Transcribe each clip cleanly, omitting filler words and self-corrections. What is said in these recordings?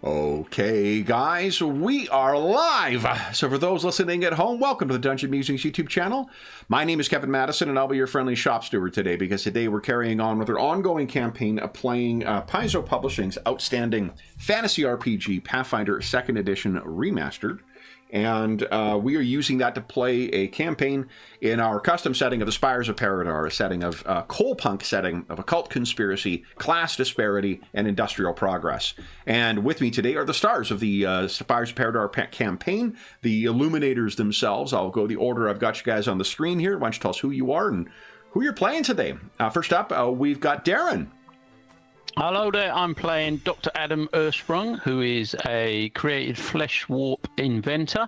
Okay, guys, we are live. So for those listening at home, welcome to the Dungeon Musings YouTube channel. My name is Kevin Madison, and I'll be your friendly shop steward today, because today we're carrying on with our ongoing campaign of playing Paizo Publishing's outstanding fantasy RPG, Pathfinder 2nd Edition Remastered. And we are using that to play a campaign in our custom setting of the Spires of Paridar, a setting of Coalpunk setting of occult conspiracy, class disparity, and industrial progress. And with me today are the stars of the Spires of Paridar campaign, the Illuminators themselves. I'll go the order I've got you guys on the screen here. Why don't you tell us who you are and who you're playing today? First up, we've got Darren. Hello there, I'm playing Dr. Adam Ersprung, who is a created flesh warp inventor,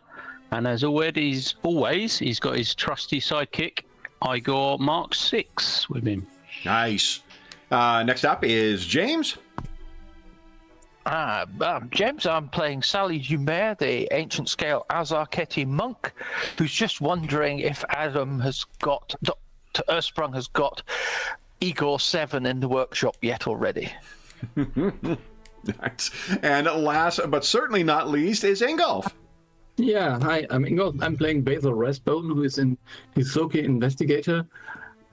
and as always, he's got his trusty sidekick, Igor Mark 6 with him. Nice. Next up is James. James, I'm playing Sally Dumer, the ancient scale Azarketi monk, who's just wondering if Adam has got, Dr. Ersprung has got Igor 7 in the workshop yet already. Nice. And last but certainly not least is Ingolf. Yeah, hi, I'm Ingolf. I'm playing Basil Rathbone, who is in Hisoki Investigator.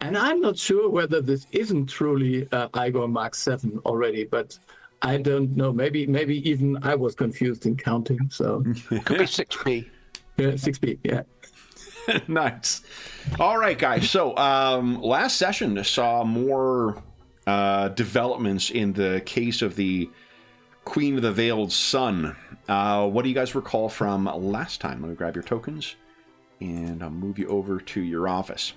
And I'm not sure whether this isn't truly Igor Mark 7 already, but I don't know. Maybe even I was confused in counting, so. Could be 6B. Yeah, 6B, yeah. Nice. All right, guys. So last session saw more developments in the case of the Queen of the Veiled Sun. What do you guys recall from last time? Let me grab your tokens, and I'll move you over to your office.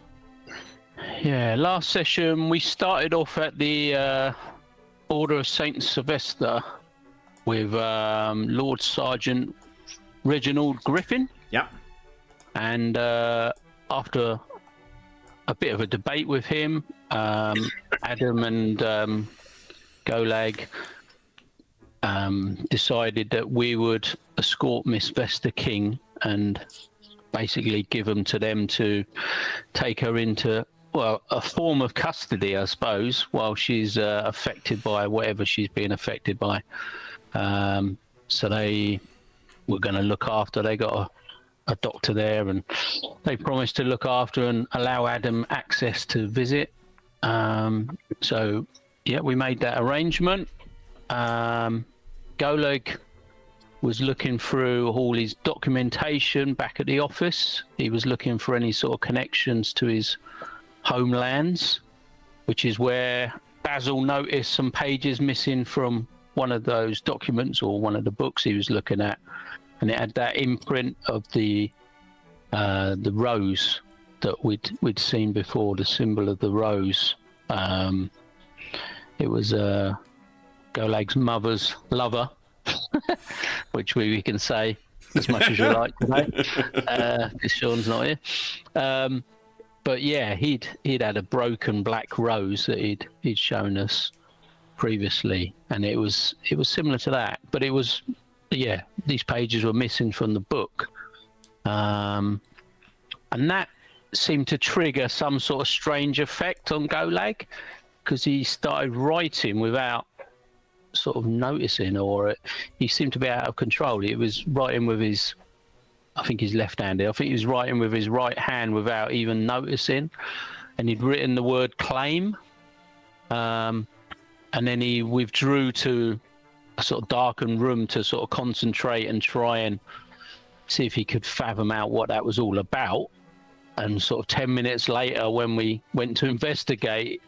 Yeah, last session we started off at the Order of Saint Sylvester with Lord Sergeant Reginald Griffin. Yeah. And after a bit of a debate with him, Adam and Golag decided that we would escort Miss Vesta King and basically give them to take her into, well, a form of custody, I suppose, while she's affected by whatever she's being affected by. So they were going to look after, they got a doctor there, and they promised to look after and allow Adam access to visit. So yeah, we made that arrangement. Golag was looking through all his documentation back at the office. He was looking for any sort of connections to his homelands, which is where Basil noticed some pages missing from one of those documents or one of the books he was looking at. And it had that imprint of the rose that we'd seen before, the symbol of the rose. It was Golag's mother's lover, which we can say as much as you like today, because Sean's not here. But yeah, he'd had a broken black rose that he'd shown us previously, and it was similar to that, but it was. Yeah, these pages were missing from the book. And that seemed to trigger some sort of strange effect on Golag, because he started writing without sort of noticing, or he seemed to be out of control. He was writing with his, I think he's left-handed, I think he was writing with his right hand without even noticing. And he'd written the word claim. And then he withdrew to a sort of darkened room to sort of concentrate and try and see if he could fathom out what that was all about. And sort of 10 minutes later, when we went to investigate,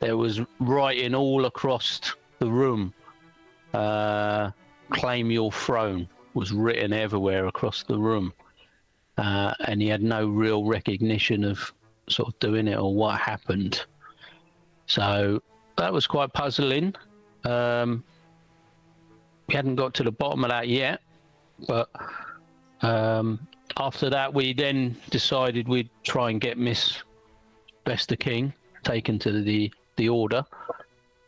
there was writing all across the room. Claim your throne was written everywhere across the room. And he had no real recognition of sort of doing it or what happened. So that was quite puzzling. We hadn't got to the bottom of that yet, but after that we then decided we'd try and get Miss Vesta King taken to the order.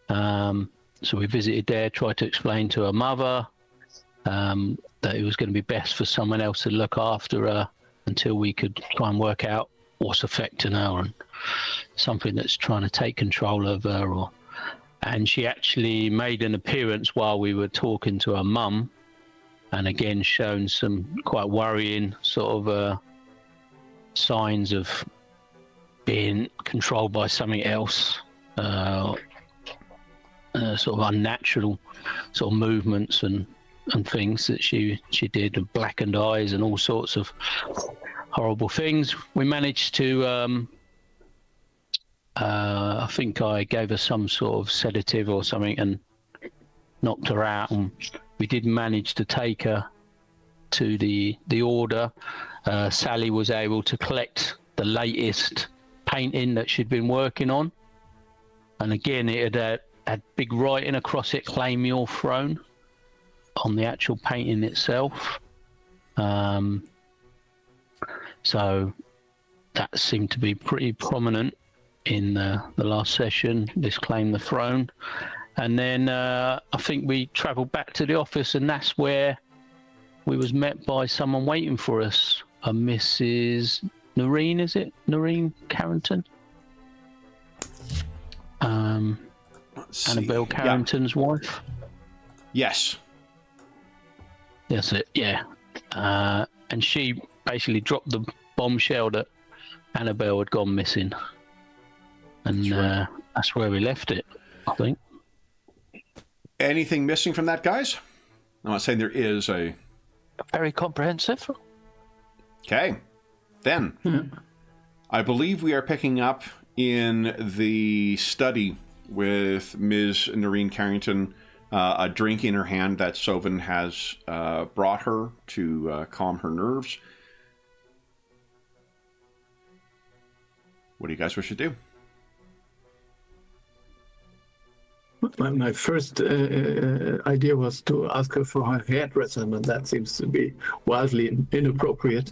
So we visited there, tried to explain to her mother that it was going to be best for someone else to look after her until we could try and work out what's affecting her and something that's trying to take control of her. and she actually made an appearance while we were talking to her mum, and again shown some quite worrying sort of signs of being controlled by something else, sort of unnatural sort of movements and things that she did, with blackened eyes and all sorts of horrible things. We managed to I think I gave her some sort of sedative or something and knocked her out, and we did manage to take her to the order. Sally was able to collect the latest painting that she'd been working on, and again it had big writing across it, "Claim your throne," on the actual painting itself. So that seemed to be pretty prominent in the last session, this "Claim the throne." And then I think we travelled back to the office, and that's where we was met by someone waiting for us, a Mrs. Noreen, is it? Noreen Carrington? Annabelle Carrington's wife? Yes. That's it, yeah. And she basically dropped the bombshell that Annabelle had gone missing. And that's where we left it, I think. Anything missing from that, guys? I'm not saying there is a... Very comprehensive. Okay. Then, I believe we are picking up in the study with Ms. Noreen Carrington, a drink in her hand that Sovin has brought her to calm her nerves. What do you guys wish to do? My first idea was to ask her for her hairdresser, but that seems to be wildly inappropriate.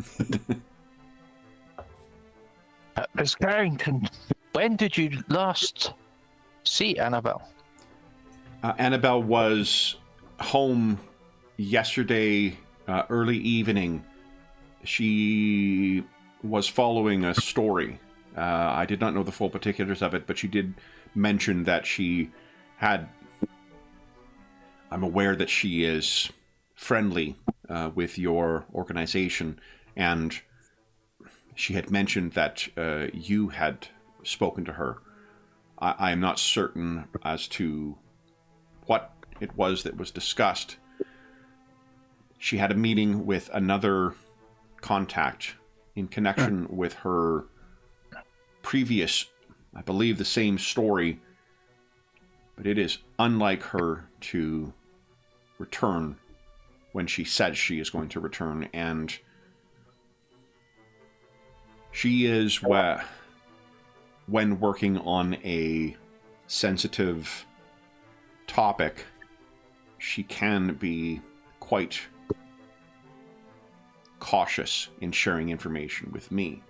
Miss Carrington, when did you last see Annabelle? Annabelle was home yesterday, early evening. She was following a story. I did not know the full particulars of it, but she did mention that she had... I'm aware that she is friendly with your organization, and she had mentioned that you had spoken to her. I am not certain as to what it was that was discussed. She had a meeting with another contact in connection with her previous, I believe, the same story, but it is unlike her to return when she says she is going to return, and she is, when working on a sensitive topic, she can be quite cautious in sharing information with me.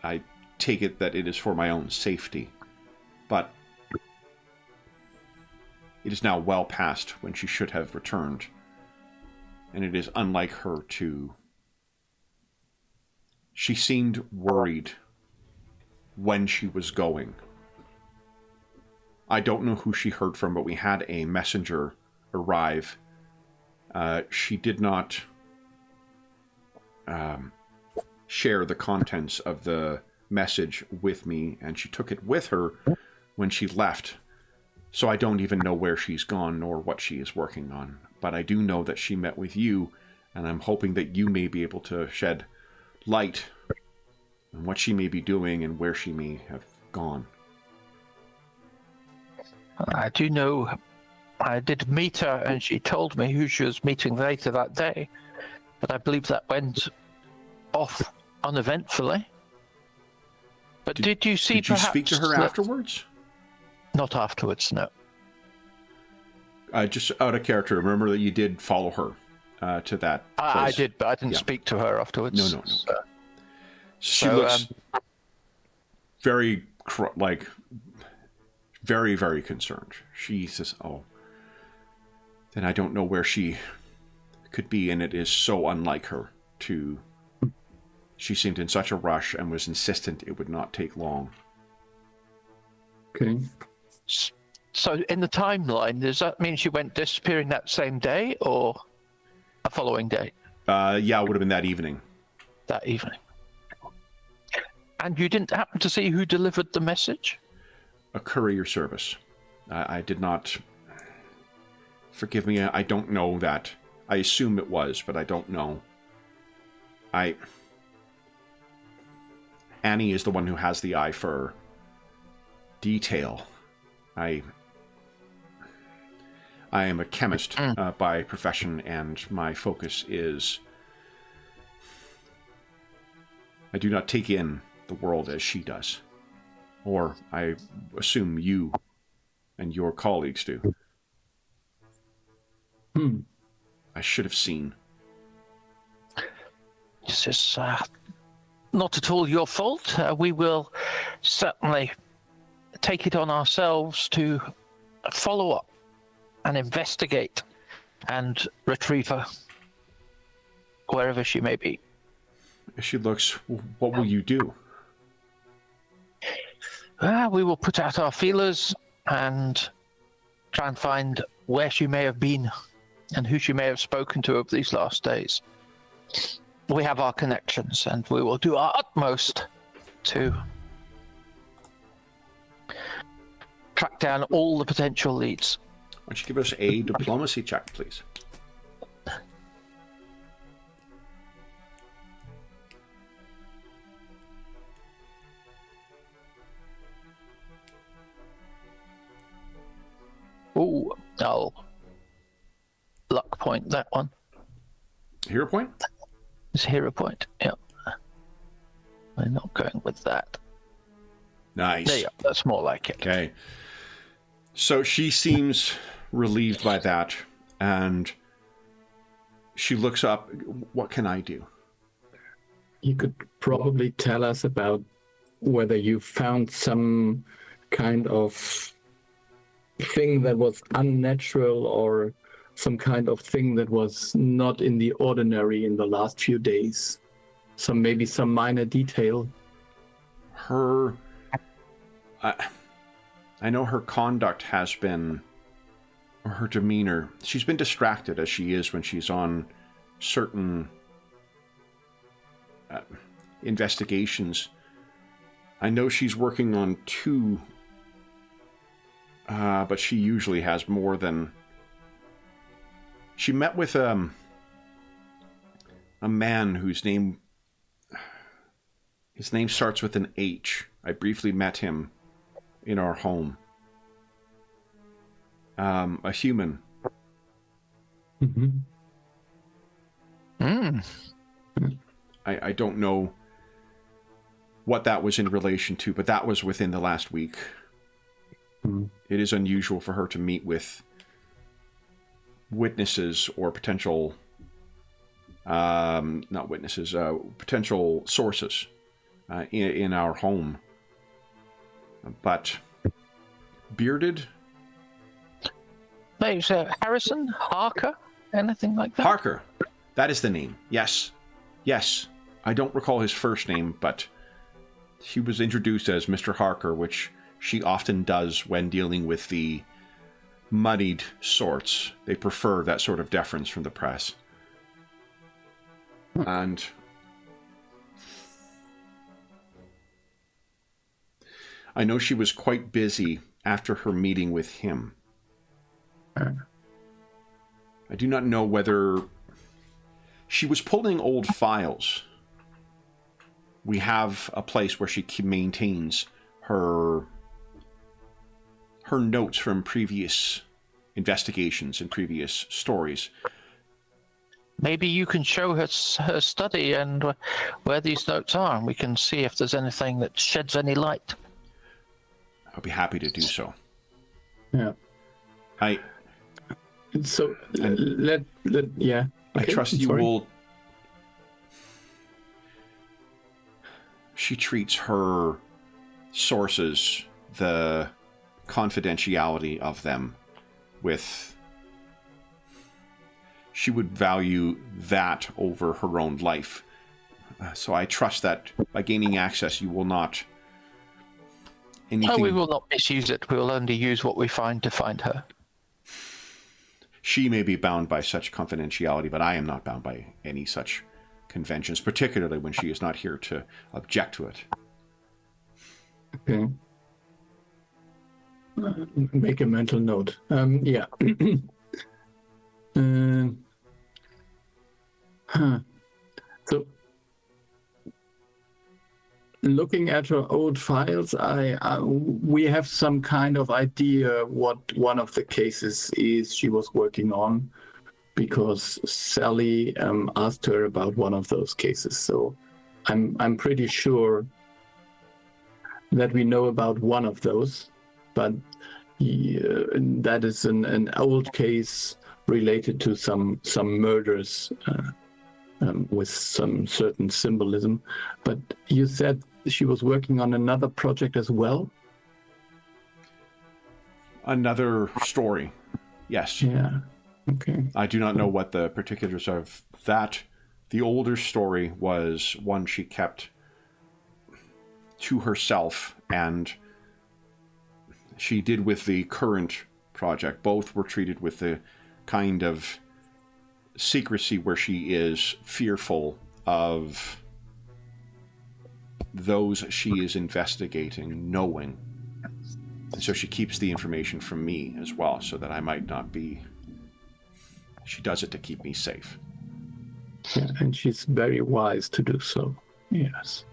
I take it that it is for my own safety, but it is now well past when she should have returned, and it is unlike her to... She seemed worried when she was going. I don't know who she heard from, but we had a messenger arrive. She did not share the contents of the message with me, and she took it with her when she left. So I don't even know where she's gone nor what she is working on. But I do know that she met with you, and I'm hoping that you may be able to shed light on what she may be doing and where she may have gone. I do know I did meet her, and she told me who she was meeting later that day, but I believe that went off uneventfully. But did you see Did you perhaps... speak to her afterwards? Not afterwards, no. Just out of character, remember that you did follow her to that place. I did, but I didn't speak to her afterwards. No. She looks very, very, very concerned. She says, oh, then I don't know where she could be, and it is so unlike her to... She seemed in such a rush and was insistent it would not take long. Okay. So in the timeline, does that mean she went disappearing that same day or a following day? Yeah, it would have been that evening. That evening. And you didn't happen to see who delivered the message? A courier service. I did not... Forgive me, I don't know that. I assume it was, but I don't know. Annie is the one who has the eye for detail. I am a chemist by profession, and my focus is... I do not take in the world as she does. Or I assume you and your colleagues do. I should have seen. This is not at all your fault. We will certainly take it on ourselves to follow up and investigate and retrieve her wherever she may be. As she looks, what will you do? We will put out our feelers and try and find where she may have been and who she may have spoken to over these last days. We have our connections, and we will do our utmost to track down all the potential leads. Why don't you give us a diplomacy check, please? Ooh, I'll luck point that one. Hero point? It's a hero point, yeah. We're not going with that. Nice. There you go. That's more like it. Okay. So she seems relieved by that, and she looks up. What can I do? You could probably tell us about whether you found some kind of thing that was unnatural or some kind of thing that was not in the ordinary in the last few days. Maybe some minor detail. Her... I know her conduct has been... or her demeanor. She's been distracted as she is when she's on certain investigations. I know she's working on 2... but she usually has more than... She met with a man whose name... His name starts with an H. I briefly met him in our home. A human. I don't know what that was in relation to, but that was within the last week. It is unusual for her to meet with witnesses or potential, not witnesses, potential sources in our home. But bearded? Maybe Harrison? Harker? Anything like that? Harker. That is the name. Yes. Yes. I don't recall his first name, but he was introduced as Mr. Harker, which she often does when dealing with the muddied sorts. They prefer that sort of deference from the press. And I know she was quite busy after her meeting with him. I do not know whether she was pulling old files. We have a place where she maintains her notes from previous investigations and previous stories. Maybe you can show her her study and where these notes are, and we can see if there's anything that sheds any light. I'll be happy to do so. Yeah. I trust you will. She treats her sources, the confidentiality of them, with... She would value that over her own life. So I trust that by gaining access, you will not anything. we will not misuse it. We will only use what we find to find her. She may be bound by such confidentiality, but I am not bound by any such conventions, particularly when she is not here to object to it. Okay. Make a mental note. Yeah. So, looking at her old files, we have some kind of idea what one of the cases is she was working on, because Sally asked her about one of those cases. So, I'm pretty sure that we know about one of those, but that is an old case related to some murders with some certain symbolism. But you said she was working on another project as well? Another story, yes. Yeah, okay. I do not know what the particulars of that. The older story was one she kept to herself, and she did with the current project. Both were treated with the kind of secrecy where she is fearful of those she is investigating knowing. And so she keeps the information from me as well, so that I might not be... She does it to keep me safe. Yeah, and she's very wise to do so, yes.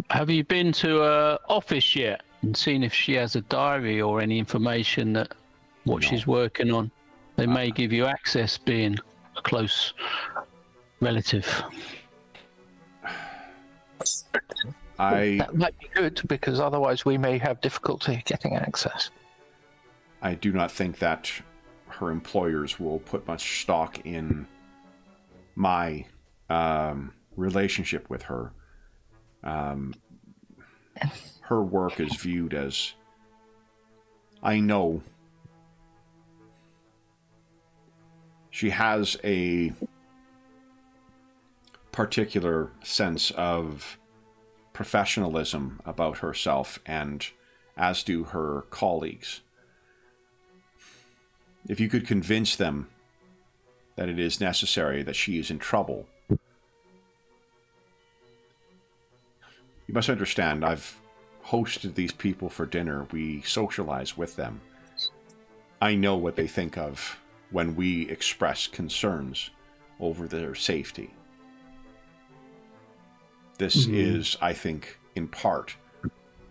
Have you been to her office yet and seen if she has a diary or any information that what No. she's working on? They may give you access, being a close relative. That might be good, because otherwise we may have difficulty getting access. I do not think that her employers will put much stock in my relationship with her. Her work is viewed as, I know she has a particular sense of professionalism about herself, and as do her colleagues. If you could convince them that it is necessary, that she is in trouble, you must understand, I've hosted these people for dinner. We socialize with them. I know what they think of when we express concerns over their safety. This is, I think, in part,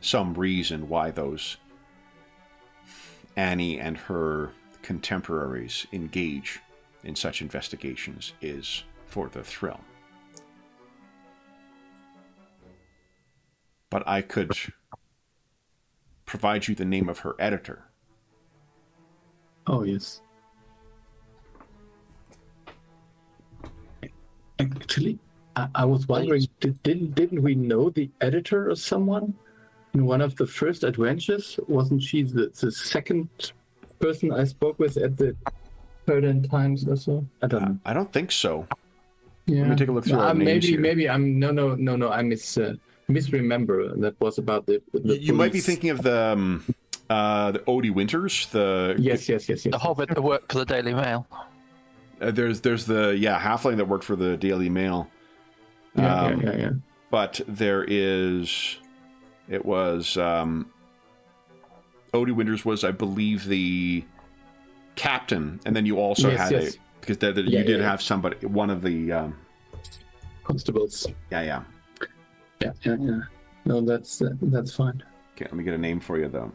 some reason why those Annie and her contemporaries engage in such investigations, is for the thrill. But I could provide you the name of her editor. Oh, yes. Actually, I was wondering, didn't we know the editor or someone in one of the first adventures? Wasn't she the second person I spoke with at the Paridar Times or so? I don't know. I don't think so. Yeah. Let me take a look through our names here. Maybe I'm no. I misremember. That was about the You might be police. thinking of the Odie Winters. Yes. The Hobbit that worked for the Daily Mail. There's the halfling that worked for the Daily Mail. Yeah. But there is, it was Odie Winters was, I believe, the captain, and then you also Yes, had yes. because you did have somebody, one of the Constables. yeah. Yeah. No, that's fine. Okay, let me get a name for you though.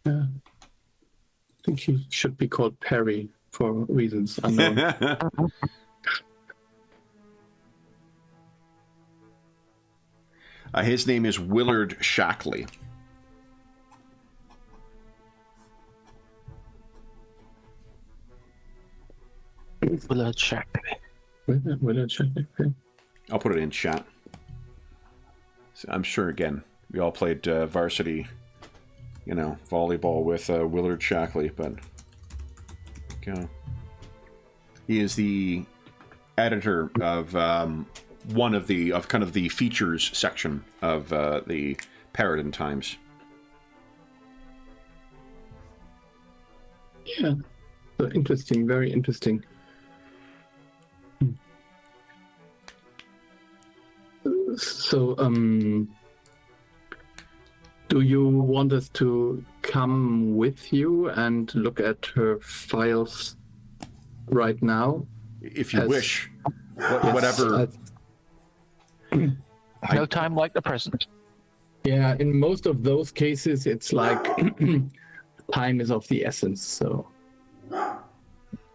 Yeah. I think he should be called Perry for reasons unknown. His name is Willard Shackley. Willard Shackley. Willard Shackley. Okay. I'll put it in chat. So I'm sure, again, we all played varsity, volleyball with Willard Shackley, but he is the editor of one of kind of the features section of the Paridar times. Yeah. So interesting, very interesting. So, do you want us to come with you and look at her files right now? If you wish. Yes, Whatever. No time like the present. Yeah, in most of those cases, it's like time is of the essence, so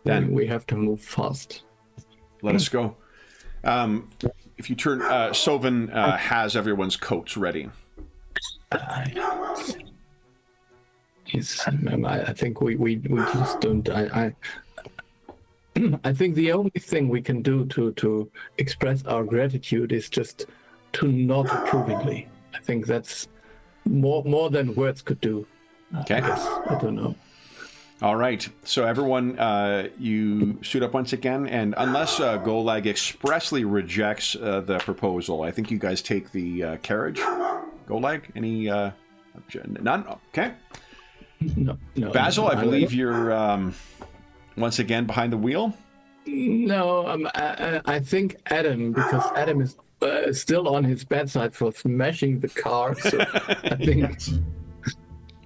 Then we have to move fast. let us go. If you turn, Sovin has everyone's coats ready. Yes, I think we just don't. I think the only thing we can do to express our gratitude is just to nod approvingly. I think that's more than words could do. Okay. I guess. I don't know. All right. So everyone, you suit up once again, and unless Golag expressly rejects the proposal, I think you guys take the carriage. Golag, any none? Okay. No. Basil, I believe you're once again behind the wheel. No, I think Adam, because Adam is still on his bedside for smashing the car. So I think.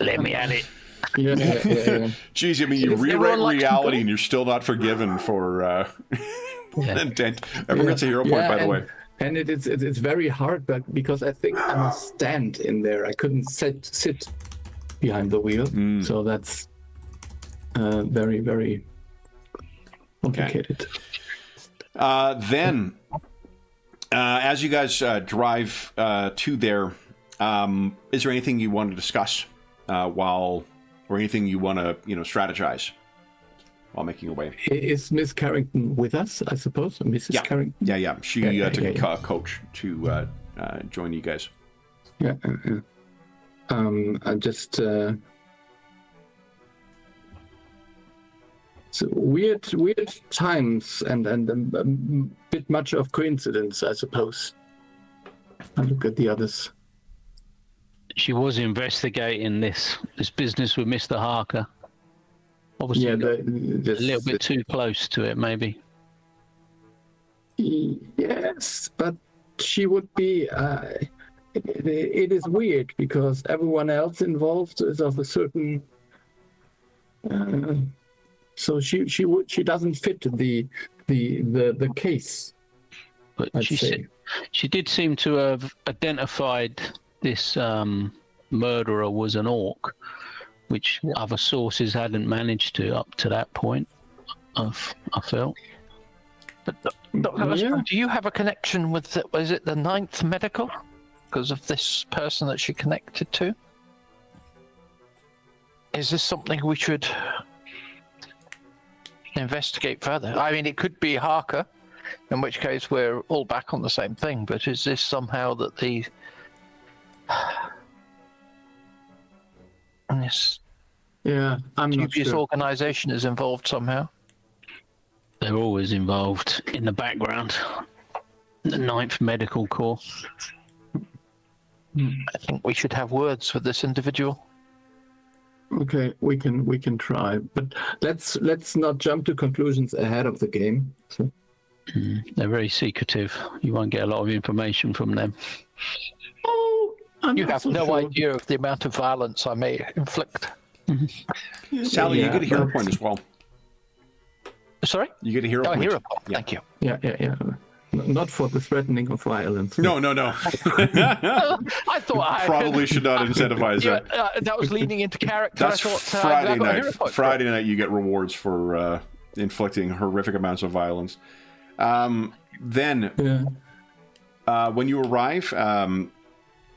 Let me at it. Yeah. Jeez, I mean, you rewrite reality and you're still not forgiven for intent. Everyone gets a hero point, by the way. And it's very hard, but because I think I must stand in there. I couldn't sit behind the wheel, so that's very, very complicated. Okay. Then, as you guys drive to there, is there anything you want to discuss or anything you want to, strategize while making your way? Is Miss Carrington with us, I suppose? Mrs. Carrington? Yeah. She took a coach to join you guys. Yeah. I just... So weird times and a bit much of coincidence, I suppose. I look at the others. She was investigating this business with Mr. Harker. Obviously, Yeah, a little bit too close to it, maybe. Yes, but she would be. It is weird because everyone else involved is of a certain. So she doesn't fit the case. But I'd say. She did seem to have identified this murderer was an orc, which other sources hadn't managed to up to that point. I felt. But do you have a connection with was it the 9th Medical? Because of this person that she connected to? Is this something we should investigate further? I mean, it could be Harker, in which case we're all back on the same thing, but is this somehow that the this I'm not dubious sure. organization is involved somehow? They're always involved in the background. The 9th Medical Corps. I think we should have words with this individual. Okay, we can try, but let's not jump to conclusions ahead of the game. So. They're very secretive. You won't get a lot of information from them. Oh, You have no idea of the amount of violence I may inflict. Sally, you get a hero point as well. Sorry? You get a hero point. Hero point. Yeah. Thank you. Yeah. Not for the threatening of violence. No. I thought I Probably should not incentivize that. that was leaning into character. That's I thought, Friday I got a night. hero point. Friday night, you get rewards for inflicting horrific amounts of violence. Then, when you arrive,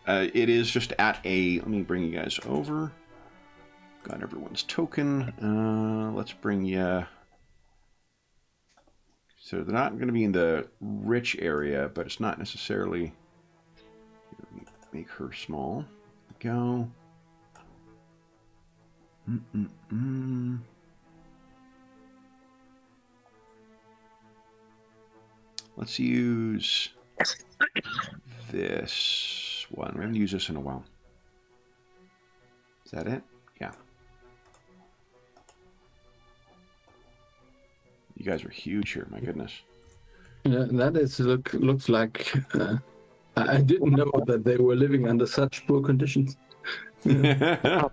it is just at a... Let me bring you guys over. Got everyone's token. Let's bring you... So they're not going to be in the rich area, but it's not necessarily... Make her small. Go. Let's use... this one. We haven't used this in a while. Is that it? Yeah. You guys are huge here, my goodness. Yeah, that is looks like I didn't know that they were living under such poor conditions. Well,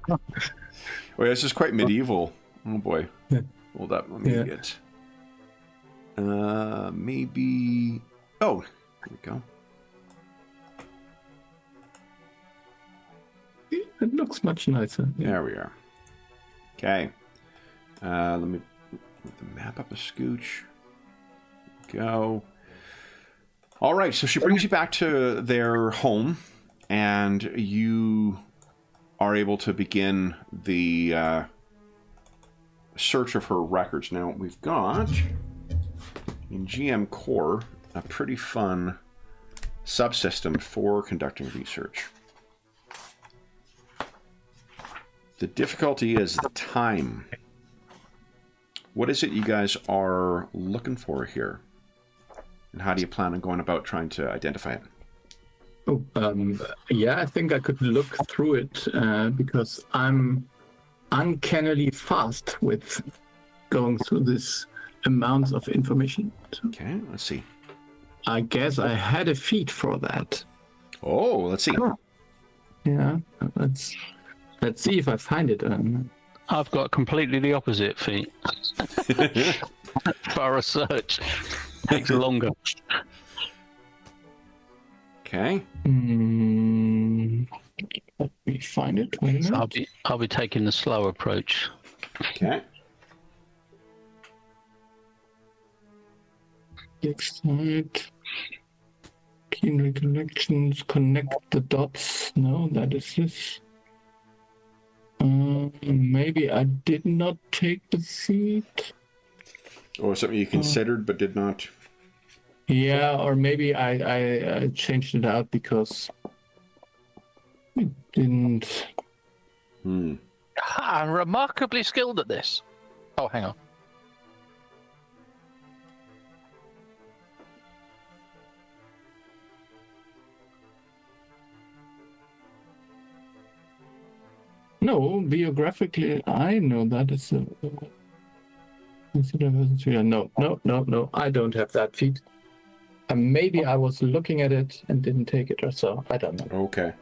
this is quite medieval. Oh boy. Yeah. Hold up, let me get maybe oh, here we go. It looks much nicer. Yeah. There we are. Okay. Let me move the map up a scooch. Go. All right, so she brings you back to their home, and you are able to begin the search of her records. Now, we've got, in GM Core, a pretty fun subsystem for conducting research. The difficulty is the time. What is it you guys are looking for here? And how do you plan on going about trying to identify it? Oh, yeah, I think I could look through it because I'm uncannily fast with going through this amounts of information. So Okay, let's see. I guess I had a feat for that. Oh, let's see. Yeah, let's see if I find it. I've got completely the opposite feat. For a search. Takes longer. Okay. Let me find it. Wait a minute. I'll be taking the slow approach. Okay. Excite. Keen recollections. Connect the dots. No, that is this. Maybe I did not take the feat. Or something you considered but did not. Yeah, or maybe I changed it out because it didn't. I'm remarkably skilled at this. Oh, hang on. No, biographically, I know that is a. No, I don't have that feat. Maybe I was looking at it and didn't take it or so. I don't know. Okay.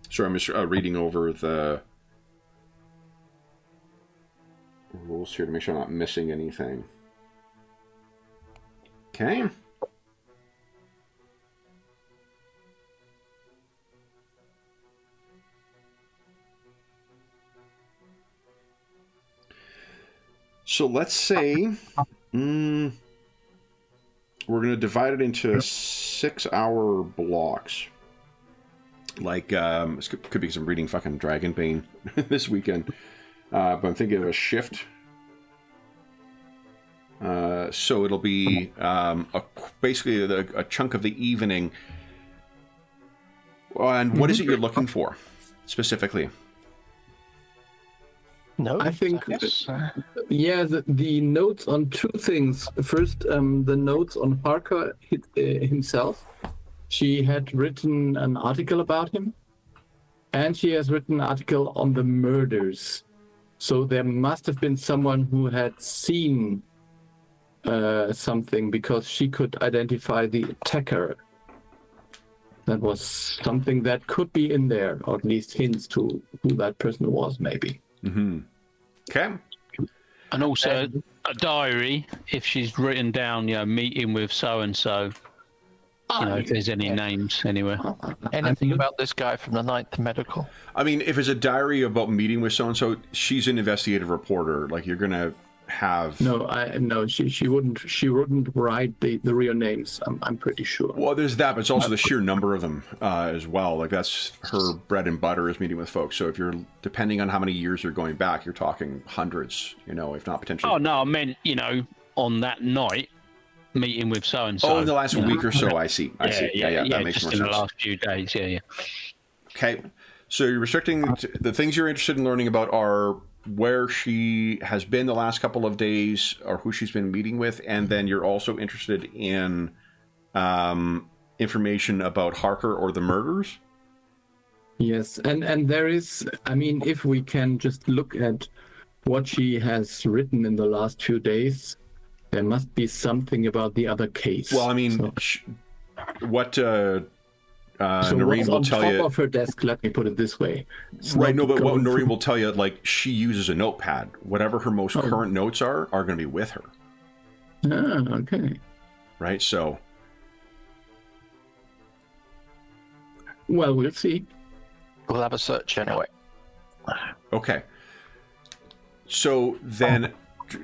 So I'm just reading over the rules here to make sure I'm not missing anything. Okay. So let's say we're going to divide it into 6-hour blocks. Like, this could be because I'm reading fucking Dragonbane this weekend. But I'm thinking of a shift. So it'll be basically a chunk of the evening. And what is it you're looking for, specifically? No, I think, yes. yeah, the notes on two things. First, the notes on Parker himself. She had written an article about him, and she has written an article on the murders. So there must have been someone who had seen something because she could identify the attacker. That was something that could be in there, or at least hints to who that person was, maybe. Mm-hmm. Okay. And also a diary, if she's written down, meeting with so-and-so, if there's any names anywhere. Anything about this guy from the 9th Medical? I mean, if it's a diary about meeting with so-and-so, she's an investigative reporter. Like, you're going to have... No, she wouldn't write the real names, I'm pretty sure. Well, there's that, but it's also the sheer number of them as well. Like, that's her bread and butter is meeting with folks. So if you're, depending on how many years you're going back, you're talking hundreds, if not potentially. Oh, no, I meant, on that night, meeting with so and so. Oh, in the last week or so, I see. I see. Yeah, That makes just more in sense. the last few days. Yeah. Okay, so you're restricting the things you're interested in learning about are where she has been the last couple of days or who she's been meeting with, and then you're also interested in information about Harker or the murders. Yes, and there is, I mean, if we can just look at what she has written in the last few days, there must be something about the other case. Well, I mean, what Noreen will tell you. On top of her desk, let me put it this way. Right, no, but what Noreen will tell you, like, she uses a notepad. Whatever her most current notes are going to be with her. Ah, okay. Right, so. Well, we'll see. We'll have a search anyway. Okay. So then,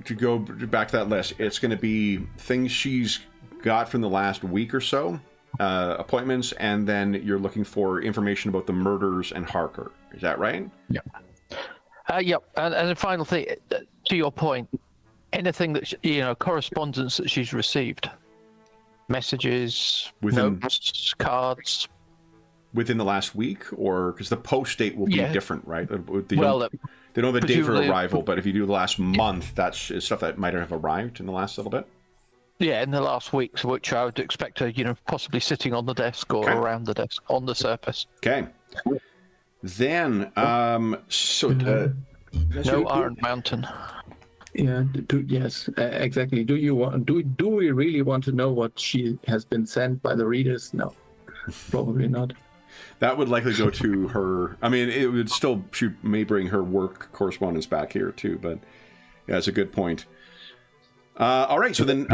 to go back to that list, it's going to be things she's got from the last week or so, appointments, and then you're looking for information about the murders and Harker. Is that right? Yeah. Yep. And the final thing, to your point, anything that correspondence that she's received, messages, notes, cards. Within the last week, or because the post date will be different, right? They don't have a date for arrival, but if you do the last month, that's stuff that might have arrived in the last little bit. Yeah, in the last weeks, which I would expect her, possibly sitting on the desk or around the desk, on the surface. Okay. Then, No Iron Mountain. Yeah. Yes. Exactly. Do you want? Do we really want to know what she has been sent by the readers? No, probably not. That would likely go to her. I mean, it would still. She may bring her work correspondence back here too, but yeah, that's a good point. All right, so then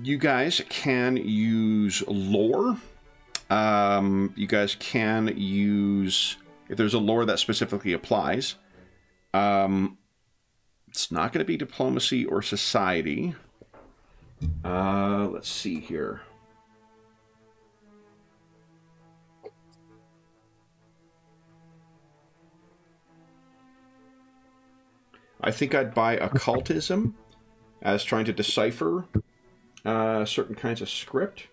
you guys can use lore. You guys can use, if there's a lore that specifically applies. It's not going to be diplomacy or society. Let's see here. I think I'd buy occultism as trying to decipher certain kinds of script.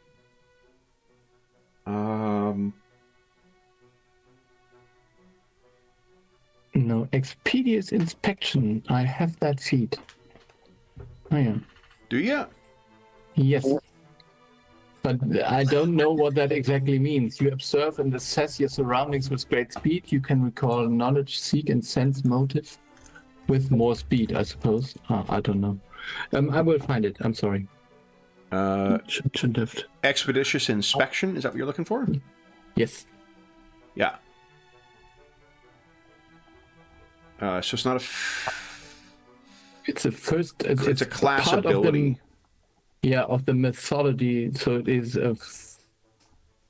No, expeditious inspection. I have that feat. Oh, yeah. Do you? Yes. But I don't know what that exactly means. You observe and assess your surroundings with great speed. You can recall knowledge, seek, and sense motive with more speed, I suppose. I don't know. I will find it. I'm sorry. Shouldn't have. Expeditious inspection. Is that what you're looking for? Yes. Yeah. So it's not a. It's a first. It's a class part ability. Of the methodology. So it is a.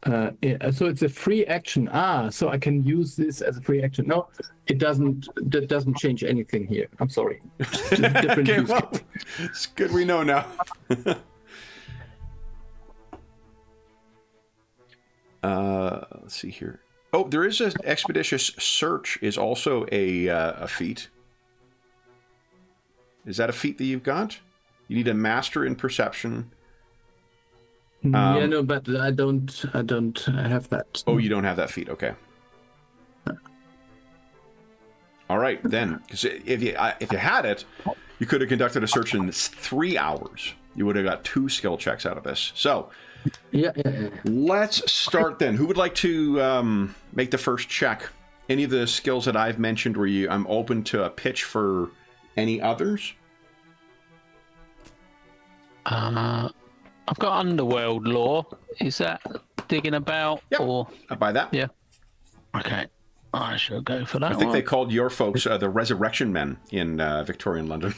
So it's a free action. So I can use this as a free action. No, it doesn't. That doesn't change anything here. I'm sorry. Different Okay, use well, case. it's good we know now. Let's see here. Oh, there is an expeditious search is also a feat. Is that a feat that you've got? You need a master in perception. No, but I don't have that. Oh, you don't have that feat. Okay. All right, then, because if you had it, you could have conducted a search in 3 hours. You would have got 2 skill checks out of this. So, Yeah. let's start then. Who would like to make the first check? Any of the skills that I've mentioned where I'm open to a pitch for any others? I've got underworld lore. Is that digging about? Yep. Or I buy that. yeah. Okay. I shall go for that. I think one. they called your folks the Resurrection Men in Victorian London.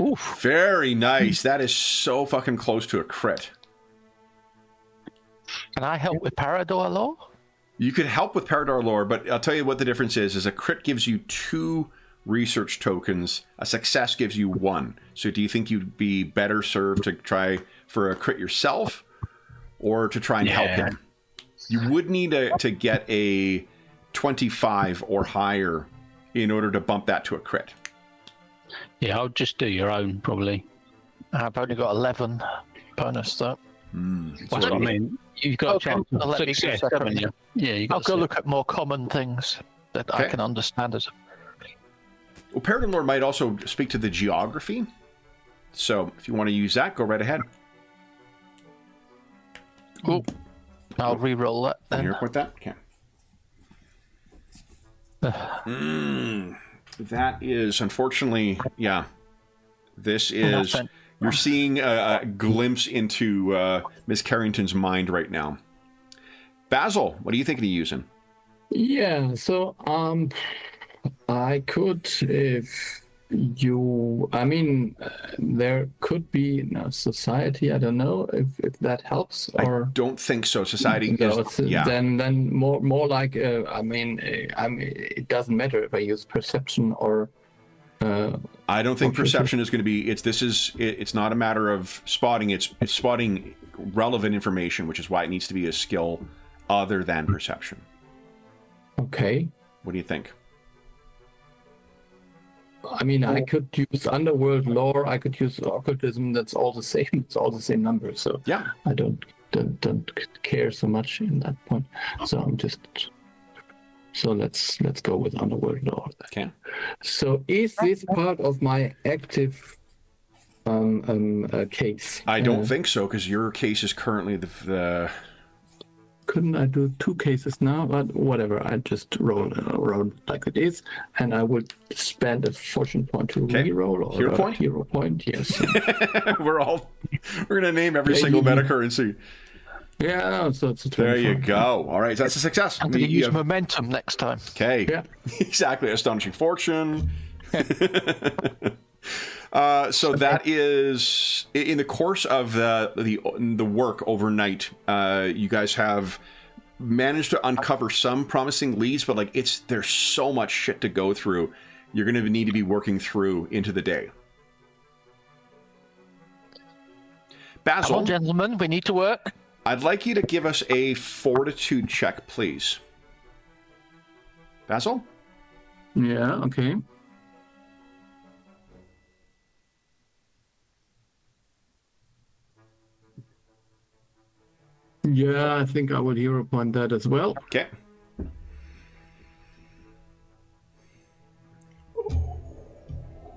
Oof. Very nice. That is so fucking close to a crit. Can I help with Paridar lore? You could help with Paridar lore, but I'll tell you what the difference is a crit gives you 2 research tokens. A success gives you 1. So do you think you'd be better served to try for a crit yourself or to try and help him? You would need to get a 25 or higher in order to bump that to a crit. Yeah, I'll just do your own, probably. I've only got 11 bonus, though. That's what I mean. You've got a chance Let of me go success, second. haven't you? Yeah, you've got I'll go look at more common things that I can understand as. Well, Paridar Lore might also speak to the geography. So if you want to use that, go right ahead. Cool. I'll re-roll that then. Here, with that? Okay. That is, unfortunately, yeah. This is, you're seeing a glimpse into Miss Carrington's mind right now. Basil, what are you thinking of using? Yeah, so I could, if you, I mean, there could be society. I don't know if that helps. Or I don't think so. Society no, is, yeah. Then more like, I mean, it doesn't matter if I use perception or. I don't think perception is going to be. It's not a matter of spotting. It's spotting relevant information, which is why it needs to be a skill other than perception. Okay. What do you think? I mean, I could use underworld lore. I could use occultism. That's all the same. It's all the same number. So yeah, I don't care so much in that point. So I'm just. So let's go with underworld lore. Okay. So is this part of my active case? I don't think so, because your case is currently the. Couldn't I do 2 cases now? But whatever, I just roll like it is, and I would spend a fortune point to re-roll or hero point. Hero point, yes. we're gonna name every single meta currency. Yeah, no, so it's a 24. There you go. All right, so that's a success. I'm going to use momentum next time. Okay. Yeah. Exactly. Astonishing fortune. So that is in the course of the work overnight. You guys have managed to uncover some promising leads, but like there's so much shit to go through. You're going to need to be working through into the day. Basil, Come on, gentlemen, we need to work. I'd like you to give us a fortitude check, please. Basil? Yeah. Okay. Yeah, I think I will hero point that as well. Okay.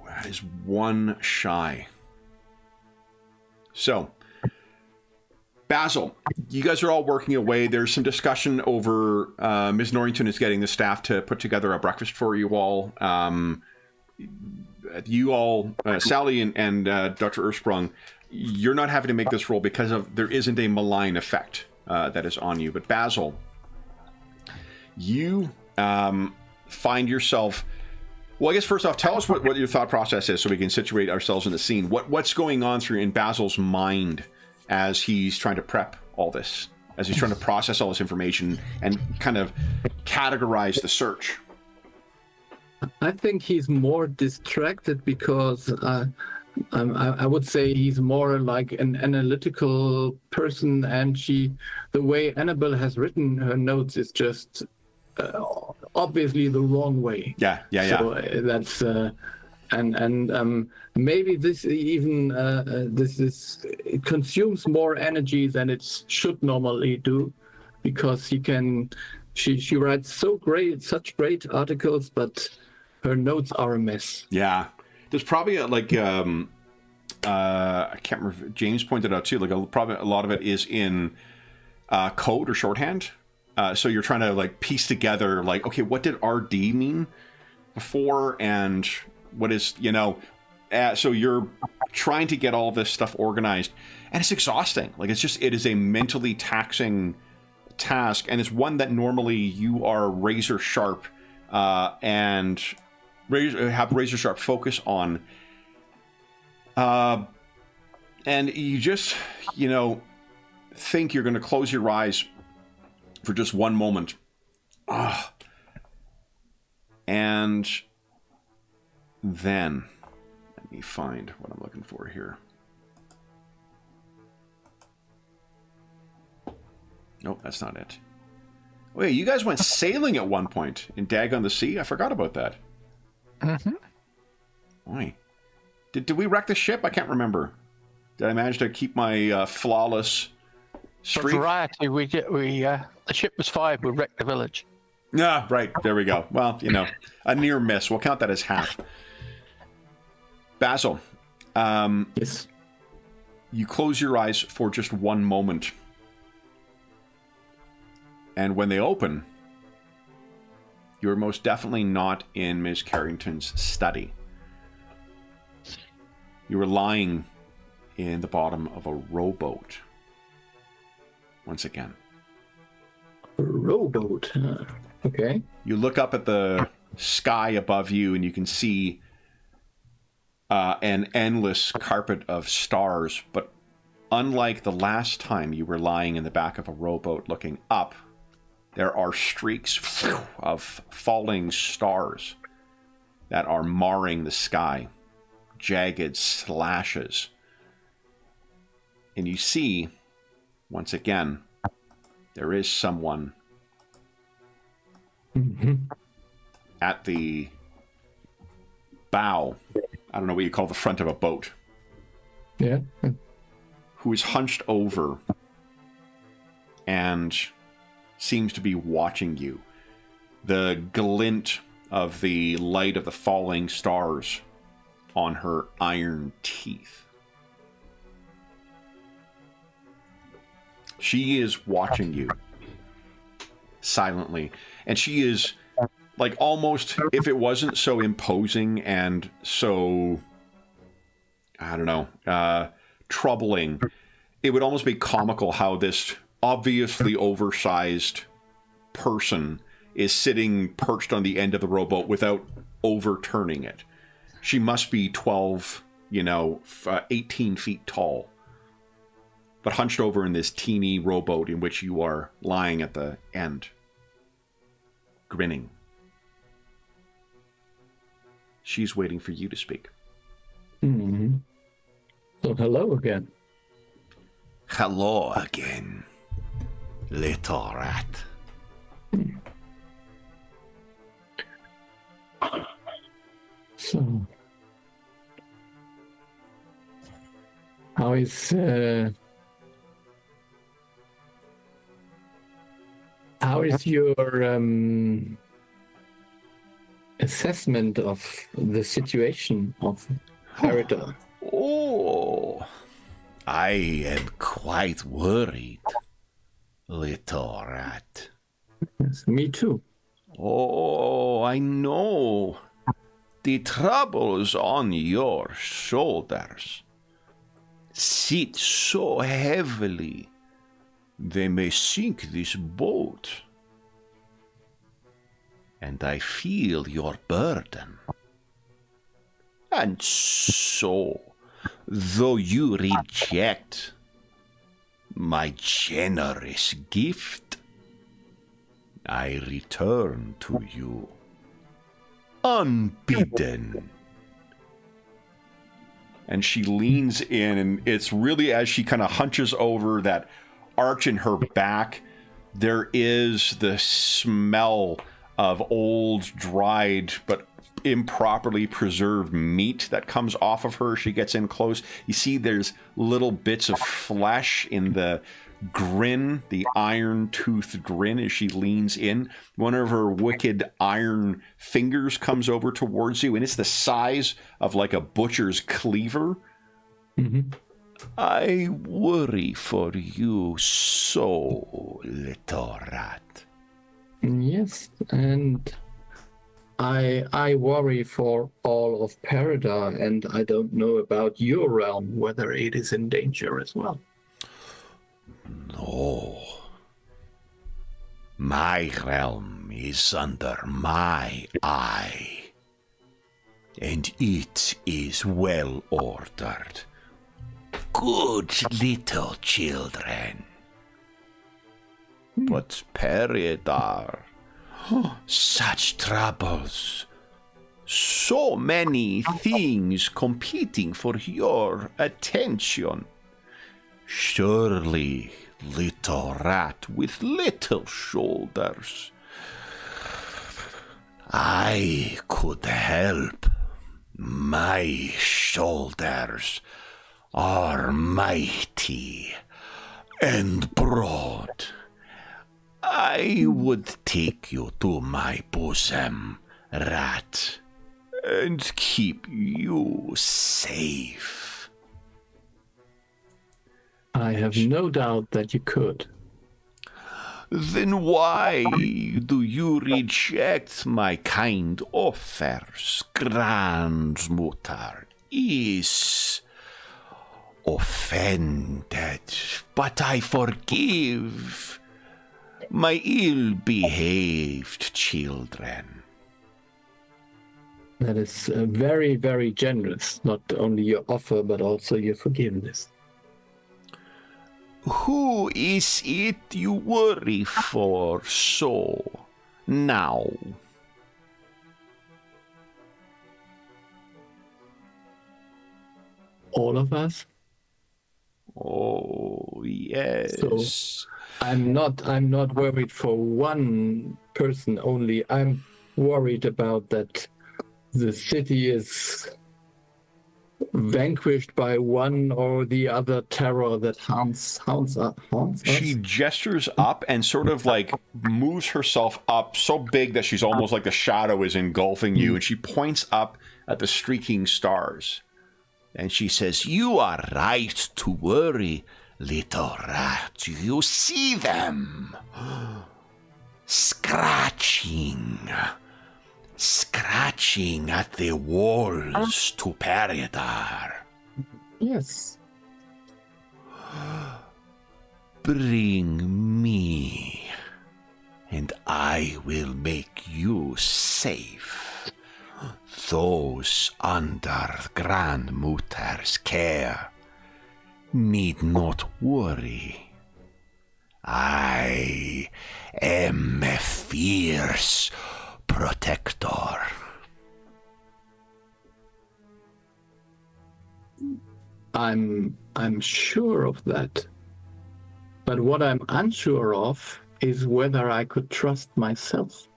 That is 1 shy. So, Basil, you guys are all working away. There's some discussion over Ms. Norrington is getting the staff to put together a breakfast for you all. You all, Sally and Dr. Ursprung, you're not having to make this roll because there isn't a malign effect that is on you. But Basil, you find yourself. Well, I guess first off, tell us what your thought process is so we can situate ourselves in the scene. What's going on in Basil's mind as he's trying to prep all this, as he's trying to process all this information and kind of categorize the search? I think he's more distracted because I would say he's more like an analytical person, and the way Annabelle has written her notes is just obviously the wrong way. Yeah. So that's and maybe this even it consumes more energy than it should normally do, because she writes such great articles, but her notes are a mess. Yeah, there's probably I can't remember. James pointed out too. Probably a lot of it is in code or shorthand. So you're trying to piece together okay, what did RD mean before, and what is so you're trying to get all this stuff organized, and it's exhausting. It is a mentally taxing task, and it's one that normally you are razor sharp and have razor sharp focus on, and you just think you're going to close your eyes for just one moment, and then let me find what I'm looking for here. Nope, that's not it. Wait, you guys went sailing at one point in Dag on the Sea? I forgot about that. Boy. Did we wreck the ship? I can't remember. Did I manage to keep my flawless For streak? variety, the ship was fired. We wrecked the village. Yeah, right. There we go. Well, a near miss. We'll count that as half. Basil, Yes. you close your eyes for just one moment. And when they open, you're most definitely not in Ms. Carrington's study. You were lying in the bottom of a rowboat. Once again. Rowboat. Okay. You look up at the sky above you and you can see an endless carpet of stars, but unlike the last time you were lying in the back of a rowboat looking up, there are streaks of falling stars that are marring the sky, jagged slashes. And you see, once again, there is someone at the bow, I don't know what you call the front of a boat, Yeah. who is hunched over and seems to be watching you. The glint of the light of the falling stars on her iron teeth. She is watching you silently, and she is like almost, if it wasn't so imposing and so, I don't know, troubling, it would almost be comical how this obviously oversized person is sitting perched on the end of the rowboat without overturning it. She must be 12, 18 feet tall, but hunched over in this teeny rowboat in which you are lying at the end, grinning. She's waiting for you to speak. Mm-hmm. So hello again. Hello again, little rat. So, how is your assessment of the situation of Paridar? Oh, I am quite worried, little rat. Yes, me too. Oh, I know. The troubles on your shoulders sit so heavily they may sink this boat. And I feel your burden. And so, though you reject my generous gift, I return to you unbidden. And she leans in, and it's really as she kind of hunches over, that arch in her back, there is the smell of old, dried, but improperly preserved meat that comes off of her. She gets in close. You see there's little bits of flesh in the grin, the iron-toothed grin as she leans in. One of her wicked iron fingers comes over towards you, and it's the size of like a butcher's cleaver. Mm-hmm. I worry for you so, little rat. Yes, and I worry for all of Paridar, and I don't know about your realm, whether it is in danger as well. No. My realm is under my eye, and it is well ordered. Good little children. But Paridar, such troubles, so many things competing for your attention. Surely, little rat with little shoulders, I could help. My shoulders are mighty and broad. I would take you to my bosom, rat, and keep you safe. I have no doubt that you could. Then why do you reject my kind offers? Grandmutter is offended, but I forgive my ill-behaved children. That is very, very generous. Not only your offer, but also your forgiveness. Who is it you worry for so now? All of us. Oh, yes. So I'm not worried for one person only. I'm worried about that the city is vanquished by one or the other terror that haunts us. She gestures up and sort of like moves herself up so big that she's almost like the shadow is engulfing you, and she points up at the streaking stars. And she says, "You are right to worry, little rat. You see them scratching at the walls to Paridar. Yes. Bring me, and I will make you safe. Those under Grandmutter's care need not worry. I am a fierce protector." I'm sure of that. But what I'm unsure of is whether I could trust myself.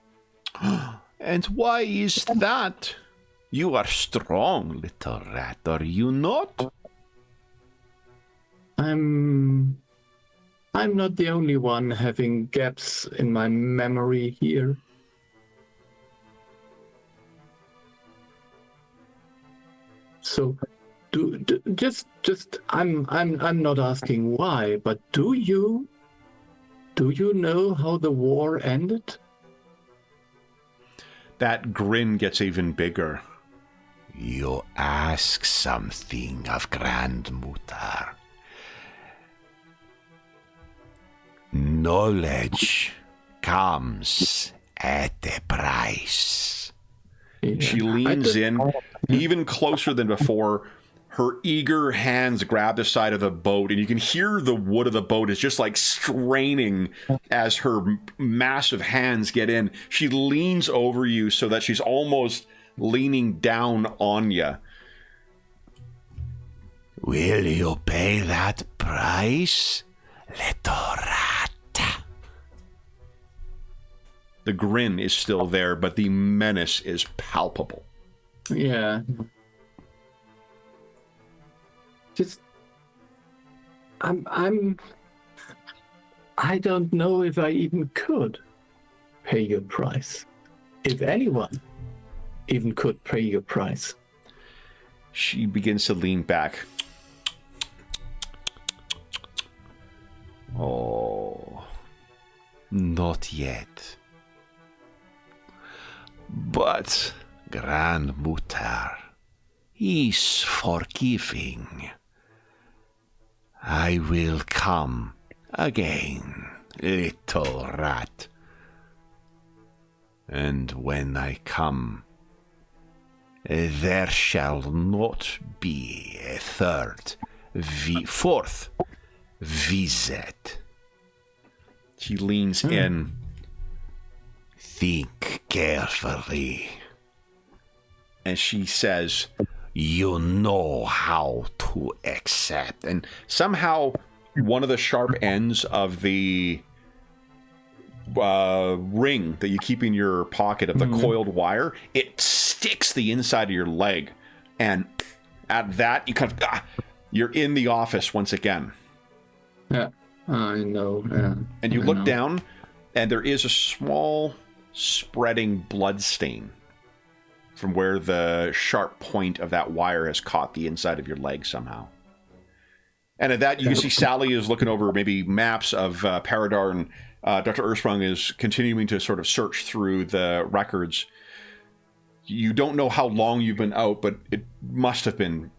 And why is that? You are strong, little rat, are you not? I'm not the only one having gaps in my memory here. So, I'm not asking why, but do you know how the war ended? That grin gets even bigger. You ask something of Grandmutter. Knowledge comes at a price. Yeah. She leans in even closer than before. Her eager hands grab the side of the boat, and you can hear the wood of the boat is just like straining as her massive hands get in. She leans over you so that she's almost leaning down on you. Will you pay that price, little rat? The grin is still there, but the menace is palpable. Yeah. Just, I don't know if I even could pay your price. If anyone even could pay your price. She begins to lean back. Oh, not yet. But Grandmutter is forgiving. I will come again, little rat. And when I come, there shall not be a fourth visit. She leans in. Think carefully. And she says, You know how to accept. and somehow one of the sharp ends of the ring that you keep in your pocket of the coiled wire, it sticks the inside of your leg, and at that you kind of you're in the office once again. Yeah, I know. Yeah, and you I look know. down, and there is a small spreading blood stain from where the sharp point of that wire has caught the inside of your leg somehow. And at that, you can see Sally is looking over maybe maps of Paridar, and Dr. Ursprung is continuing to sort of search through the records. You don't know how long you've been out, but it must have been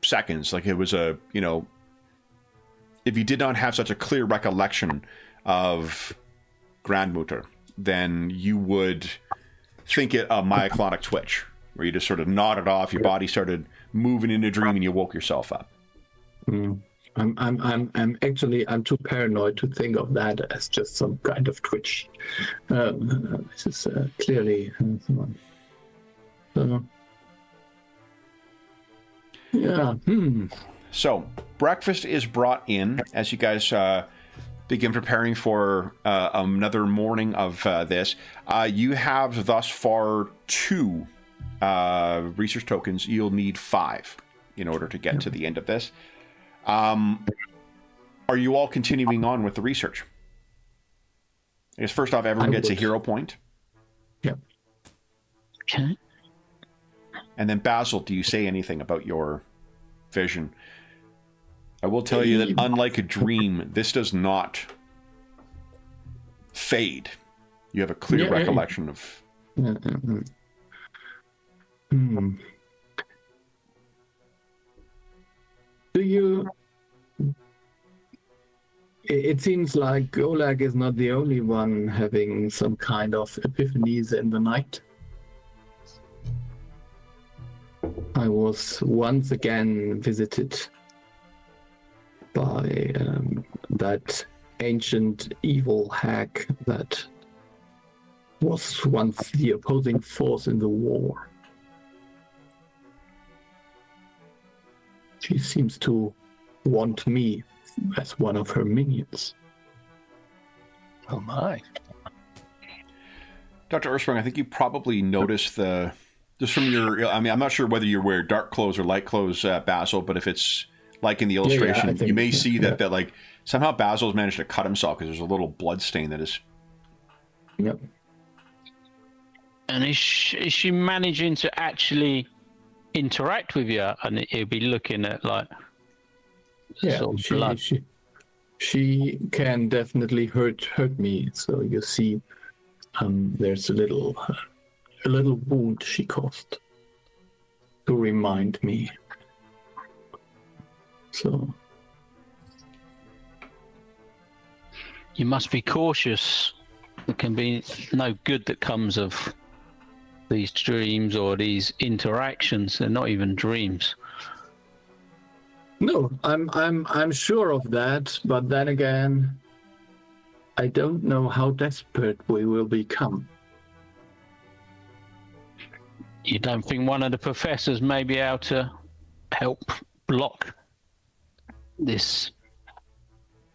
seconds. Like it was a, you know, if you did not have such a clear recollection of Grandmutter, then you would think it a myoclonic twitch, where you just sort of nodded off, your body started moving in a dream, and you woke yourself up. I'm actually too paranoid to think of that as just some kind of twitch. This is clearly someone. So, yeah. So breakfast is brought in as you guys begin preparing for another morning of this. You have thus far 2 research tokens. You'll need 5 in order to get to the end of this. Are you all continuing on with the research? I guess first off, everyone gets a hero point. Yep. Okay. And then Basil, do you say anything about your vision? I will tell you that unlike a dream, this does not fade. You have a clear recollection of... Do you... It seems like Oleg is not the only one having some kind of epiphanies in the night. I was once again visited by that ancient evil hag that was once the opposing force in the war. She seems to want me as one of her minions. Oh my. Dr. Ursprung, I think you probably noticed the... Just from your... I mean, I'm not sure whether you wear dark clothes or light clothes, Basil, but if it's like in the illustration, you may see that like somehow Basil's managed to cut himself because there's a little blood stain that is... Yep. And is she managing to actually interact with you? And he'll be looking at like sort of blood. She can definitely hurt me. So you see, there's a little wound she caused to remind me. So You must be cautious. There can be no good that comes of these dreams or these interactions. They're not even dreams. No, I'm sure of that, but then again, I don't know how desperate we will become. You don't think one of the professors may be able to help block this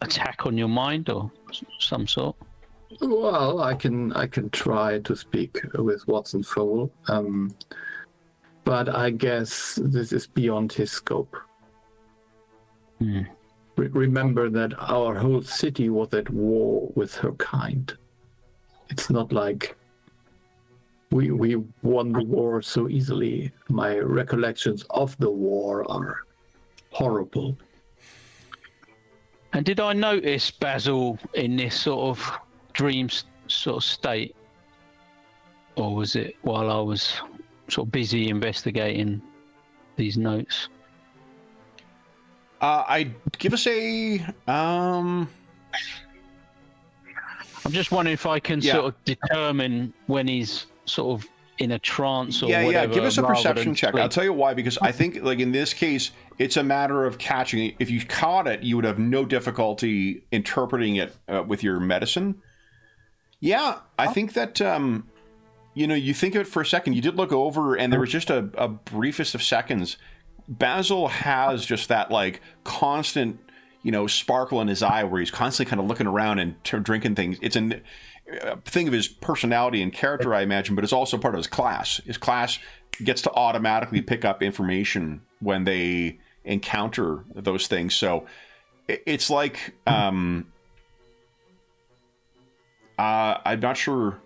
attack on your mind or some sort? Well, I can try to speak with Watson Fowl, but I guess this is beyond his scope. Remember that our whole city was at war with her kind. It's not like we won the war so easily. My recollections of the war are horrible. And did I notice Basil in this sort of dream sort of state? Or was it while I was sort of busy investigating these notes? I give us a I'm just wondering if I can sort of determine when he's sort of in a trance or whatever. Yeah, give us a rather perception than check. sleep. I'll tell you why, because I think, like, in this case, it's a matter of catching it. If you caught it, you would have no difficulty interpreting it with your medicine. Yeah, I think that, you think of it for a second. You did look over, and there was just a briefest of seconds. Basil has just that, like, constant, sparkle in his eye where he's constantly kind of looking around and drinking things. It's a thing of his personality and character, I imagine, but it's also part of his class. His class gets to automatically pick up information when they encounter those things. So it's like, I'm not sure.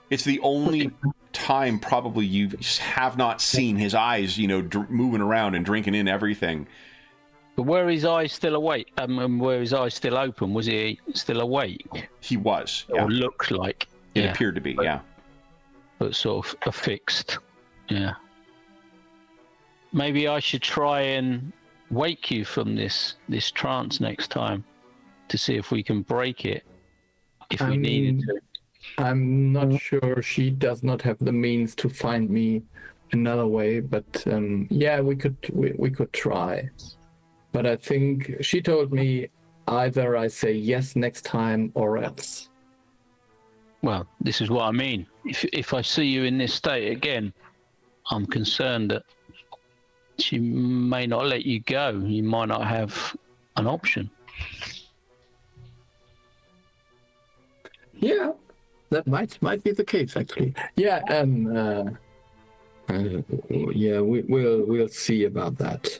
It's the only time probably you have not seen his eyes, moving around and drinking in everything. But were his eyes still awake? And were his eyes still open? Was he still awake? He was. Yeah. Or looked like. It appeared to be, yeah. But sort of affixed. Yeah. Maybe I should try and wake you from this trance next time to see if we can break it if we needed to. I'm not sure she does not have the means to find me another way, but yeah, we could try. But I think she told me either I say yes next time or else. Well, this is what I mean. If I see you in this state again, I'm concerned that she may not let you go. You might not have an option. Yeah, that might be the case actually. Yeah, yeah, we'll see about that.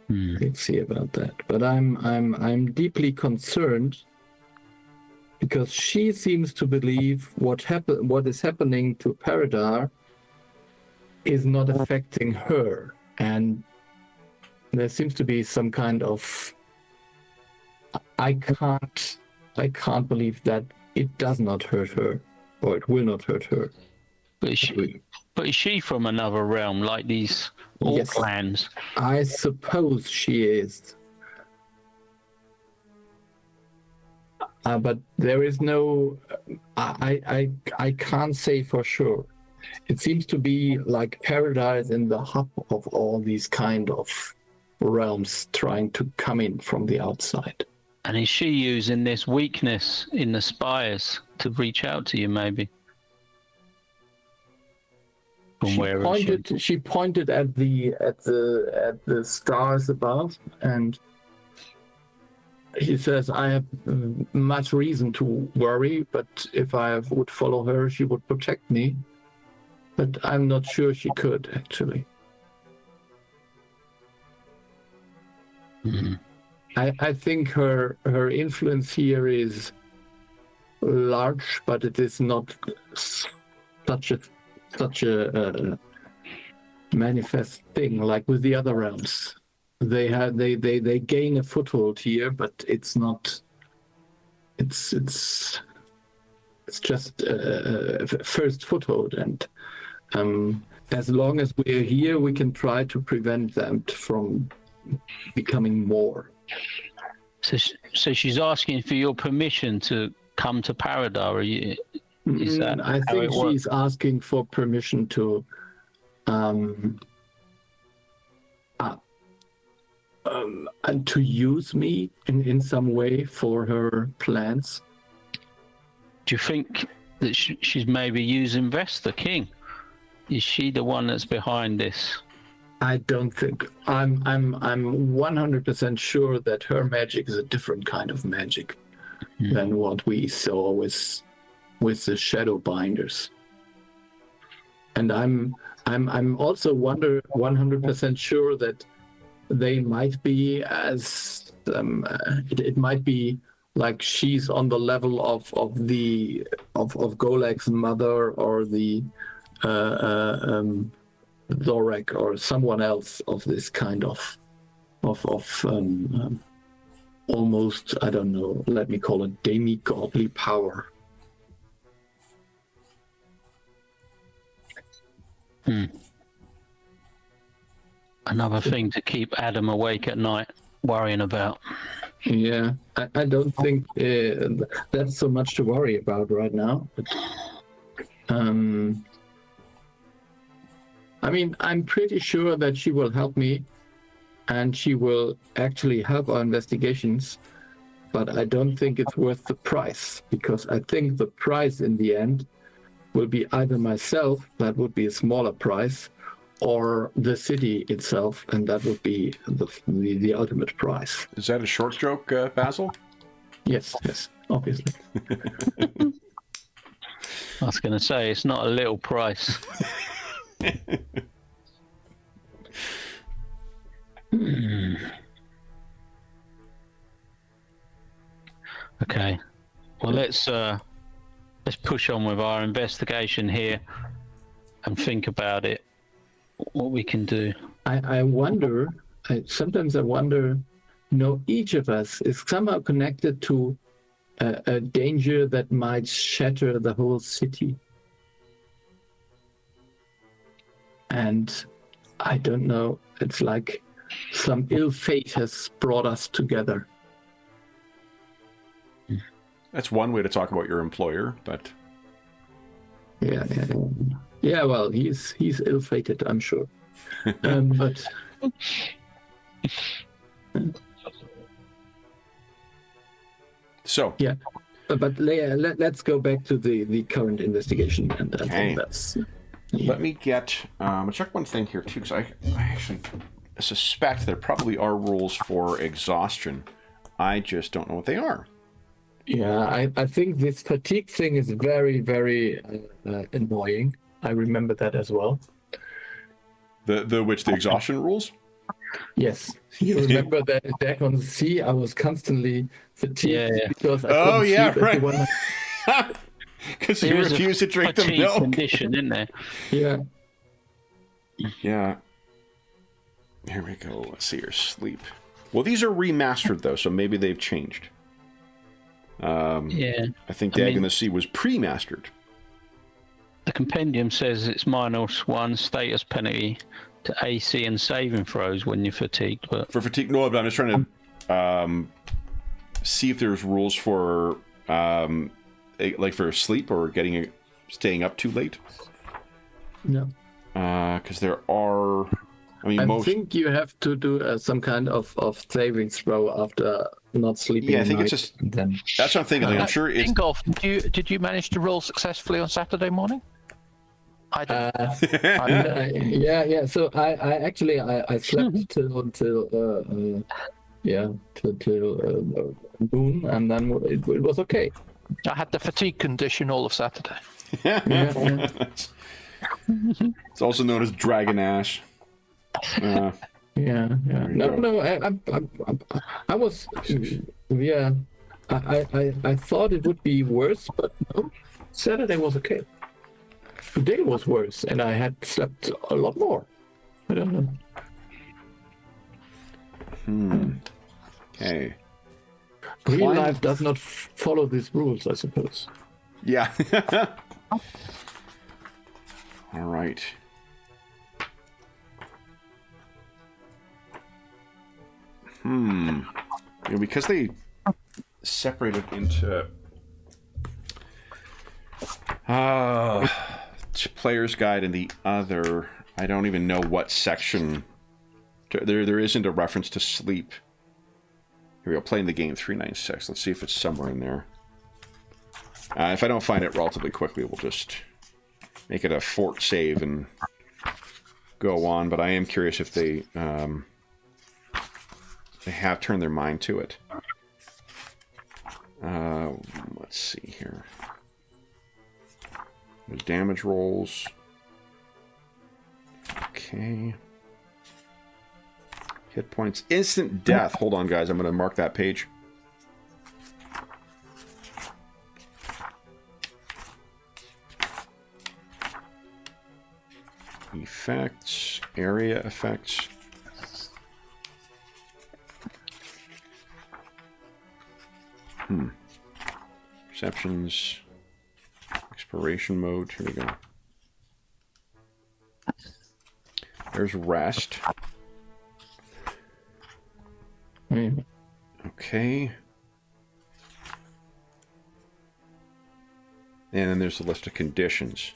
We'll see about that. But I'm deeply concerned because she seems to believe what is happening to Paridar is not affecting her, and there seems to be some kind of I can't believe that it does not hurt her, or it will not hurt her. But is she from another realm, like these all clans? I suppose she is. But there is no. I can't say for sure. It seems to be like Paradise in the hub of all these kind of realms trying to come in from the outside. And is she using this weakness in the Spires to reach out to you, maybe? She pointed at the stars above, and she says, "I have much reason to worry, but if I would follow her, she would protect me." But I'm not sure she could actually. Mm-hmm. I think her influence here is large, but it is not such a manifest thing like with the other realms. They gain a foothold here, but it's not. It's just a first foothold, and as long as we're here, we can try to prevent them from becoming more. So she's asking for your permission to come to Paridar. Is that I think she's asking for permission to and to use me in some way for her plans. Do you think that she's maybe using Vest, the king? Is she the one that's behind this? I don't think. I'm 100% sure that her magic is a different kind of magic than what we saw with the shadow binders. And I'm also 100% sure that they might be as it might be like she's on the level of Golag's mother, or the Zorak, or someone else of this kind of almost, I don't know, let me call it demi-godly power. Another thing to keep Adam awake at night, worrying about. Yeah, I don't think that's so much to worry about right now. But, I mean, I'm pretty sure that she will help me, and she will actually help our investigations, but I don't think it's worth the price, because I think the price in the end will be either myself, that would be a smaller price, or the city itself, and that would be the ultimate prize. Is that a short joke, Basil? Yes, obviously. I was going to say, it's not a little price. Okay. Well, let's push on with our investigation here and think about it. What we can do. I wonder. Sometimes I wonder. Each of us is somehow connected to a danger that might shatter the whole city. And I don't know. It's like some ill fate has brought us together. That's one way to talk about your employer, but Yeah. Well, he's ill-fated, I'm sure. But so yeah. But let's go back to the current investigation, and I think that's. Yeah. Let me get. I'll check one thing here too, because I actually suspect there probably are rules for exhaustion. I just don't know what they are. Yeah, I think this fatigue thing is very, very annoying. I remember that as well. The exhaustion rules? Yes. You remember that back on the sea, I was constantly fatigued because I couldn't sleep at the one. Because you refused to drink the milk. Condition, isn't there? Yeah. Yeah. Here we go. Let's see your sleep. Well, these are remastered though, so maybe they've changed. Yeah. I think Dag in the Sea was pre-mastered. The compendium says it's -1 status penalty to AC and saving throws when you're fatigued. But for fatigue, no, but I'm just trying to see if there's rules for like for sleep or staying up too late. No. Because there are. I think you have to do some kind of saving throw after not sleeping. Yeah, I think it's just. That's what I'm thinking. Like, I'm sure it's. Ingolf, did you manage to roll successfully on Saturday morning? I did. Yeah. So I actually slept till noon, and then it was okay. I had the fatigue condition all of Saturday. Yeah. It's also known as Dragon Ash. Yeah. No. I was. Yeah. I thought it would be worse, but no. Saturday was okay. Today was worse, and I had slept a lot more. I don't know. Okay. Real life does not follow these rules, I suppose. Yeah. All right. Because they separated into player's guide and the other, I don't even know what section. There isn't a reference to sleep. Here we go, playing the game 396. Let's see if it's somewhere in there. If I don't find it relatively quickly, we'll just make it a fort save and go on. But I am curious if they have turned their mind to it. Let's see here. There's damage rolls. Okay. Hit points. Instant death. Hold on, guys. I'm going to mark that page. Effects. Area effects. Perceptions. Exploration mode. Here we go. There's rest. Okay. And then there's a list of conditions.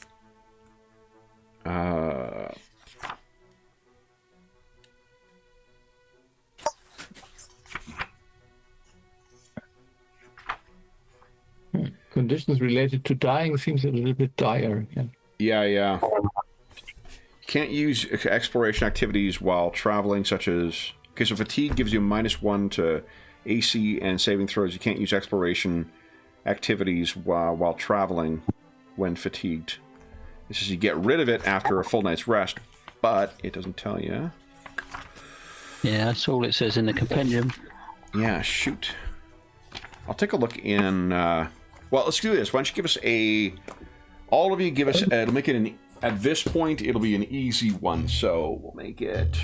Conditions related to dying seems a little bit dire. Yeah. Can't use exploration activities while traveling, such as... Okay, so fatigue gives you -1 to AC and saving throws. You can't use exploration activities while traveling when fatigued. This is you get rid of it after a full night's rest, but it doesn't tell you. Yeah, that's all it says in the compendium. Yeah, shoot. I'll take a look in... well, let's do this. Why don't you give us a... All of you give us... it'll make it an... At this point, it'll be an easy one, so we'll make it...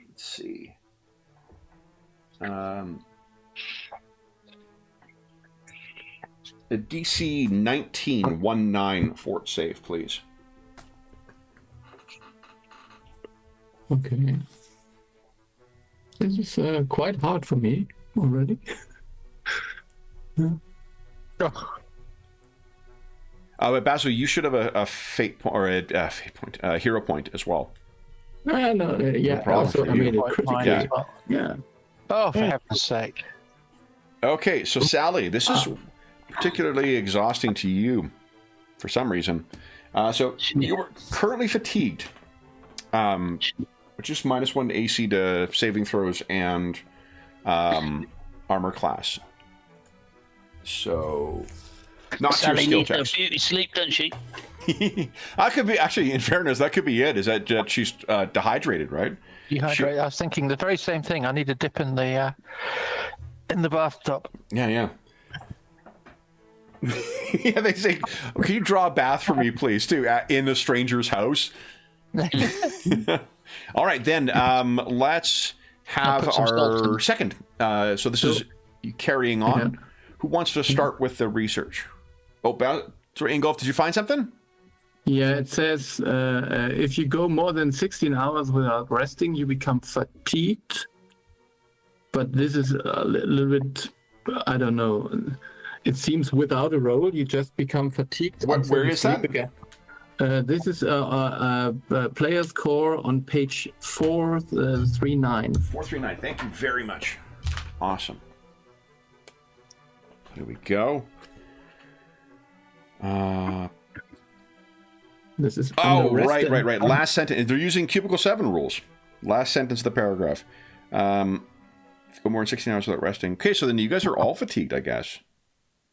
Let's see. A DC 19 fort save, please. Okay. This is quite hard for me already. But Basil, you should have a fate point or a fate point, hero point as well. No, yeah. No problem Also, for I you. made it critically. Well. Yeah. Oh, for heaven's sake. Okay, so Sally, this is particularly exhausting to you for some reason. So you were currently fatigued, which is -1 to AC to saving throws and armor class. So not your Sally skill needs a checks. beauty sleep, doesn't she? That could be actually, in fairness, that could be it. Is that she's dehydrated, right? Dehydrated. I was thinking the very same thing. I need a dip in the bathtub. Yeah. Yeah, they say, can you draw a bath for me, please, too, in a stranger's house? All right, then, let's have put some salt our in. second. So this is carrying on. Yeah. Who wants to start with the research? Oh, sorry, Ingolf, did you find something? Yeah, it says if you go more than 16 hours without resting, you become fatigued. But this is a little bit, I don't know. It seems without a roll, you just become fatigued. until Where you is sleep that? Again. This is a player's core on page 439. 439, thank you very much. Awesome. Here we go. This is Oh, under rest right. and- Last sentence. They're using Cubicle 7 rules. Last sentence of the paragraph. Go more than 16 hours without resting. Okay, so then you guys are all fatigued, I guess.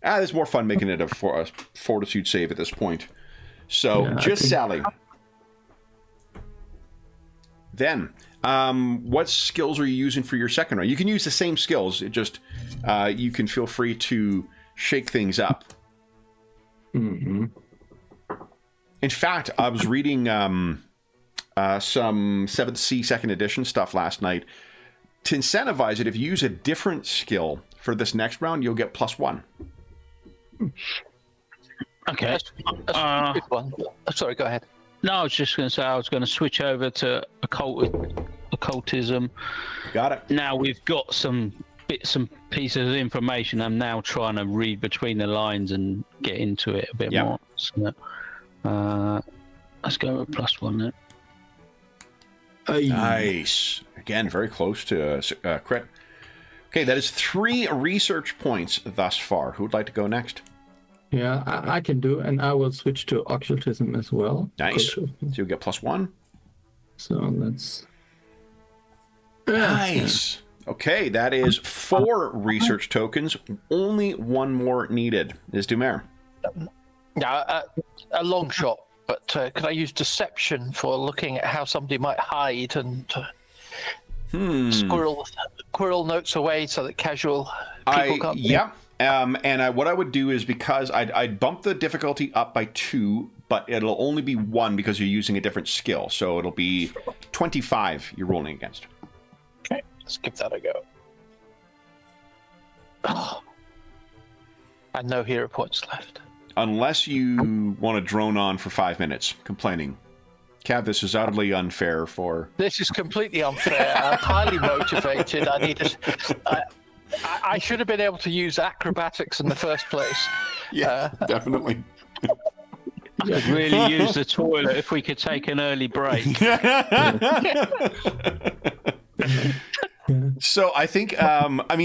It's more fun making it a fortitude save at this point. So, Yeah, I just think- Sally. Then, what skills are you using for your second round? You can use the same skills. It just, you can feel free to shake things up. Mm-hmm. In fact, I was reading some 7th C 2nd edition stuff last night. To incentivize it, if you use a different skill for this next round, you'll get +1. Okay. That's a good one. Sorry, go ahead. No, I was just going to say I was going to switch over to occultism. Got it. Now we've got some bits and pieces of information. I'm now trying to read between the lines and get into it a bit Yep. more. So, let's go with +1 then. Nice. Again, very close to crit. Okay, that is 3 research points thus far. Who would like to go next? Yeah, I can do, and I will switch to occultism as well. Nice. So you'll get +1. So let's. Nice. Okay, that is 4 research tokens. Only 1 more needed. Is Dumer. Yeah, a long shot. But could I use deception for looking at how somebody might hide and squirrel notes away so that casual people can't? Yeah. What I would do is, because I'd bump the difficulty up by 2, but it'll only be 1 because you're using a different skill. So it'll be 25 you're rolling against. Okay, let's give that a go. Oh. And no hero points left. Unless you want to drone on for 5 minutes complaining. Cav, this is utterly unfair for... This is completely unfair. I'm highly motivated. I should have been able to use acrobatics in the first place. Yeah, definitely. I could really use the toilet if we could take an early break. So I think,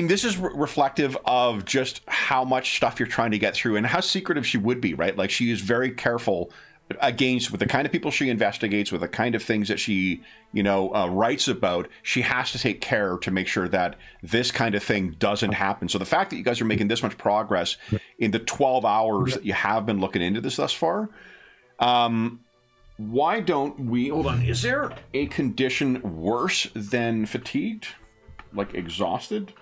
this is reflective of just how much stuff you're trying to get through and how secretive she would be, right? Like, she is very careful against with the kind of people she investigates, with the kind of things that she, writes about, she has to take care to make sure that this kind of thing doesn't happen. So the fact that you guys are making this much progress in the 12 hours that you have been looking into this thus far, why don't we, hold on, is there a condition worse than fatigued? Like exhausted?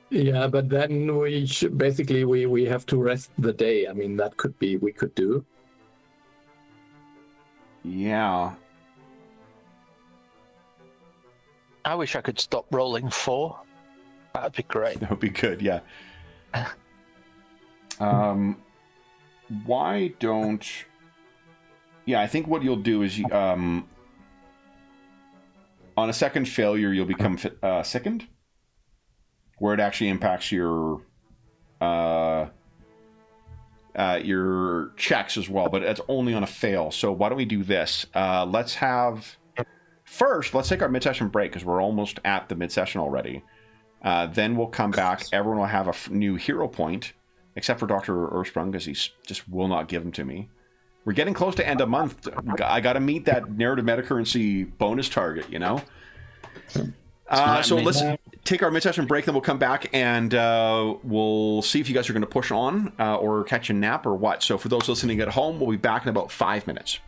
Yeah, but then we should, basically we have to rest the day. I mean, that could be, we could do. Yeah. I wish I could stop rolling 4. That'd be great. That would be good, yeah. Why don't... Yeah, I think what you'll do is, on a second failure, you'll become sickened, where it actually impacts your checks as well, but it's only on a fail. So why don't we do this? Let's take our mid-session break, because we're almost at the mid-session already. Then we'll come back. Everyone will have a new hero point, except for Dr. Ursprung, because he just will not give them to me. We're getting close to end of month. I got to meet that narrative metacurrency bonus target, So let's take our mid-session break, then we'll come back and we'll see if you guys are going to push on or catch a nap or what. So for those listening at home, we'll be back in about 5 minutes.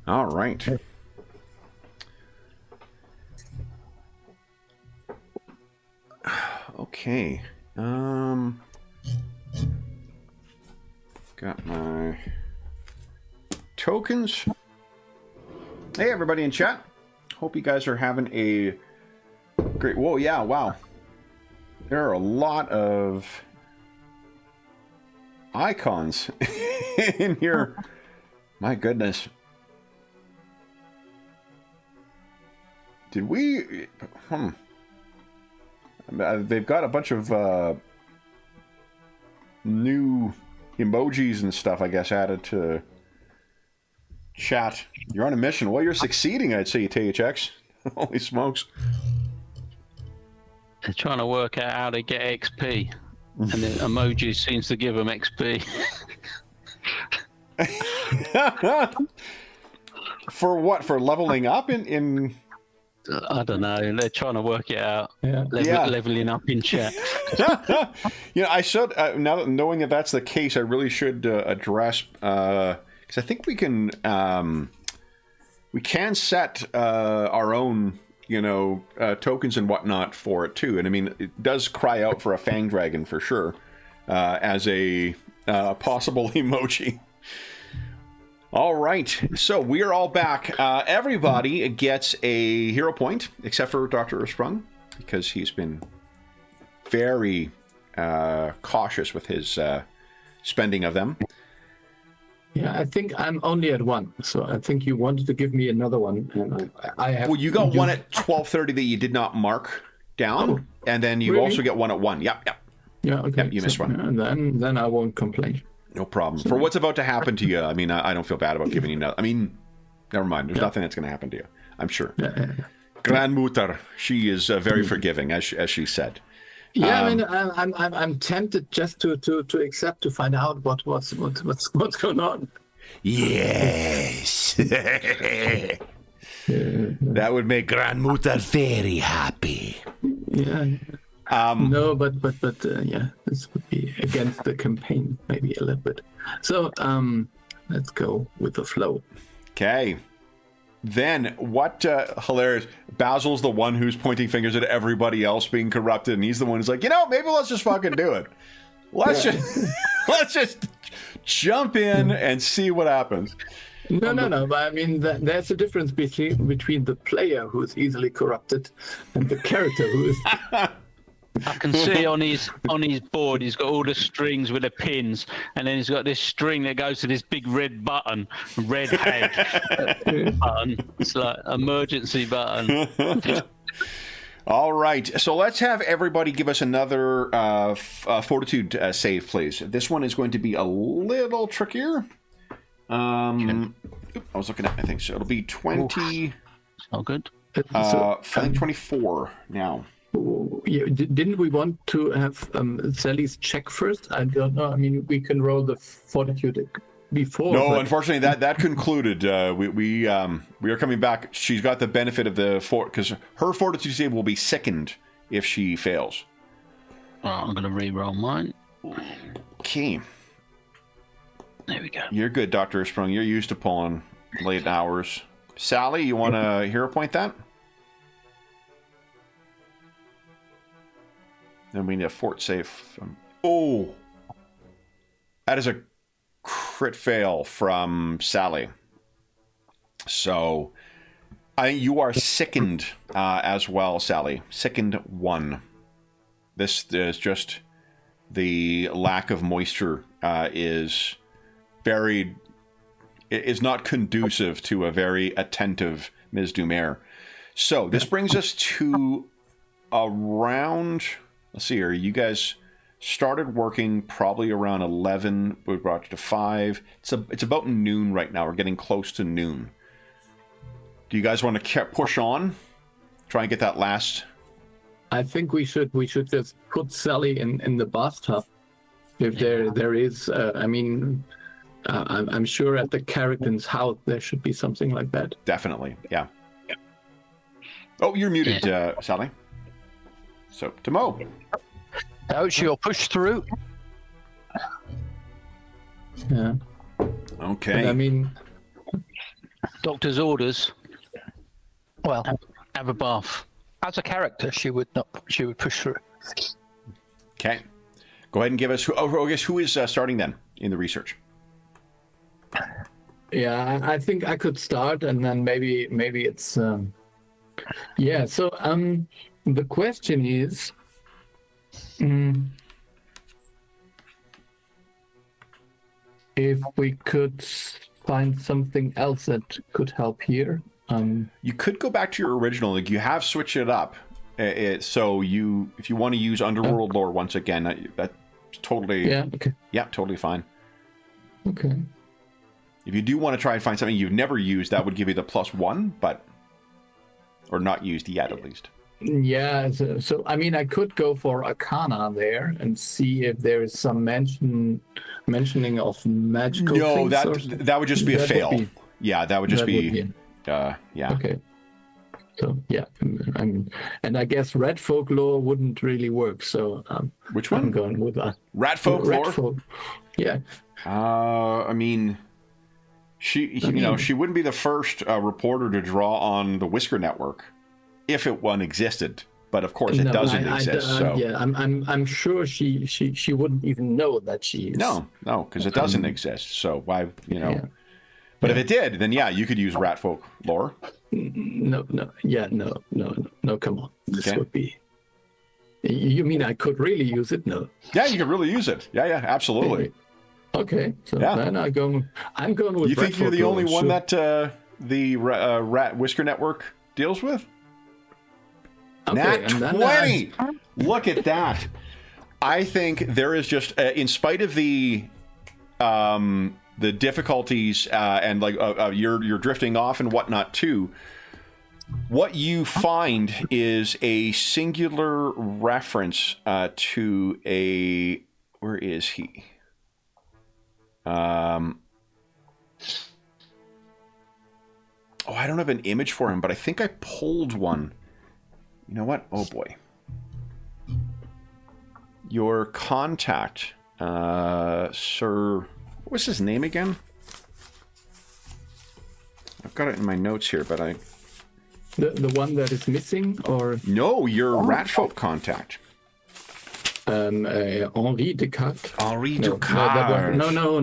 All right. Okay. Got my tokens. Hey, everybody in chat. Hope you guys are having a great... Whoa, yeah, wow. There are a lot of icons in here. My goodness. Did we... They've got a bunch of new emojis and stuff, I guess, added to chat. You're on a mission. Well, you're succeeding, I'd say, THX. Holy smokes. They're trying to work out how to get XP. And the emoji seems to give them XP. For what? For leveling up in... I don't know. They're trying to work it out. Yeah. Leveling up in chat. You know, I should, now that knowing that that's the case, I really should address, because I think we can set our own, you know, tokens and whatnot for it too. And I mean, it does cry out for a fang dragon for sure, as a possible emoji. All right, so we are all back. Everybody gets a hero point, except for Dr. Ursprung, because he's been very cautious with his spending of them. Yeah, I think I'm only at 1, so I think you wanted to give me another one. And I have. Well, you got one at 12:30 that you did not mark down, and then you really? also get one at 1. Yep. Yeah, okay. Yep, you missed one. And then I won't complain. No problem. For what's about to happen to you, I mean, I don't feel bad about giving you another. I mean, never mind. There's nothing that's going to happen to you, I'm sure. Yeah. Grandmutter, she is very forgiving, as she said. Yeah, I mean, I'm tempted just to accept, to find out what's going on. Yes. That would make Grandmutter very happy. Yeah. No, but yeah, this would be against the campaign, maybe a little bit. So let's go with the flow. Okay. Then what? Hilarious. Basil's the one who's pointing fingers at everybody else being corrupted, and he's the one who's like, you know, maybe let's just fucking do it. Let's just jump in and see what happens. No. But I mean, there's a difference between the player who is easily corrupted and the character who is. I can see on his board he's got all the strings with the pins, and then he's got this string that goes to this big red button, red head button. It's like emergency button. All right, so let's have everybody give us another fortitude save, please. This one is going to be a little trickier. I was looking at my thing, so it'll be 20. So good. I think 24 now. Yeah, didn't we want to have Sally's check first? I don't know. I mean, we can roll the fortitude before. No, but... unfortunately, that concluded. We are coming back. She's got the benefit of the because her fortitude save will be sickened if she fails. Oh, I'm going to re-roll mine. Okay. There we go. You're good, Dr. Ursprung. You're used to pulling late hours. Sally, you want to hero point that? Then we need a fort save. Oh! That is a crit fail from Sally. So, I think you are sickened as well, Sally. Sickened 1. This is just the lack of moisture is not conducive to a very attentive Ms. Dumaire. So this brings us to around, let's see here, you guys started working probably around 11, we brought it to 5. It's about noon right now. We're getting close to noon. Do you guys want to push on? Try and get that last... I think we should just put Sally in the bathtub. If there is, I mean, I'm sure at the Carrigan's house there should be something like that. Definitely, yeah. Oh, you're muted, Sally. So, Tomo. Oh, she'll push through. Yeah. Okay. But, I mean, Doctor's orders. Well, Have a bath. as a character, she would not. She would push through. Okay. Go ahead and give us... I guess who is starting then in the research? yeah, I think I could start, and then maybe it's. Yeah. So the question is. If we could find something else that could help here. You could go back to your original. Like, you have switched it up. So if you want to use Underworld lore once again, that's totally... Yeah, okay. Yeah, totally fine. Okay. If you do want to try and find something you've never used, that would give you the +1, but... Or not used yet, at least. Yeah, so I mean, I could go for Arcana there and see if there is some mentioning of magical things. No, that would just be a fail. Yeah, that would just be... yeah. Okay. So, yeah. And I guess red folk lore wouldn't really work, so... Which one? I'm going with that. Rat folk lore? Folk. Yeah. I mean... She wouldn't be the first reporter to draw on the Whisker Network, if one existed. But of course, it doesn't exist. So yeah, I'm sure she wouldn't even know that she is. No, because it doesn't exist. So why, Yeah. But if it did, then yeah, you could use rat folk lore. No, come on. This Okay. would be... You mean I could really use it? No. Yeah, you could really use it. Yeah, absolutely. Okay, so Yeah. then I'm going with... You think red you're the folk only lore, one sure. that the Rat Whisker Network deals with? Okay, Nat and then 20! Look at that. I think there is just, in spite of the difficulties and like you're drifting off and whatnot too, what you find is a singular reference to a... Where is he? I don't have an image for him, but I think I pulled one. You know what? Oh boy. Your contact, Sir... What was his name again? I've got it in my notes here, but I... The one that is missing, or... No, your ratfolk contact. Henri Descartes. Henri No, Descartes.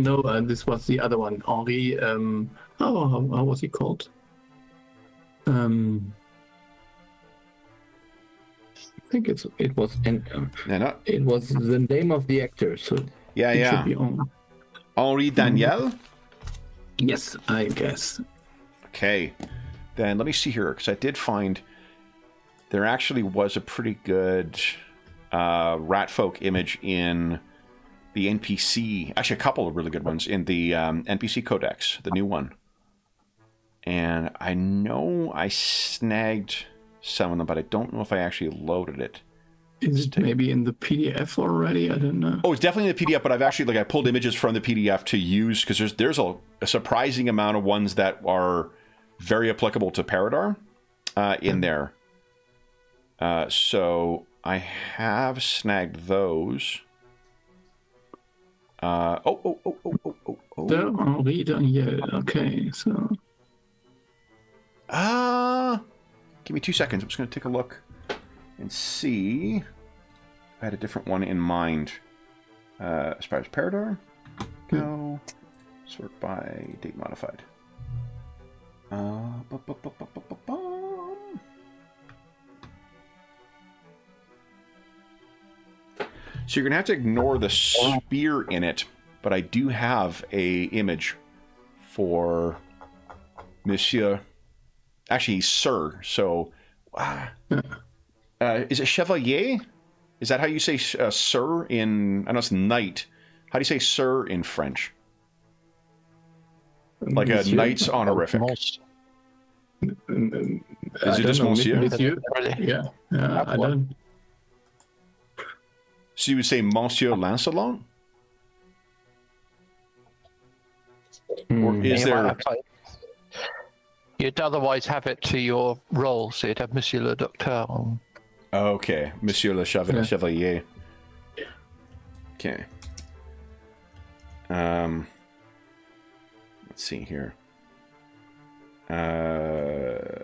no, this was the other one. Henri, how was he called? I think it was it was the name of the actor, so Yeah, it yeah. should be on. Henri Daniel? Yes, I guess. Okay. Then let me see here, because I did find there actually was a pretty good ratfolk image in the NPC. Actually, a couple of really good ones in the NPC Codex, the new one. And I know I snagged some of them, but I don't know if I actually loaded it. Is it maybe in the PDF already? I don't know. Oh, it's definitely in the PDF, but I've actually I pulled images from the PDF to use, because there's a surprising amount of ones that are very applicable to Paridar in there. So I have snagged those. Oh. The Henri Daniel. Okay, so. Give me 2 seconds. I'm just going to take a look and see. I had a different one in mind. Spires Paridar. Go. Sort by date modified. So you're going to have to ignore the spear in it, but I do have a image for Monsieur actually, he's Sir. So, is it Chevalier? Is that how you say Sir in? I know it's Knight. How do you say Sir in French? Like a Knight's honorific. Most. Is it just Monsieur? Monsieur? Yeah. I don't. So you would say Monsieur Lancelot? Or is there... You'd otherwise have it to your role, so you'd have Monsieur le Docteur. Okay, Monsieur le Chevalier. Okay. Let's see here.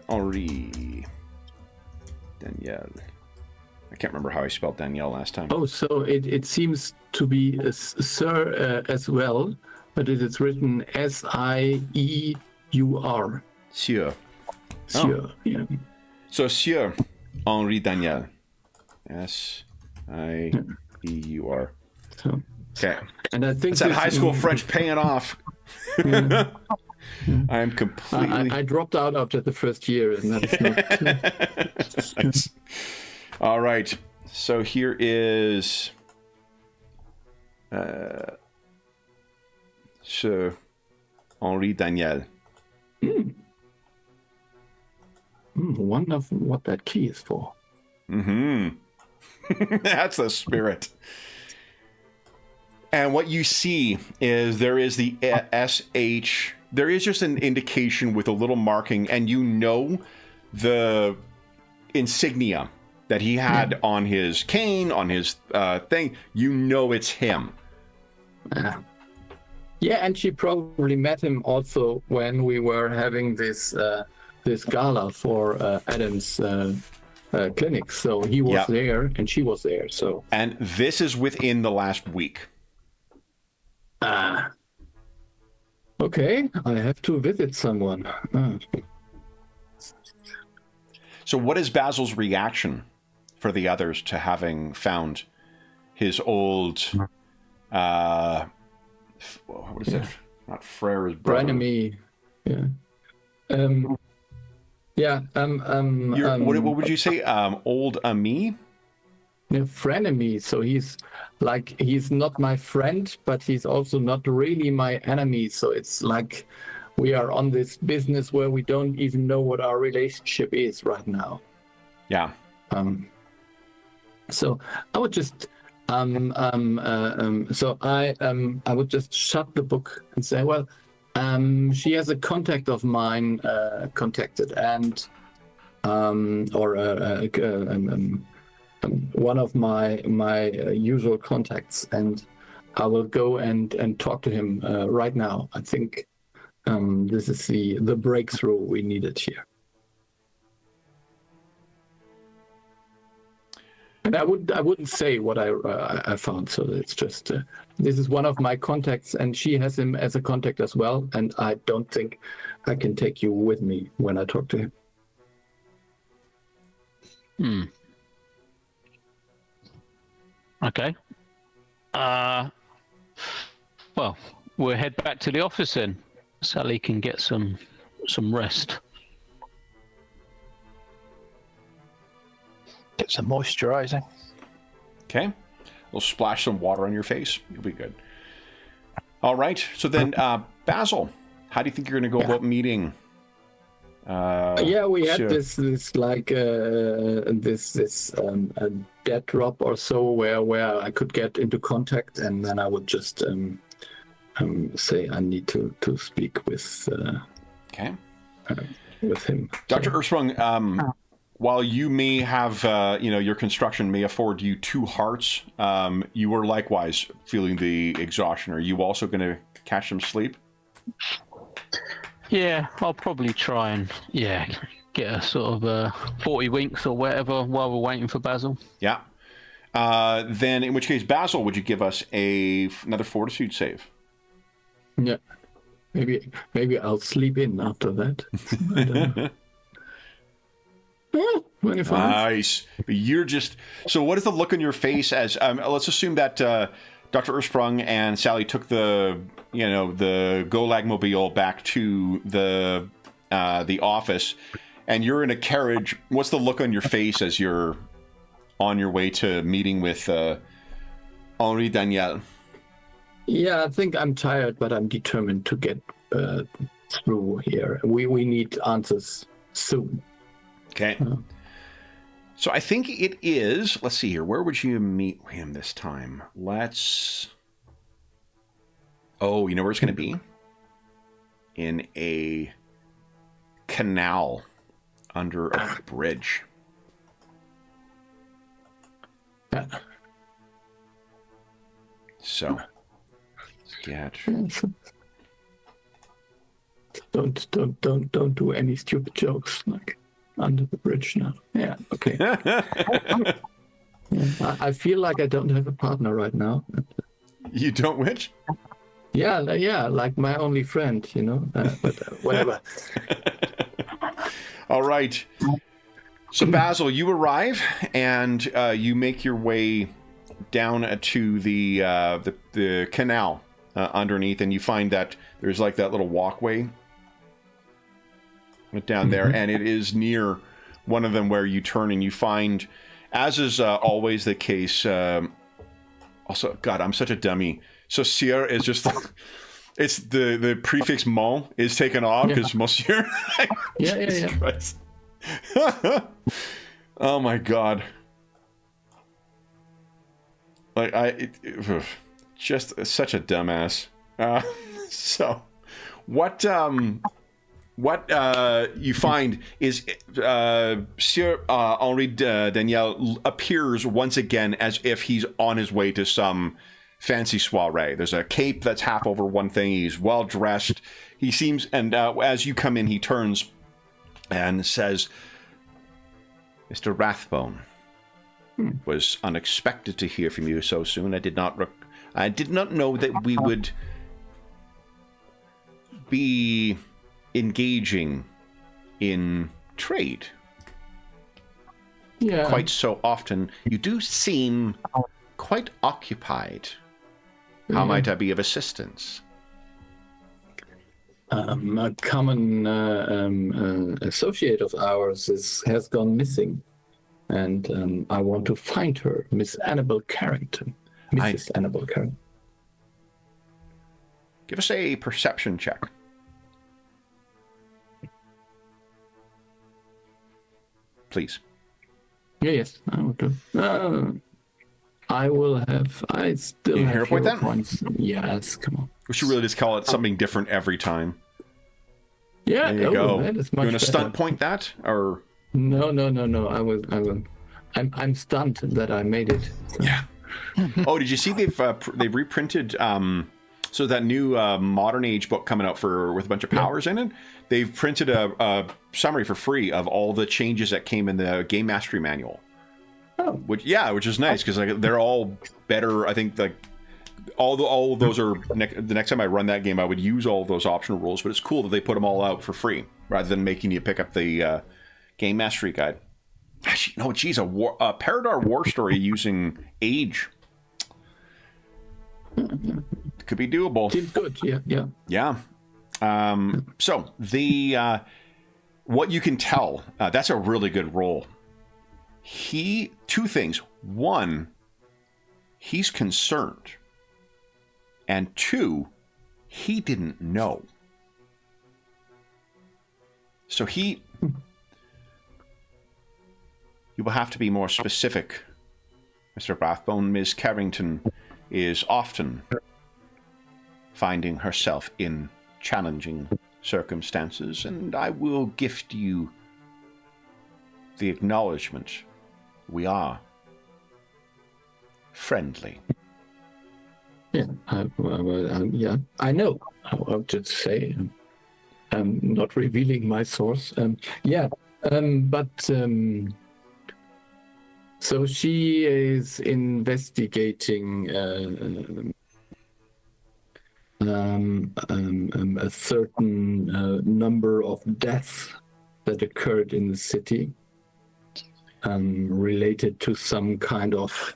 Henri Daniel. I can't remember how I spelled Danielle last time. Oh, so it seems to be a Sir as well, but it is written S-I-E-U-R. Sieur. Sieur, yeah. So Sieur Henri Daniel. S-I-E-U-R. So, okay. and I think it's that high school French paying off. Yeah. I am completely... I dropped out after the first year, and that's not... Nice. All right. So here is... Sir Henri Daniel. Wonder what that key is for. Mm-hmm. That's the spirit. And what you see is there is the SH. There is just an indication with a little marking, and you know the insignia that he had on his cane, on his thing. You know it's him. Yeah, and she probably met him also when we were having this this gala for Adam's clinic. So he was there, and she was there. So, and this is within the last week. Okay, I have to visit someone. So what is Basil's reaction for the others to having found his old what is it? Not Frere's brother. Frenemy. Yeah. What would you say? Old ami? Yeah, frenemy. So he's not my friend, but he's also not really my enemy. So it's like we are on this business where we don't even know what our relationship is right now. Yeah. So I would just I would just shut the book and say, well, she has a contact of mine contacted, and one of my usual contacts, and I will go and talk to him right now. I think this is the breakthrough we needed here. And I wouldn't say what I found. So it's just this is one of my contacts, and she has him as a contact as well. And I don't think I can take you with me when I talk to him. Okay. Well, we'll head back to the office then. Sally can get some rest. Get some moisturizing. Okay. We'll splash some water on your face. You'll be good. All right. So then, Basil, how do you think you're going to go about meeting? We had this dead drop or so where I could get into contact, and then I would just say I need to speak with with him. Dr. Ursprung, while you may have your construction may afford you 2 hearts, you were likewise feeling the exhaustion. Are you also going to catch some sleep? Yeah, I'll probably try and get a sort of 40 winks or whatever while we're waiting for Basil. Yeah. Then, in which case, Basil, would you give us another fortitude save? Yeah. Maybe I'll sleep in after that. I don't know. 25. Nice. You're just... So what is the look on your face as... let's assume that Dr. Ursprung and Sally took the Golag mobile back to the office, and you're in a carriage. What's the look on your face as you're on your way to meeting with Henri Daniel? Yeah, I think I'm tired, but I'm determined to get through here. We need answers soon. Okay. So I think it is, let's see here, where would you meet him this time? Oh, you know where it's going to be? In a canal under a bridge. So, let's get... Don't do any stupid jokes like under the bridge now. Yeah, okay. I feel like I don't have a partner right now. You don't which? Yeah, like my only friend, you know. But whatever. All right. So Basil, you arrive and you make your way down to the canal underneath, and you find that there's like that little walkway down there, and it is near one of them where you turn and you find, as is always the case. Also, God, I'm such a dummy. So Sieur is just it's the prefix mon is taken off because Monsieur. Yeah. Oh my God. Like just such a dumbass. So what you find is Sieur Henri Daniel appears once again as if he's on his way to some fancy soiree. There's a cape that's half over one thing. He's well dressed. He seems, and as you come in, he turns and says, "Mr. Rathbone, was unexpected to hear from you so soon. I did not know that we would be engaging in trade quite so often. You do seem quite occupied. How might I be of assistance?" A common associate of ours has gone missing, and I want to find her, Miss Annabel Carrington. Mrs. Annabel Carrington. Give us a perception check. Please. Yes, I will do. I still You have hear it with hero that? points. Yes, come on. We should really just call it something different every time. Yeah, There you go. that is You much want to stunt better. point that, or No. I will. I'm stunned that I made it. So. yeah? Oh, did you see they've reprinted so that new modern age book coming out with a bunch of powers in it? They've printed a summary for free of all the changes that came in the game mastery manual. Oh. Which is nice because like they're all better. I think like all of those are the next time I run that game, I would use all of those optional rules. But it's cool that they put them all out for free rather than making you pick up the game mastery guide. Actually, no, geez, a Paridar war story using age could be doable. Seems good. Yeah. Yeah. So the what you can tell, that's a really good roll. Two things. One, he's concerned. And two, he didn't know. So you will have to be more specific, Mr. Rathbone. Ms. Carrington is often finding herself in challenging circumstances, and I will gift you the acknowledgement we are friendly. Yeah. Yeah. I know. I'll just say. I'm not revealing my source. So she is investigating a certain number of deaths that occurred in the city, related to some kind of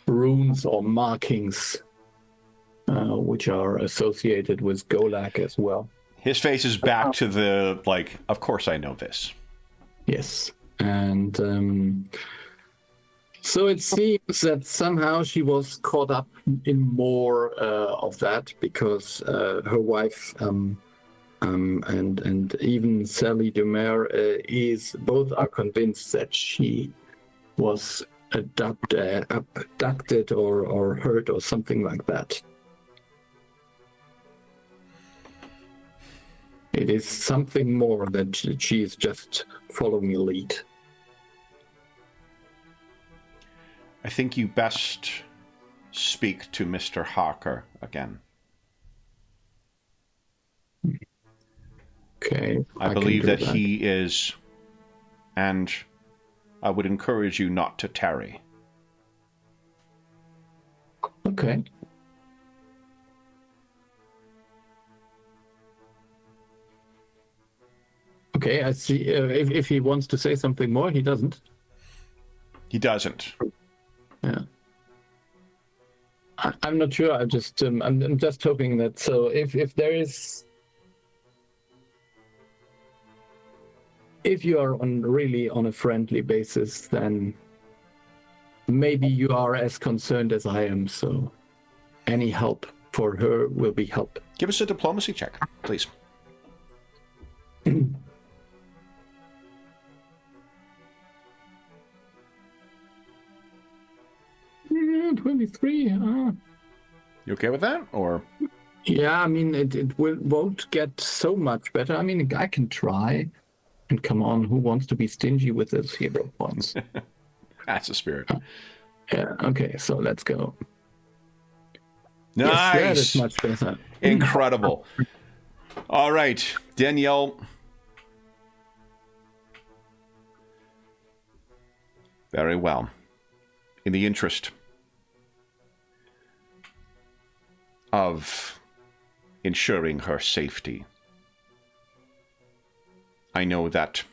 runes or markings, which are associated with Golak as well. His face is back to the, like, of course I know this. Yes. And so it seems that somehow she was caught up in more of that because her wife and even Sally Dumer both are convinced that she was abducted or hurt or something like that. It is something more than she is just following a lead. I think you best speak to Mr. Harker again. Okay. I believe that he is, and I would encourage you not to tarry. Okay. Okay, I see. If he wants to say something more, he doesn't. He doesn't. Yeah. I'm not sure. I'm just hoping that. So if there is, if you are really on a friendly basis, then maybe you are as concerned as I am. So any help for her will be help. Give us a diplomacy check, please. 23. You okay with that, or? Yeah, I mean, it won't get so much better. I mean, I can try. And come on, who wants to be stingy with those hero points? That's the spirit. Yeah, okay, so let's go. Nice! Yes, that is much better. Incredible. All right, Danielle. Very well. In the interest of ensuring her safety, I know that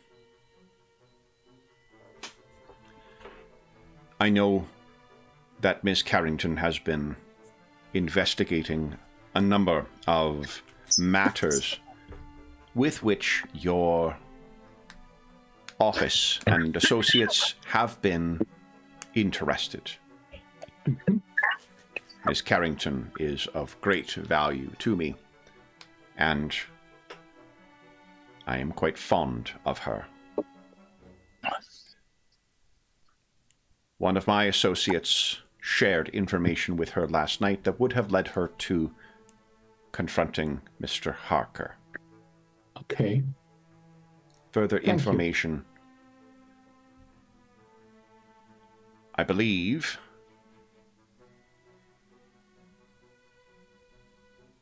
Ms. Carrington has been investigating a number of matters with which your office and associates have been interested. Ms. Carrington is of great value to me, and I am quite fond of her. One of my associates shared information with her last night that would have led her to confronting Mr. Harker. Okay. Further information, I believe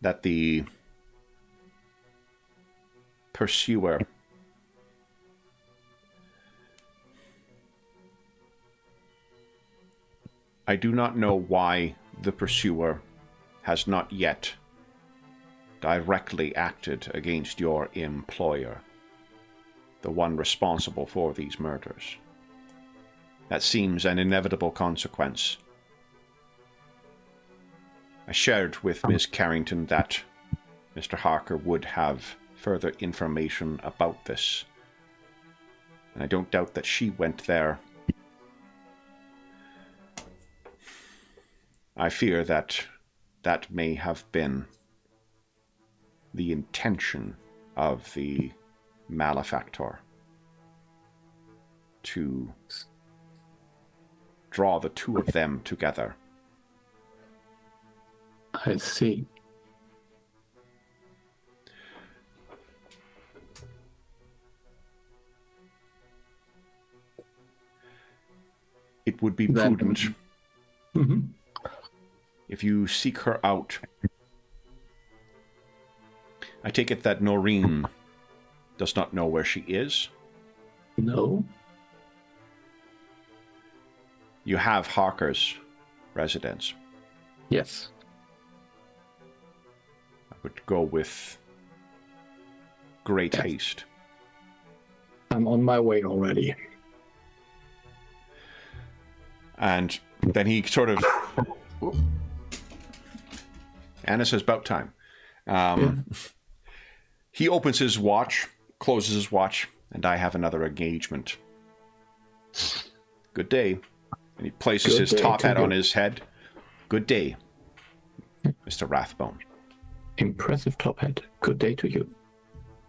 that the pursuer I do not know why the pursuer has not yet directly acted against your employer, the one responsible for these murders. That seems an inevitable consequence. I shared with Ms. Carrington that Mr. Harker would have further information about this, and I don't doubt that she went there. I fear that that may have been the intention of the malefactor, to draw the two of them together. I see. It would be prudent Mm-hmm. if you seek her out. I take it that Noreen does not know where she is? No. You have Harker's residence. Yes. I would go with great Yes. haste. I'm on my way already. And then he sort of... Anna says, about time. He opens his watch, closes his watch, and I have another engagement. Good day. And he places his top hat on his head. Good day, Mr. Rathbone. Impressive top hat. Good day to you.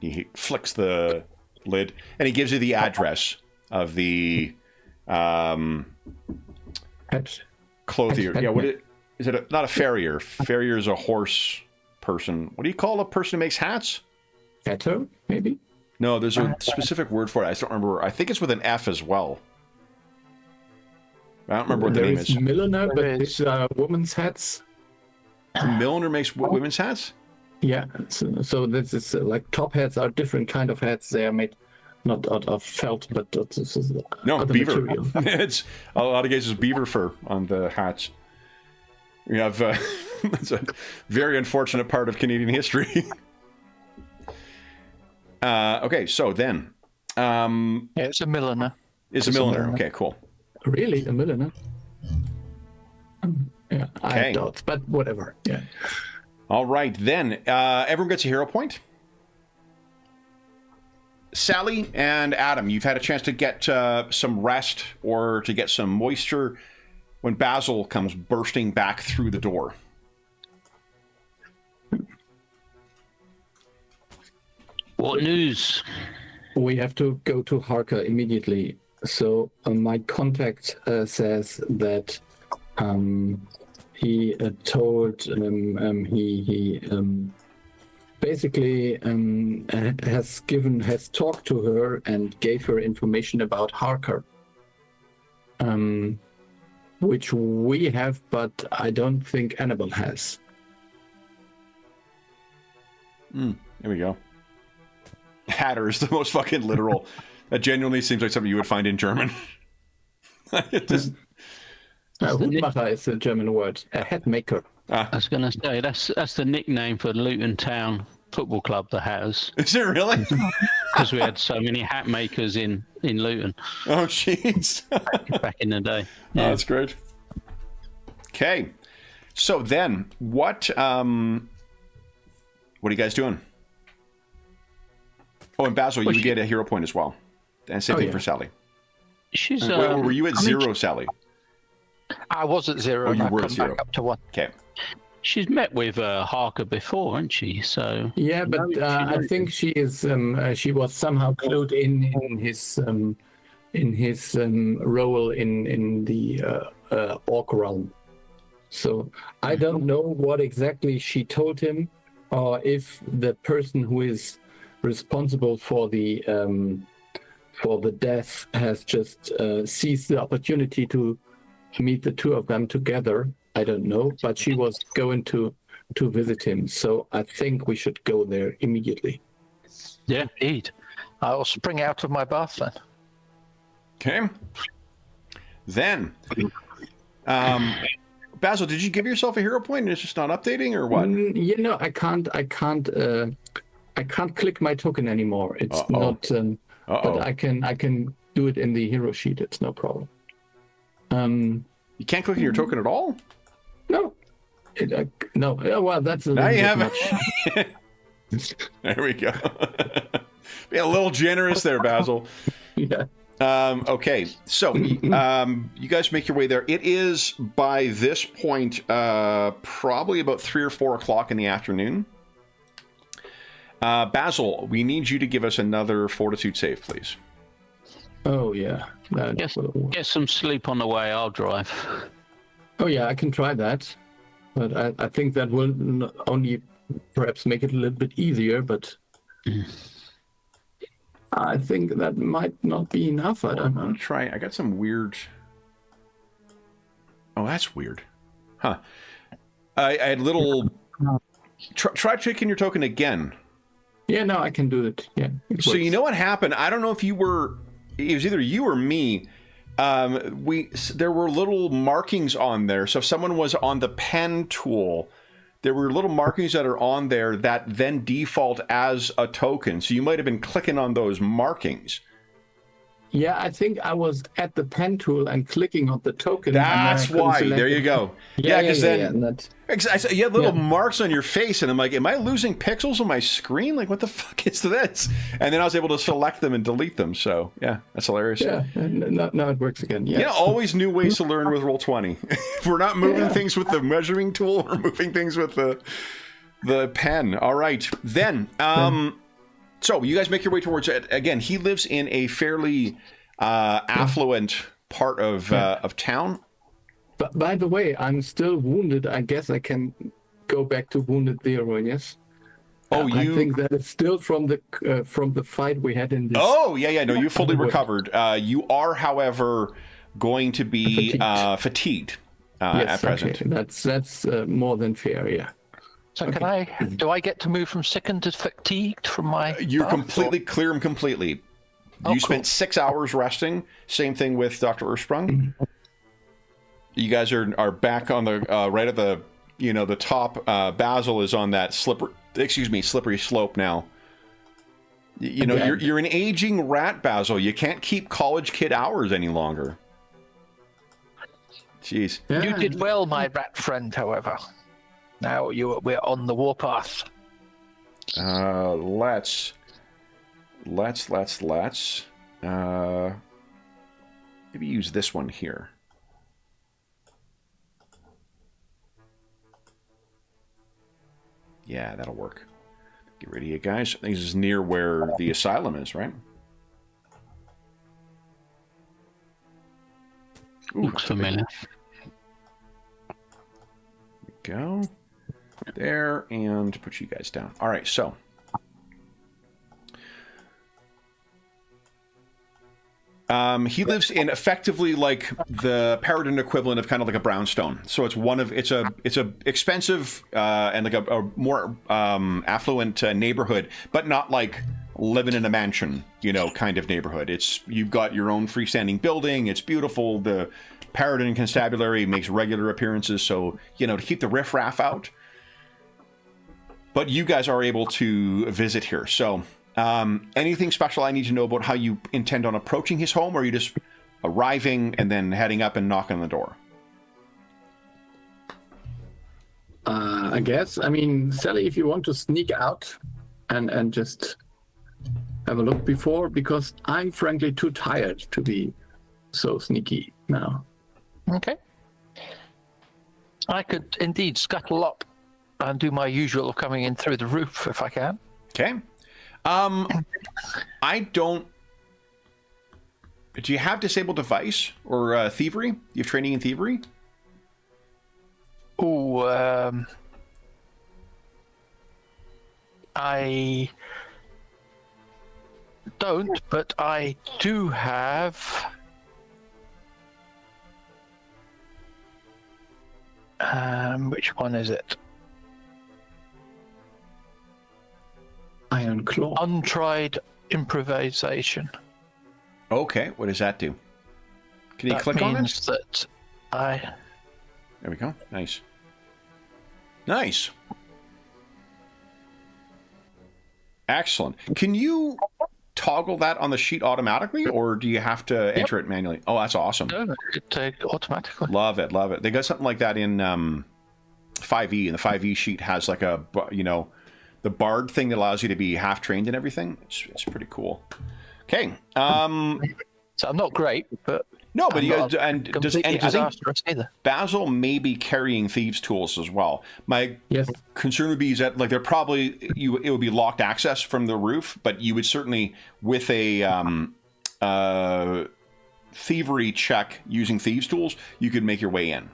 He flicks the lid, and he gives you the address of the clothier. Yeah, what is it? Not a farrier. Farrier is a horse person. What do you call a person who makes hats? Hatter, maybe? No, there's a specific word for it. I just don't remember. I think it's with an F as well. I don't remember what the name is. Milliner, but these are women's hats. Milliner makes women's hats? Yeah, so this is like top hats are different kind of hats. They are made not out of felt, but no, beaver. Material. It's a lot of cases beaver fur on the hats. We have it's a very unfortunate part of Canadian history. Okay, so then, it's a milliner. It's a milliner. Okay, cool. Really, a milliner? Yeah, I Okay. have doubts, but whatever. Yeah. All right, then. Everyone gets a hero point. Sally and Adam, you've had a chance to get some rest or to get some moisture when Basil comes bursting back through the door. What news? We have to go to Harker immediately. So my contact says that he told he basically has talked to her and gave her information about Harker, which we have, but I don't think Annabelle has. There we go. Hatter is the most fucking literal. That genuinely seems like something you would find in German. Hutmacher is a German word, a hat maker. I was going to say that's the nickname for Luton Town Football Club, the Hatters, Is it really? because we had so many hat makers in Luton Oh, jeez. back in the day. Oh, Yeah. that's great. Okay. So then, what are you guys doing? Oh, and Basil, you get a hero point as well. And same thing for Sally. She's. Wait, were you at zero, Sally? I was at 0. Oh, and you I've were at come 0. back up to 1. Okay. She's met with Harker before, hasn't she? So. Yeah, but I think she is. She was somehow clued in his role in the orc realm. So I don't know what exactly she told him, or if the person who is responsible for the death has just seized the opportunity to meet the two of them together. I don't know, but she was going to visit him, so I think we should go there immediately. Yeah. Indeed. I will spring out of my bath then. Okay. Then, Basil, did you give yourself a hero point and it's just not updating, or what? You know, I can't click my token anymore. It's not. But I can do it in the hero sheet. It's no problem. You can't click on your token at all? No. No. Well, that's a Now little you bit have much. There we go. Be a little generous there, Basil. Yeah. Okay, so you guys make your way there. It is, by this point, probably about 3 or 4 o'clock in the afternoon. Basil, we need you to give us another fortitude save, please. Oh yeah. Get some sleep on the way. I'll drive. Oh yeah, I can try that, but I think that will only perhaps make it a little bit easier. But I think that might not be enough. I don't know. I'll try. I got some weird. Oh, that's weird. Huh. I had little. Try taking your token again. Yeah, no, I can do it. Yeah. It So works. you know what happened? I don't know if you were. It was either you or me. There were little markings on there. So if someone was on the pen tool, there were little markings that are on there that then default as a token. So you might have been clicking on those markings. Yeah, I think I was at the pen tool and clicking on the token. That's why. There you go. Yeah, because then you had little marks on your face, and I'm like, am I losing pixels on my screen? Like, what the fuck is this? And then I was able to select them and delete them. So, yeah, that's hilarious. Yeah, now it works again. Yes. Yeah, always new ways to learn with Roll20. If we're not moving things with the measuring tool, we're moving things with the pen. All right. Then, so you guys make your way towards it. Again, he lives in a fairly affluent part of town. But by the way, I'm still wounded. I guess I can go back to wounded 0, yes? Oh, I think that it's still from the fight we had in this. Oh, yeah. No, you fully recovered. You are, however, going to be fatigued at present. Okay. That's more than fair, yeah. So do I get to move from sickened to fatigued from my... You're completely clear him completely. You spent 6 hours resting. Same thing with Dr. Ursprung. You guys are back on the right at the the top. Basil is on that slippery slope now. You're an aging rat, Basil. You can't keep college kid hours any longer. Jeez. Yeah. You did well, my rat friend. However, now we're on the warpath. Let's maybe use this one here. Yeah, that'll work. Get rid of you guys. I think this is near where the asylum is, right? Ooh, looks familiar. Go there and put you guys down. All right, so he lives in effectively like the Paridar equivalent of kind of like a brownstone. So it's a expensive and like a more affluent neighborhood, but not like living in a mansion, kind of neighborhood. You've got your own freestanding building. It's beautiful. The Paridar Constabulary makes regular appearances, so to keep the riffraff out. But you guys are able to visit here, so. Anything special I need to know about how you intend on approaching his home, or are you just arriving and then heading up and knocking on the door? I guess. I mean, Sally, if you want to sneak out and just have a look before, because I'm frankly too tired to be so sneaky now. Okay. I could indeed scuttle up and do my usual of coming in through the roof if I can. Okay. I don't... Do you have disabled device or thievery? You have training in thievery? Oh, I don't, but I do have... which one is it? Iron Claw. Untried improvisation. Okay, what does that do? Can you click on it? That There we go. Nice. Nice. Excellent. Can you toggle that on the sheet automatically, or do you have to enter it manually? Oh, that's awesome. No, it automatically. Love it, love it. They got something like that in 5e, and the 5e sheet has like a, the bard thing that allows you to be half trained and everything. It's pretty cool. Okay. So I'm not great, but no, but you guys, and I think either. Basil may be carrying thieves' tools as well. My concern would be is that like they're probably it would be locked access from the roof, but you would certainly with a thievery check using thieves' tools, you could make your way in.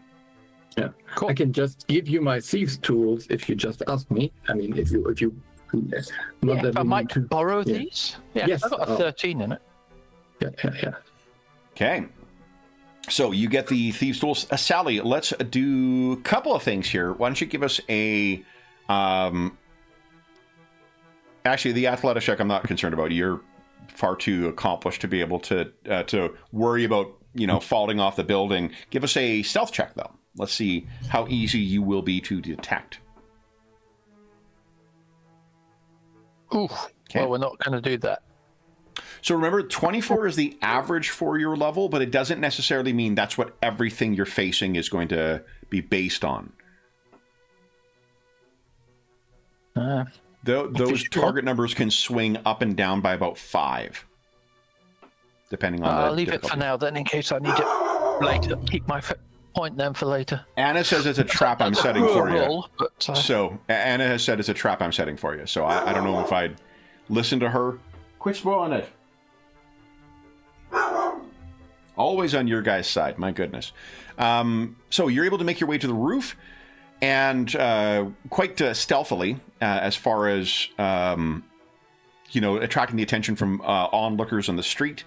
Yeah, cool. I can just give you my thieves' tools if you just ask me. I mean, if you if I might borrow these. Yeah, yes. I've got a 13 in it. Yeah. Okay. So you get the thieves' tools. Sally, let's do a couple of things here. Why don't you give us a... Actually, the athletics check I'm not concerned about. You're far too accomplished to be able to worry about, falling off the building. Give us a stealth check, though. Let's see how easy you will be to detect. Ooh, well, we're not going to do that. So remember, 24 is the average for your level, but it doesn't necessarily mean that's what everything you're facing is going to be based on. Those target numbers can swing up and down by about 5, depending on the I'll leave difficulty. it for now then, in case I need it later. Keep my point then for later. Anna says it's a trap I'm setting for you. Roll, but, So Anna has said it's a trap I'm setting for you. So I don't know if I'd listen to her. Quit spoiling it. Always on your guys' side. My goodness. So you're able to make your way to the roof, and quite stealthily, as far as attracting the attention from onlookers on the street.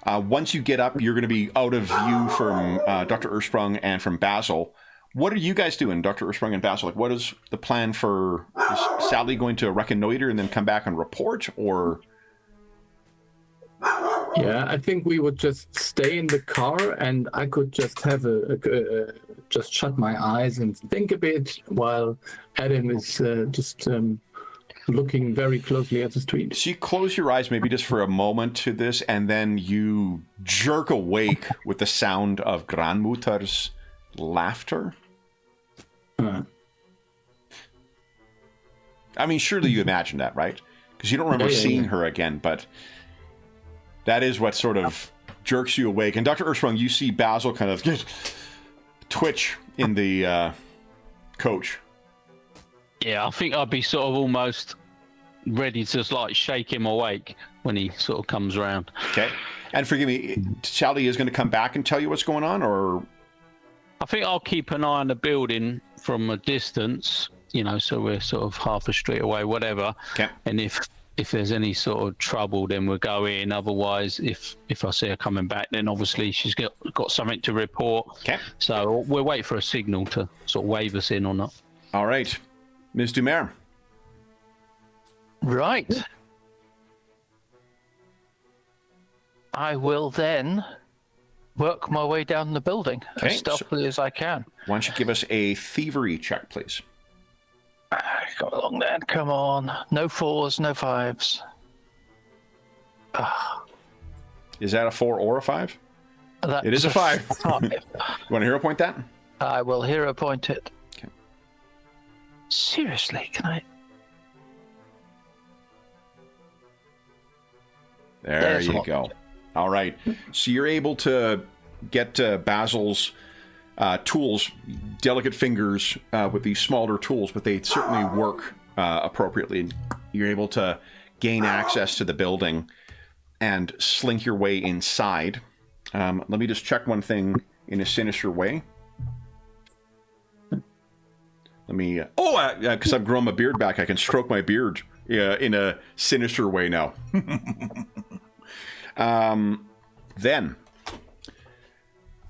Once you get up, you're going to be out of view from Dr. Ursprung and from Basil. What are you guys doing, Dr. Ursprung and Basil? Like, what is the plan for... Is Sally going to reconnoiter and then come back and report, or... Yeah, I think we would just stay in the car, and I could just have just shut my eyes and think a bit while Adam is looking very closely at the street. So you close your eyes maybe just for a moment to this, and then you jerk awake with the sound of Grandmutter's laughter. I mean, surely you imagine that, right? Because you don't remember seeing her again, but that is what sort of jerks you awake. And Dr. Ursprung, you see Basil kind of twitch in the coach. Yeah, I think I'd be sort of almost ready to just like shake him awake when he sort of comes around. Okay. And forgive me, Sally is going to come back and tell you what's going on, or? I think I'll keep an eye on the building from a distance, so we're sort of half a street away, whatever. Okay. And if there's any sort of trouble, then we'll go in. Otherwise, if I see her coming back, then obviously she's got something to report. Okay. So we'll wait for a signal to sort of wave us in or not. All right. Ms. Dumer. Right. I will then work my way down the building Okay, as stealthily as I can. Why don't you give us a thievery check, please? Go along then, come on. No 4s, no 5s. Is that a 4 or a 5? That's It is a 5. 5. You want to hero point that? I will hero point it. Okay. Seriously, can I? There you go. All right. So you're able to get Basil's tools, delicate fingers with these smaller tools, but they certainly work appropriately. You're able to gain access to the building and slink your way inside. Let me just check one thing in a sinister way. Let me... because I've grown my beard back, I can stroke my beard in a sinister way now. Then,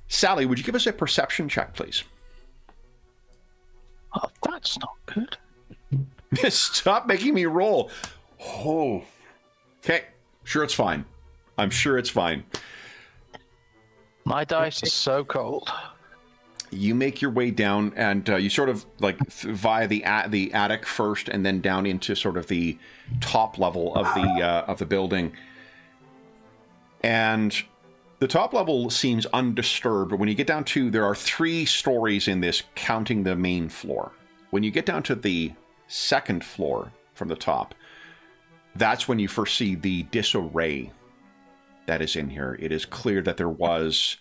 Sally, would you give us a perception check, please? Oh, that's not good. Stop making me roll. Oh. Okay. Sure, it's fine. I'm sure it's fine. My dice are so cold. You make your way down, and you sort of like via the attic first, and then down into sort of the top level of the building. And the top level seems undisturbed, but when you get down to, there are 3 stories in this, counting the main floor. When you get down to the second floor from the top, that's when you first see the disarray that is in here. It is clear that there was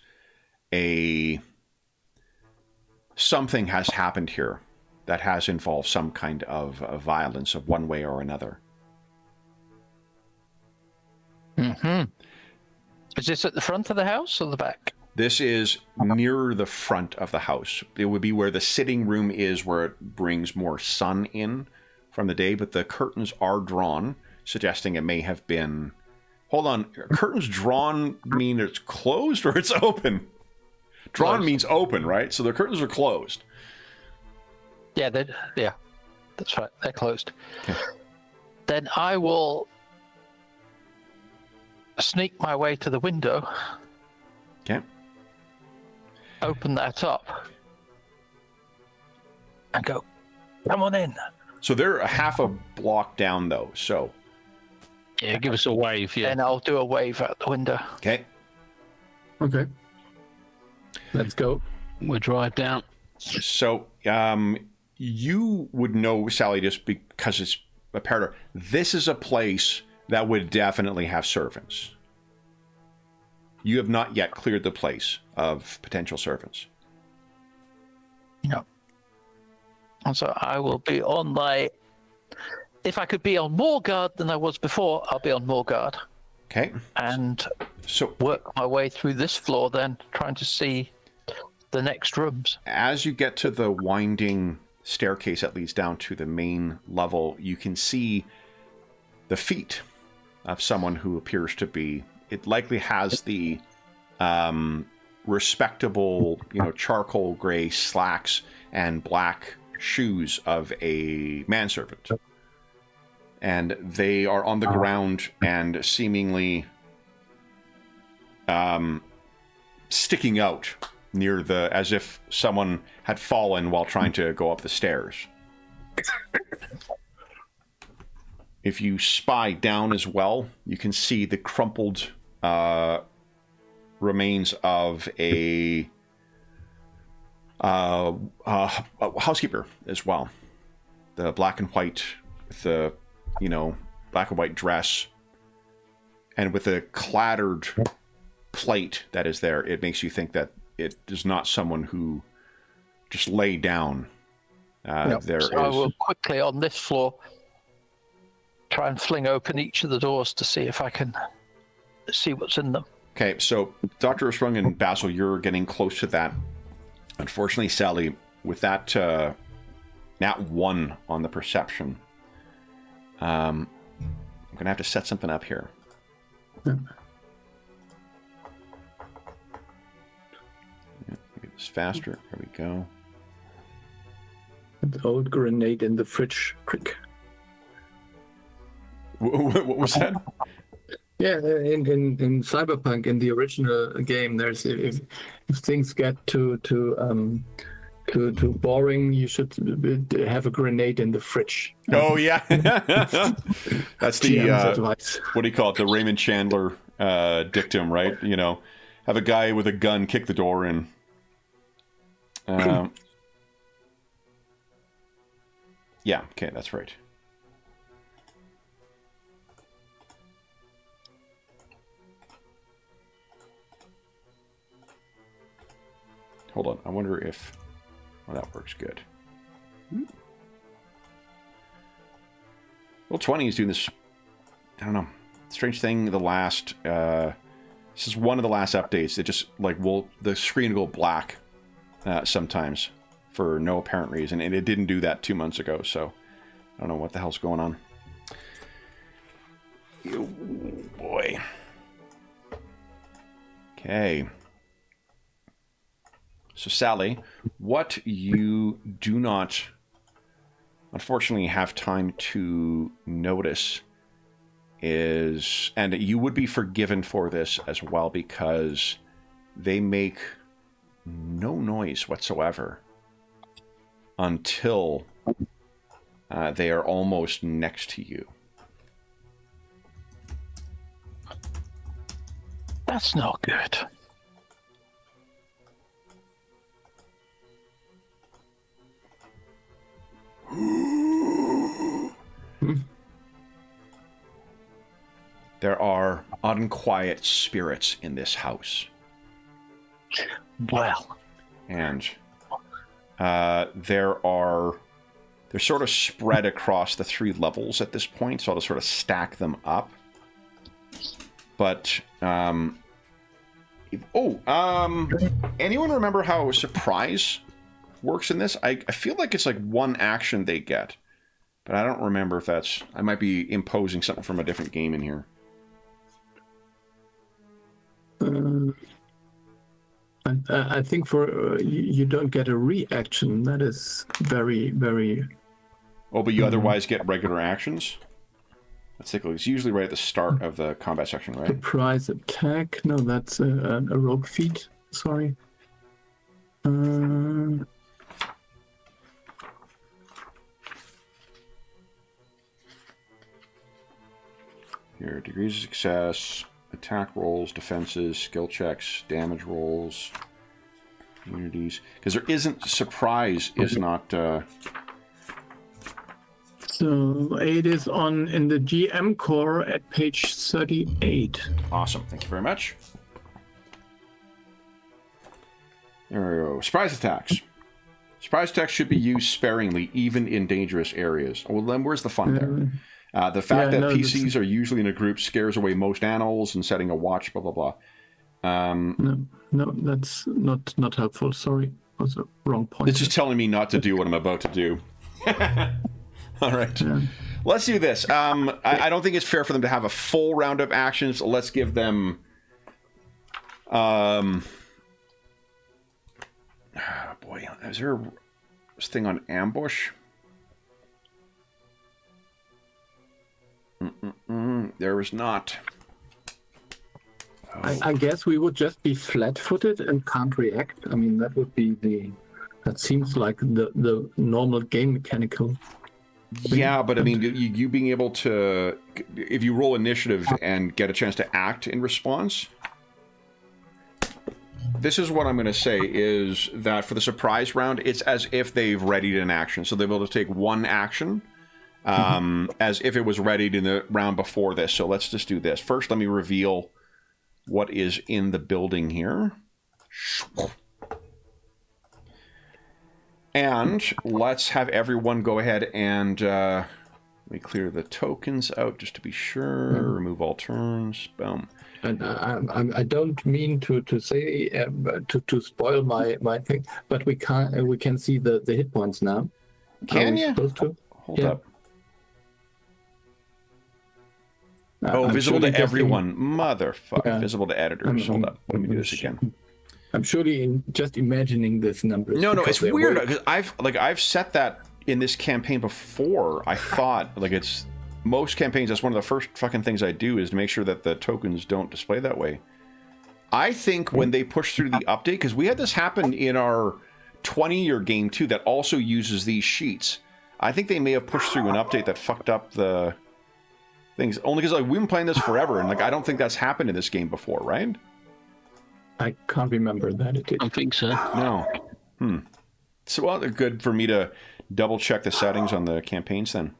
something has happened here that has involved some kind of violence of one way or another. Mm-hmm. Is this at the front of the house or the back? This is near the front of the house. It would be where the sitting room is, where it brings more sun in from the day, but the curtains are drawn, suggesting it may have been... Hold on. Curtains drawn mean it's closed or it's open? Drawn means open, right? So the curtains are closed. Yeah, that's right. They're closed. Okay. Then I will sneak my way to the window. Okay. Open that up. And go, come on in. So they're a half a block down, though. So Yeah, give us a wave. Yeah. Then I'll do a wave out the window. Okay. Okay. Let's go. We'll drive down. So, you would know, Sally, just because it's a Paridar. This is a place that would definitely have servants. You have not yet cleared the place of potential servants. No. And so I will be on my... If I could be on more guard than I was before, I'll be on more guard. Okay. And So work my way through this floor then, trying to see the next rooms. as you get to the winding staircase that leads down to the main level, you can see the feet of someone who appears to be... It likely has the respectable, charcoal gray slacks and black shoes of a manservant. And they are on the ground and seemingly sticking out near the... as if someone had fallen while trying to go up the stairs. If you spy down as well, you can see the crumpled remains of a housekeeper as well. The black and white, with the, black and white dress, and with a clattered plate that is there, it makes you think that it is not someone who just lay down. There so is... I will quickly, on this floor, try and fling open each of the doors to see if I can see what's in them. Okay, so Dr. Osprung and Basil, you're getting close to that. Unfortunately, Sally, with that nat 1 on the perception, I'm going to have to set something up here. Yeah. Get this faster. There we go. The old grenade in the fridge trick. What was that? Yeah, in Cyberpunk, in the original game, there's if things get too boring, you should have a grenade in the fridge. Oh yeah, that's the advice. what do you call it? The Raymond Chandler dictum, right? Have a guy with a gun kick the door in. Yeah, okay, that's right. Hold on, I wonder if... Oh, that works good. Well, 20 is doing this... I don't know. Strange thing, the last... this is one of the last updates. It just, the screen will go black sometimes for no apparent reason. And it didn't do that 2 months ago, so... I don't know what the hell's going on. Oh, boy. Okay. So, Sally, what you do not, unfortunately, have time to notice is, and you would be forgiven for this as well, because they make no noise whatsoever until they are almost next to you. That's not good. There are unquiet spirits in this house. Well. And they're sort of spread across the 3 levels at this point, so I'll just sort of stack them up. But, anyone remember how surprise works in this? I feel like it's like 1 action they get, but I don't remember if that's... I might be imposing something from a different game in here. I think for you don't get a reaction. That is very, very... Oh, but you otherwise get regular actions? Let's take a look. It's usually right at the start of the combat section, right? Surprise attack. No, that's a rogue feat. Sorry. Here, degrees of success, attack rolls, defenses, skill checks, damage rolls, communities. Because there isn't surprise is not. So it is in the GM core at page 38. Awesome. Thank you very much. There we go. Surprise attacks. Surprise attacks should be used sparingly, even in dangerous areas. Well, then where's the fun there? The fact that PCs are usually in a group scares away most animals and setting a watch, blah, blah, blah. No, that's not helpful. Sorry. Was a wrong point. It's just telling me not to do what I'm about to do. All right. Yeah. Let's do this. I don't think it's fair for them to have a full round of actions. Let's give them... Oh boy, is there this thing on ambush? There is not. Oh. I guess we would just be flat-footed and can't react. I mean, that would be that seems like the normal game mechanical. Yeah, but I mean, you being able to, if you roll initiative and get a chance to act in response, this is what I'm going to say, is that for the surprise round, it's as if they've readied an action. So they're able to take one action as if it was readied in the round before this. So let's just do this. First, let me reveal what is in the building here. And let's have everyone go ahead and let me clear the tokens out just to be sure. Remove all turns. Boom. And I don't mean to say to spoil my thing, but we can see the hit points now. Can you? Hold up. Visible to everyone. Motherfucker. Visible to editors. Hold up. Let me do this again. I'm surely just imagining this number. No, it's weird because I've set that in this campaign before. I thought it's most campaigns. That's one of the first fucking things I do is to make sure that the tokens don't display that way. I think when they push through the update, because we had this happen in our 20-year game too, that also uses these sheets. I think they may have pushed through an update that fucked up the things. Only because we've been playing this forever, and I don't think that's happened in this game before, right? I can't remember that it did. I don't think so. No. So, well, good for me to double check the settings on the campaigns then.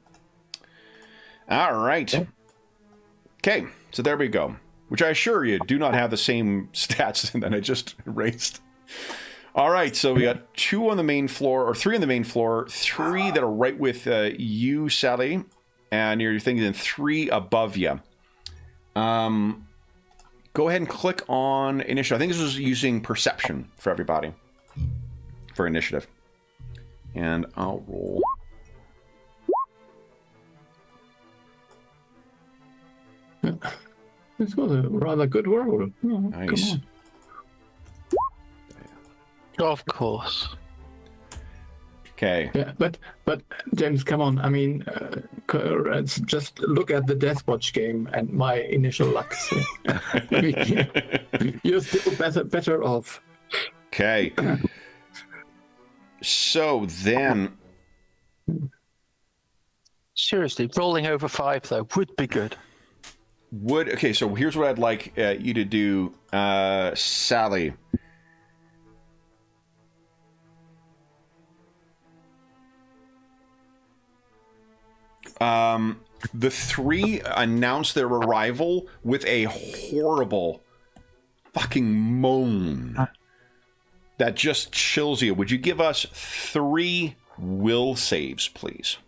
All right. Yeah. Okay, so there we go. Which I assure you do not have the same stats that I just erased. All right, so we got 2 on the main floor, or 3 on the main floor, 3 that are right with you, Sally, and you're thinking 3 above you. Go ahead and click on initiative. I think this was using perception for everybody for initiative. And I'll roll. This was a rather good roll. Oh, nice. Of course. Okay. Yeah, but James, come on. I mean, just look at the Death Watch game and my initial luck. You're still better off. Okay. So then, seriously, rolling over 5 though would be good. Okay, so here's what I'd like you to do, Sally. The 3 announce their arrival with a horrible fucking moan that just chills you. Would you give us 3 will saves, please?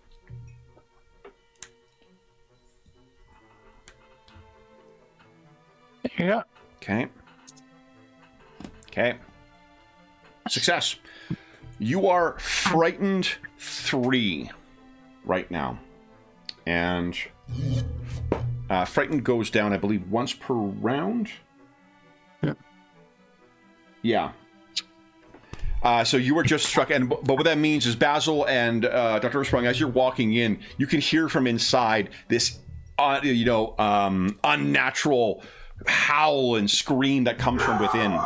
Yeah. Okay. Success. You are frightened 3 right now. And frightened goes down, I believe, once per round. Yeah. So you were just struck, but what that means is Basil and Dr. Earthsprung, as you're walking in, you can hear from inside this, unnatural howl and scream that comes from within.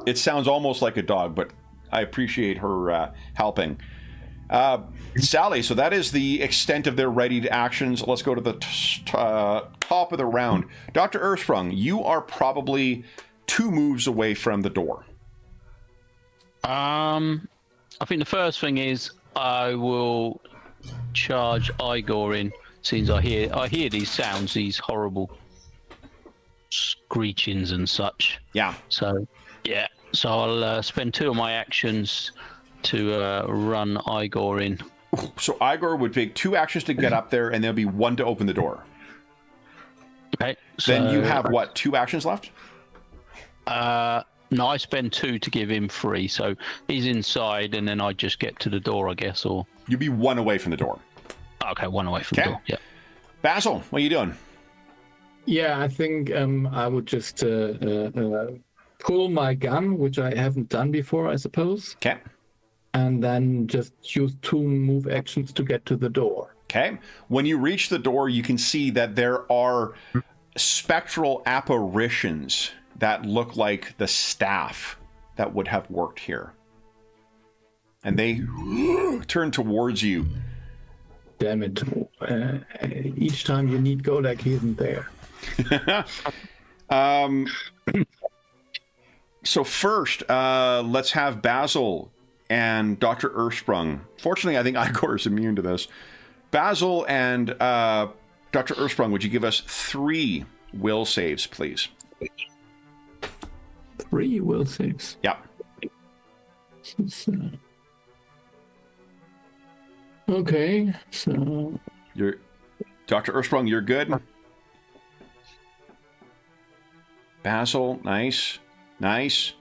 It sounds almost like a dog, but I appreciate her helping. Sally, so that is the extent of their readied actions. Let's go to the top of the round. Dr. Earthsprung, you are probably 2 moves away from the door. I think the first thing is I will charge Igor in, since I hear these sounds, these horrible screechings and such. Yeah. So I'll spend 2 of my actions to run Igor in. So Igor would take 2 actions to get up there, and there'll be 1 to open the door. Okay. Then you have what? 2 actions left? No, I spend 2 to give him 3, so he's inside, and then I just get to the door, I guess, or... You'd be 1 away from the door. Okay, 1 away from the door, yeah. Basil, what are you doing? Yeah, I think I would just pull my gun, which I haven't done before, I suppose. Okay. And then just use 2 move actions to get to the door. Okay. When you reach the door, you can see that there are spectral apparitions that look like the staff that would have worked here. And they turn towards you. Damn it. Each time you need Golak, he isn't there. So first, let's have Basil and Dr. Earthsprung. Fortunately, I think Igor is immune to this. Basil and Dr. Earthsprung, would you give us 3 will saves, please? 3 will saves. Yeah. Okay, so... You're Dr. Earthsprung, you're good. Basil, nice. Nice.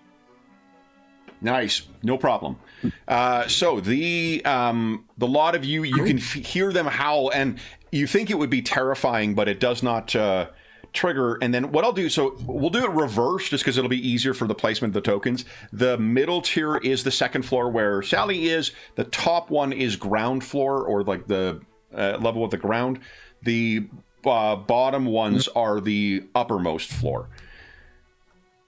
Nice. No problem. So the lot of you can hear them howl, and you think it would be terrifying, but it does not trigger. And then what I'll do, so we'll do it reverse just because it'll be easier for the placement of the tokens. The middle tier is the second floor where Sally is. The top one is ground floor, or like the level of the ground. The bottom ones are the uppermost floor.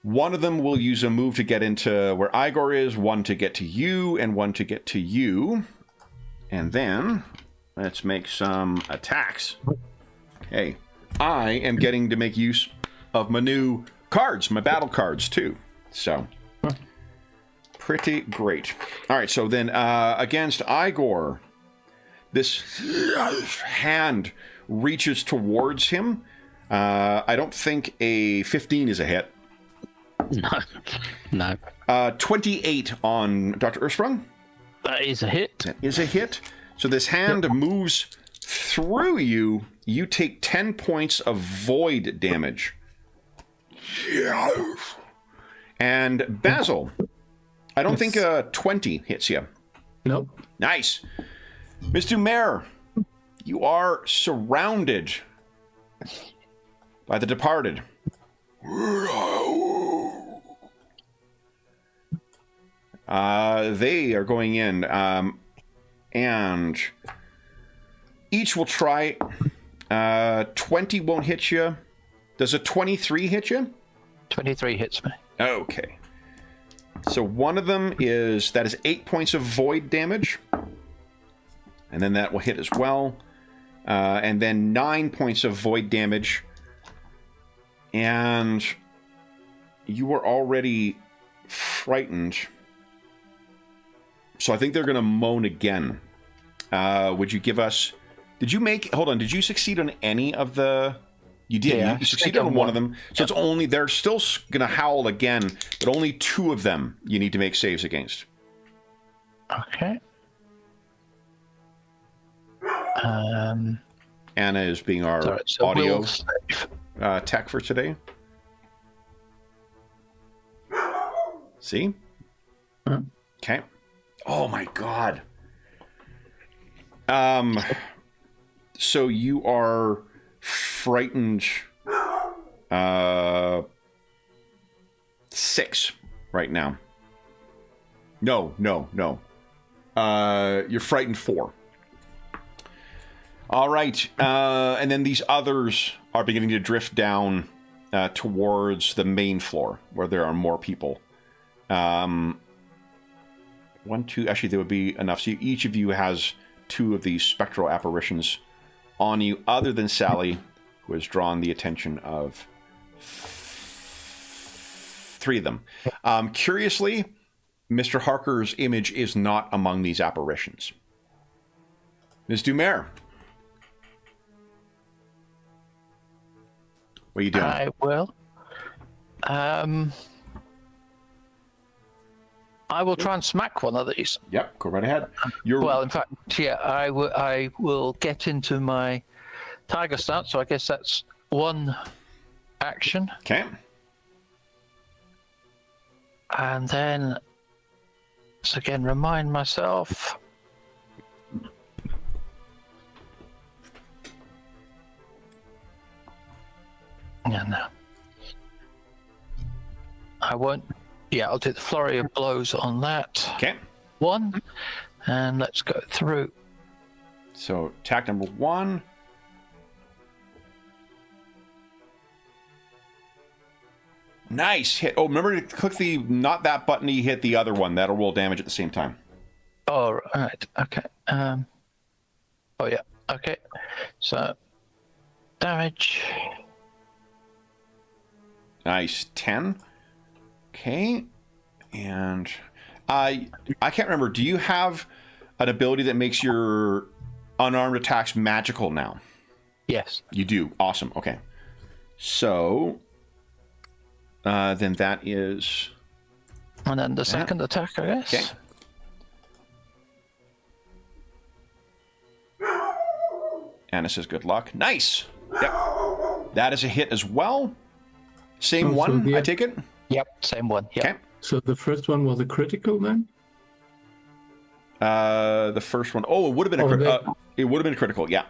One of them will use a move to get into where Igor is, 1 to get to you, and 1 to get to you. And then, let's make some attacks. Okay. I am getting to make use of my new cards, my battle cards, too. So, pretty great. All right, so then against Igor, this hand reaches towards him. I don't think a 15 is a hit. No. 28 on Dr. Earthsprung. That is a hit. That is a hit. So this hand moves through you. You take 10 points of void damage. And Basil, I don't think 20 hits you. Nope. Nice. Mr. Mayor, you are surrounded by the departed. They are going in, and each will try. 20 won't hit you. Does a 23 hit you? 23 hits me. Okay. So one of them that is 8 points of void damage, and then that will hit as well. And then 9 points of void damage, and you were already frightened. So I think they're going to moan again. Would you give us... Did you succeed on any of the... You did. Yeah, you succeeded on one of them. So it's only... They're still going to howl again, but only 2 of them you need to make saves against. Okay. Anna is being our So audio will save. tech for today. See? Okay. Oh my god. So you are frightened 6 right now. No. You're frightened 4. All right. And then these others are beginning to drift down towards the main floor where there are more people. 1, 2. Actually, there would be enough. So each of you has 2 of these spectral apparitions on you, other than Sally, who has drawn the attention of 3 of them. Curiously, Mr. Harker's image is not among these apparitions. Ms. Dumer. What are you doing? I will. I will try and smack one of these. Yep, go right ahead. Well, in fact, yeah, I will get into my tiger stance, so I guess that's 1 action. Okay. And then, so again, remind myself. Yeah, no. I won't. Yeah, I'll do the flurry of blows on that. Okay. 1, and let's go through. So attack number 1. Nice hit. Oh, remember to click the not that button. You hit the other one. That'll roll damage at the same time. Oh, right. Okay. Oh, yeah. Okay. So, damage. Nice. 10. Okay. And I can't remember. Do you have an ability that makes your unarmed attacks magical now? Yes. You do. Awesome. Okay. So then that is... And then the second attack, I guess. Okay. Anna says good luck. Nice. Yep. That is a hit as well. Same Oh, so one, the- I take it? Yep. Same one. Yep. Okay. So the first one was a critical then? The first one. Oh, it would have been a it would have been critical, yeah.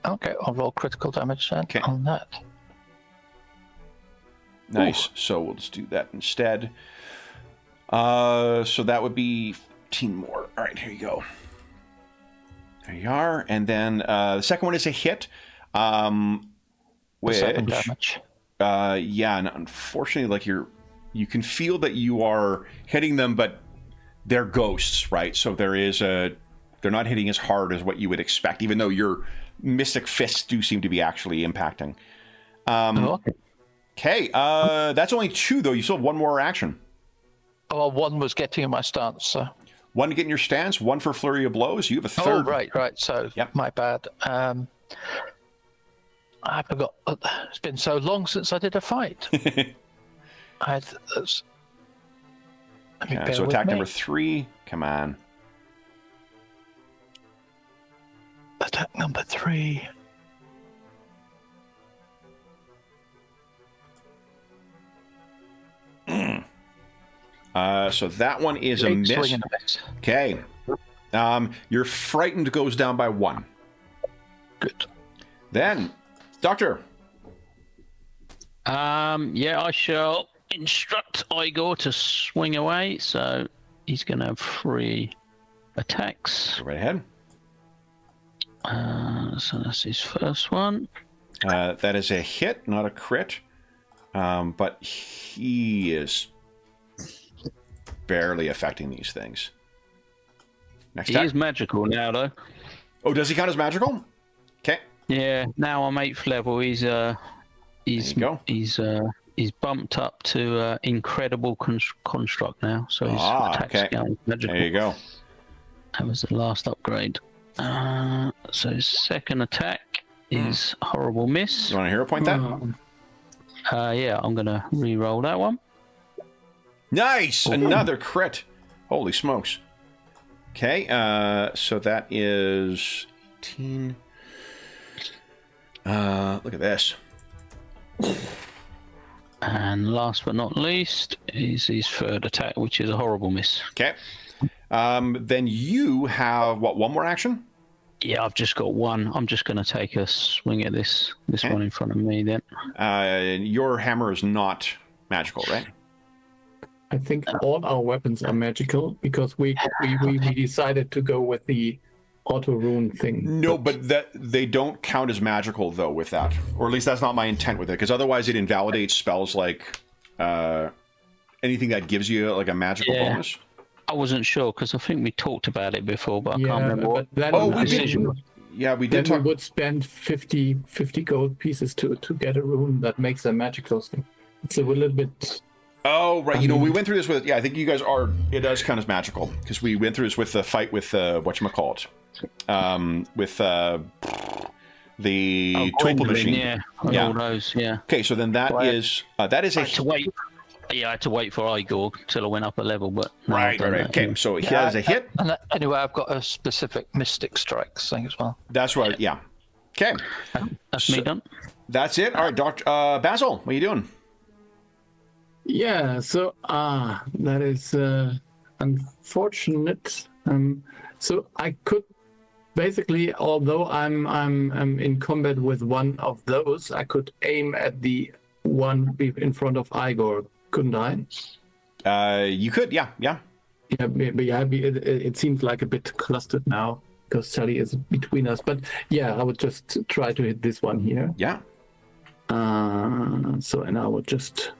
Okay. I'll roll critical damage then Okay. on that. Nice. So we'll just do that instead. So that would be 15 more. All right, here you go. There you are. And then the second one is a hit. Which 7 damage. yeah, and unfortunately, like you can feel that you are hitting them, but they're ghosts, right? So they're not hitting as hard as what you would expect, even though your mystic fists do seem to be actually impacting. Okay. Okay, that's only 2 though. You still have 1 more action. Oh, well, 1 was getting in my stance. So. 1 to get in your stance, 1 for flurry of blows. You have a Oh, third. right. So, Yep. my bad. I forgot. It's been so long since I did a fight. So attack number 3. Come on. Attack number 3. So that one is a Big miss. swing and a miss. Okay. Your frightened goes down by 1. Good. Then, Doctor. Yeah, I shall instruct Igor to swing away. So he's going to have 3 attacks. Go right ahead. So that's his first one. That is a hit, not a crit. But he is barely affecting these things. Next He attack. is magical now, though. Oh, does he count as magical? Okay. Yeah, now I'm 8th level. He's There you go. he's bumped up to incredible construct now. So his attack okay. scale is magical. There you go. That was the last upgrade. So his second attack is horrible miss. You want to hero point that? Yeah, I'm gonna re-roll that one. Nice! Another crit. Holy smokes. Okay, so that is 18. Look at this. And last but not least is his third attack, which is a horrible miss. Okay. Then you have, what, 1 more action? Yeah, I've just got 1. I'm just going to take a swing at this one in front of me then. Your hammer is not magical, right? I think all our weapons are magical because we decided to go with the auto rune thing. No, but that they don't count as magical though with that, or at least that's not my intent with it. Because otherwise, it invalidates spells like anything that gives you like a magical bonus. I wasn't sure because I think we talked about it before, but I can't remember what. But then, Oh, we I did. mean, Yeah, we then did we talk. would spend 50 gold pieces to get a rune that makes a magical thing. It's a little bit. Oh, right. You know, we went through this with. Yeah, I think you guys are. It does count as magical because we went through this with the fight with whatchamacallit, with the tulpa Gwendolyn, machine. Yeah, and Yeah. all those. Yeah. Okay, so then that is a. I had to wait. Yeah, I had to wait for Igor till I went up a level, but now I've Right, done right. that, Okay, yeah. so he has a hit. And anyway, I've got a specific Mystic Strikes thing as well. That's right. Yeah. Okay, That's me done. that's it. All right, Doctor Basil, what are you doing? Yeah, so that is unfortunate. So I could basically, although I'm in combat with one of those, I could aim at the one in front of Igor, couldn't I? You could, yeah. Yeah, but yeah, it seems like a bit clustered now because Sally is between us. But yeah, I would just try to hit this one here. Yeah. So, and I would just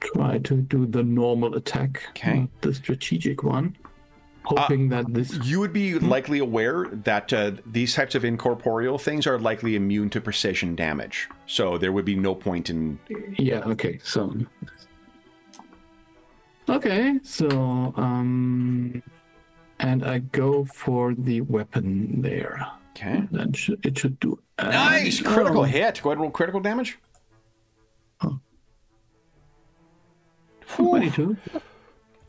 try to do the normal attack, Okay. the strategic one, hoping that this. You would be likely aware that these types of incorporeal things are likely immune to precision damage. So there would be no point in... Yeah. Okay. So. Okay. So, and I go for the weapon there. Okay. Then it should do. Nice! Critical hit. Go ahead and roll critical damage. Oh. Whew. 22.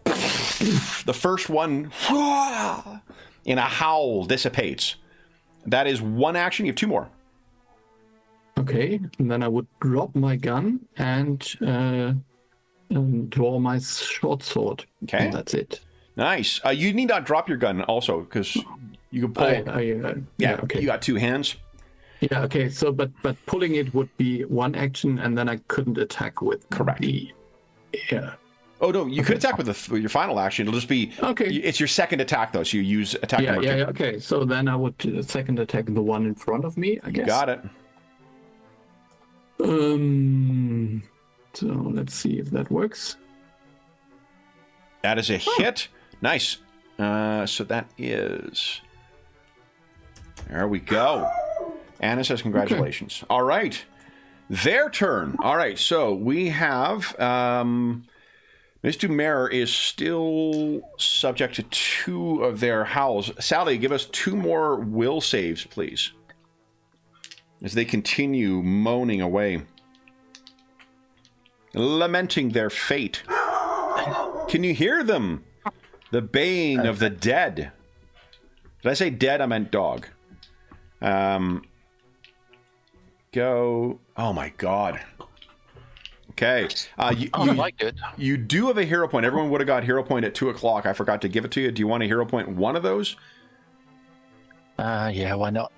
The first one, in a howl, dissipates. That is one action. You have two more. Okay, and then I would drop my gun and draw my short sword. Okay. And that's it. Nice. You need not drop your gun also, because you can pull. Yeah. Okay. You got two hands. Yeah. Okay. So, but pulling it would be one action, and then I couldn't attack with. Correct. Yeah. Oh no, you could attack with your final action. It'll just be Okay. It's your second attack though, so you use attack number two. Yeah. Okay. So then I would second attack the one in front of me. I guess. Got it. So let's see if that works. That is a hit. Nice. So that is. There we go. Anna says congratulations. Okay. All right. Their turn. All right. So we have. Ms. Dumer is still subject to two of their howls. Sally, give us two more will saves, please. As they continue moaning away. Lamenting their fate. Can you hear them? The baying of the dead. Did I say dead? I meant dog. Go. Oh my god. Okay. You do have a hero point. Everyone would have got hero point at 2 o'clock. I forgot to give it to you. Do you want a hero point one of those? Yeah, why not?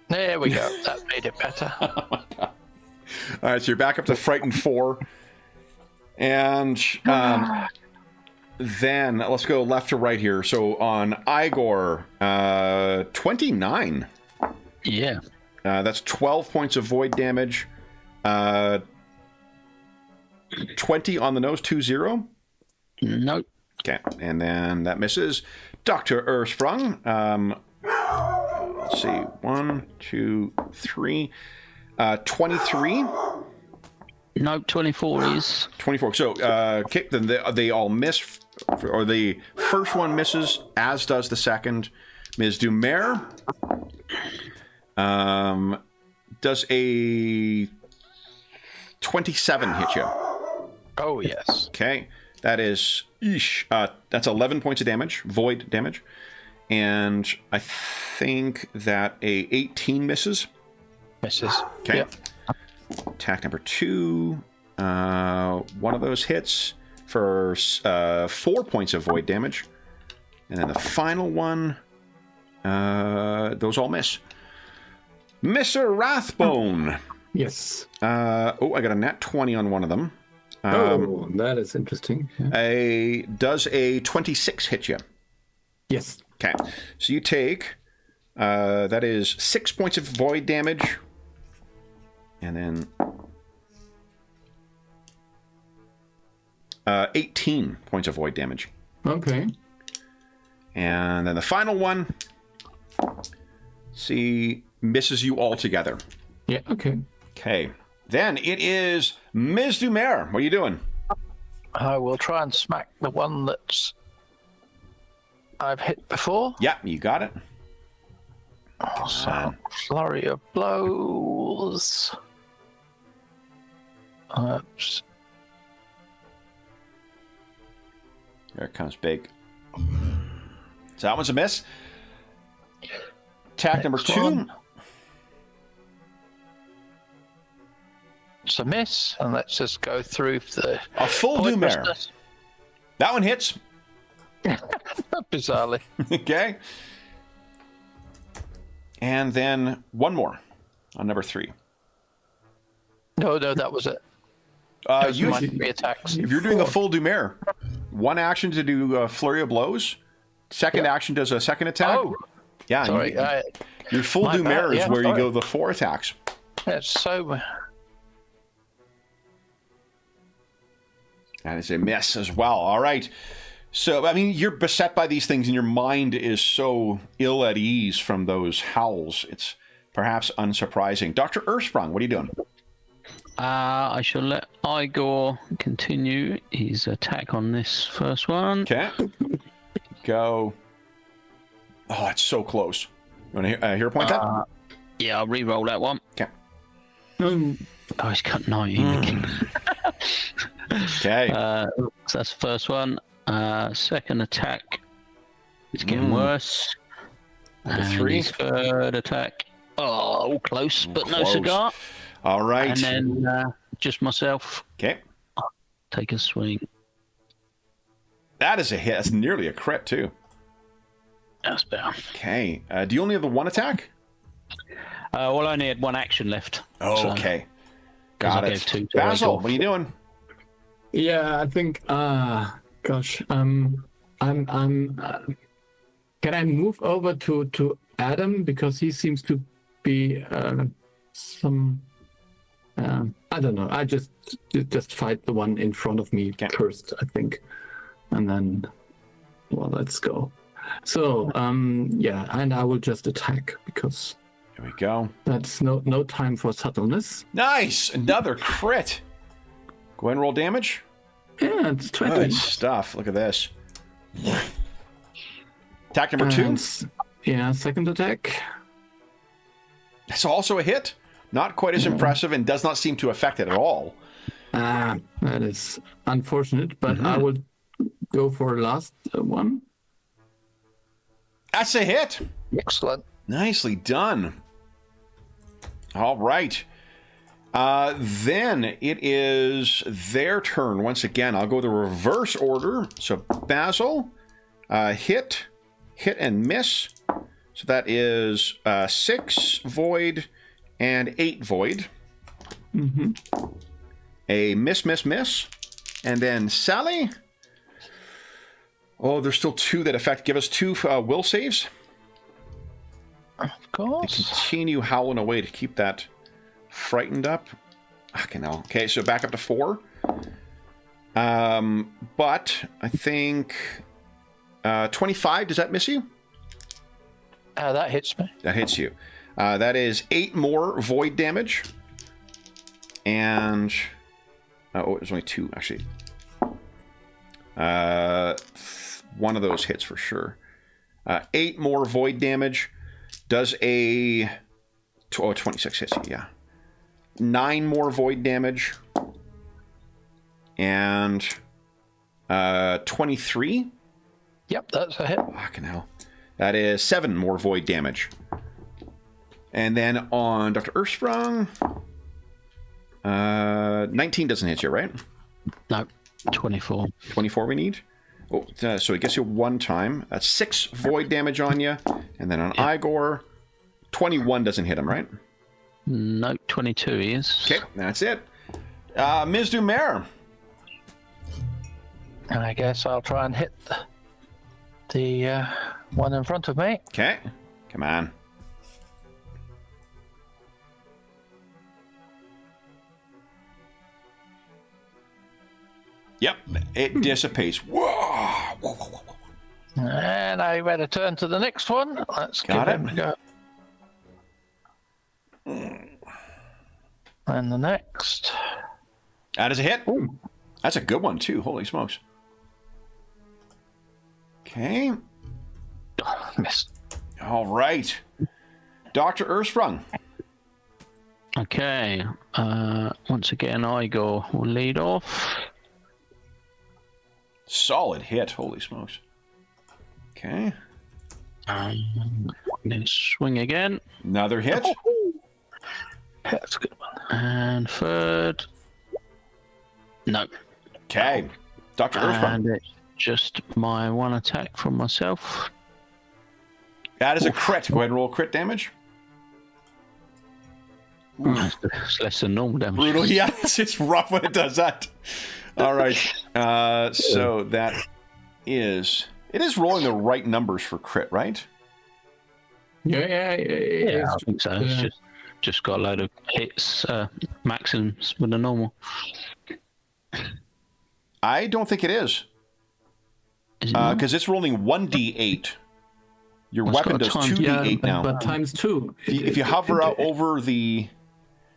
There we go. That made it better. Oh my god. All right, so you're back up to frightened 4. And then let's go left to right here. So on Igor, 29. Yeah. That's 12 points of void damage. 20 on the nose, 2-0. Nope. Okay, and then that misses. Dr. Ursprung. Let's see. 1, 2, 3. 23. Nope, 24 is. 24. So, then they all miss, or the first one misses, as does the second. Ms. Dumer does a 27 hit you. Oh, yes. Okay, that is, that's 11 points of damage, void damage. And I think that a 18 misses. Misses. Okay. Yep. Attack number 2. One of those hits for 4 points of void damage. And then the final one, those all miss. Mr. Rathbone. Yes. I got a nat 20 on one of them. That is interesting. Yeah. Does a 26 hit you? Yes. Okay. So you take, that is 6 points of void damage. And then 18 points of void damage. Okay. And then the final one, see, misses you altogether. Yeah, okay. Okay. Then it is Ms. Dumer. What are you doing? I will try and smack the one that's I've hit before. Yeah, you got it. So, flurry of blows. Oops. There it comes big. So that one's a miss. Attack number Next 2. one. It's a miss, and let's just go through the A full Dumer. pointlessness. That one hits. Bizarrely. Okay. And then one more on number 3. No, that was it. Those You, are my 3 attacks. if you're doing a full Dumer, one action to do a flurry of blows. Second action does a second attack. Oh, yeah. sorry. Your full my Dumer bad, is yeah, where you sorry. go the 4 attacks. It's so. That is a miss as well. All right. So, I mean, you're beset by these things and your mind is so ill at ease from those howls. It's perhaps unsurprising. Dr. Ursprung, what are you doing? I shall let Igor continue his attack on this first one. Okay. Go. Oh, that's so close. You want to hear a point that? Yeah, I'll re-roll that one. Okay. Oh, he's cut 19. Okay. So that's the first one. Second attack. It's getting worse. Number And 3. his third attack. Oh, close, but no Close. cigar. All right. And then just myself Okay. take a swing. That is a hit. That's nearly a crit, too. That's better. Okay. Do you only have the one attack? Well, I only had one action left. Oh, okay. 'cause Got I it. gave 2 to Basil, Igor. what are you doing? Yeah, I think. Gosh. I'm. Can I move over to Adam because he seems to be some. I don't know. I just fight the one in front of me first, I think, and then. Well, let's go. So yeah, and I will just attack because. Here we go. That's no time for subtleness. Nice! Another crit. Go ahead and roll damage. Yeah, it's 20. Good stuff. Look at this. Attack number 2. Yeah, second attack. That's also a hit. Not quite as impressive and does not seem to affect it at all. That is unfortunate, but I will go for last one. That's a hit. Excellent. Nicely done. All right. Then it is their turn once again. I'll go the reverse order. So Basil, hit, and miss. So that is 6 void and 8 void. A miss. And then Sally. Oh, there's still 2 that affect. Give us 2 will saves. Of course. Continue howling away to keep that frightened up. Okay, no. Okay, so back up to 4. But I think 25. Does that miss you? That hits me. That hits you. That is 8 more void damage. And there's only 2 actually. One of those hits for sure. 8 more void damage. Does a 26 hits you, yeah. 9 more void damage. And 23. Yep, that's a hit. Fucking hell. That is 7 more void damage. And then on Dr. Ursprung, 19 doesn't hit you, right? No, 24. 24 we need. Oh, so it gets you 1 time. That's 6 void damage on you. And then on Igor, 21 doesn't hit him, right? No, 22 he is. Okay, that's it. Ms. Dumer. And I guess I'll try and hit the one in front of me. Okay, come on. Yep, it dissipates. Whoa! And I better turn to the next one. Let's Got give it. it a go. And the next. That is a hit. Ooh. That's a good one, too. Holy smokes. Okay. Oh, missed. All right. Dr. Ursprung. Okay. Once again, Igor will lead off. Solid hit. Holy smokes. Okay. Then swing again. Another hit. That's a good one. And third. No. Okay. Dr. Ursprung. And it's just my one attack from myself. That is a crit. Go ahead and roll crit damage. It's less than normal damage. Brutal. Yeah, it's rough when it does that. All right. So that is... It is rolling the right numbers for crit, right? Yeah, I think so. It's just got a load of hits, maxims with the normal. I don't think it is. Is it not? Because it's rolling 1d8. Your Well, it's weapon got a does time- 2d8 now. But times 2. If you hover out over the...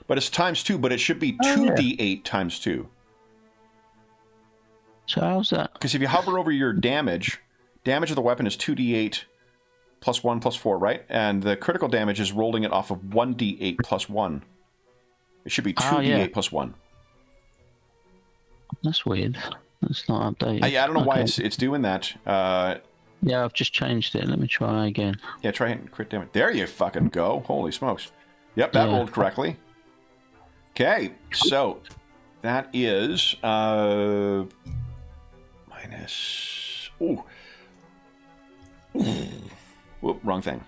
But it's times 2, but it should be 2d8 times 2. So how's that? Because if you hover over your damage of the weapon is 2d8 plus 1 plus 4, right? And the critical damage is rolling it off of 1d8 plus 1. It should be 2d8 plus 1. That's weird. That's not updated. I don't know why it's doing that. Yeah, I've just changed it. Let me try again. Yeah, try hitting crit damage. There you fucking go. Holy smokes. Yep, that rolled correctly. Okay, so that is minus... Ooh. Whoop, wrong thing.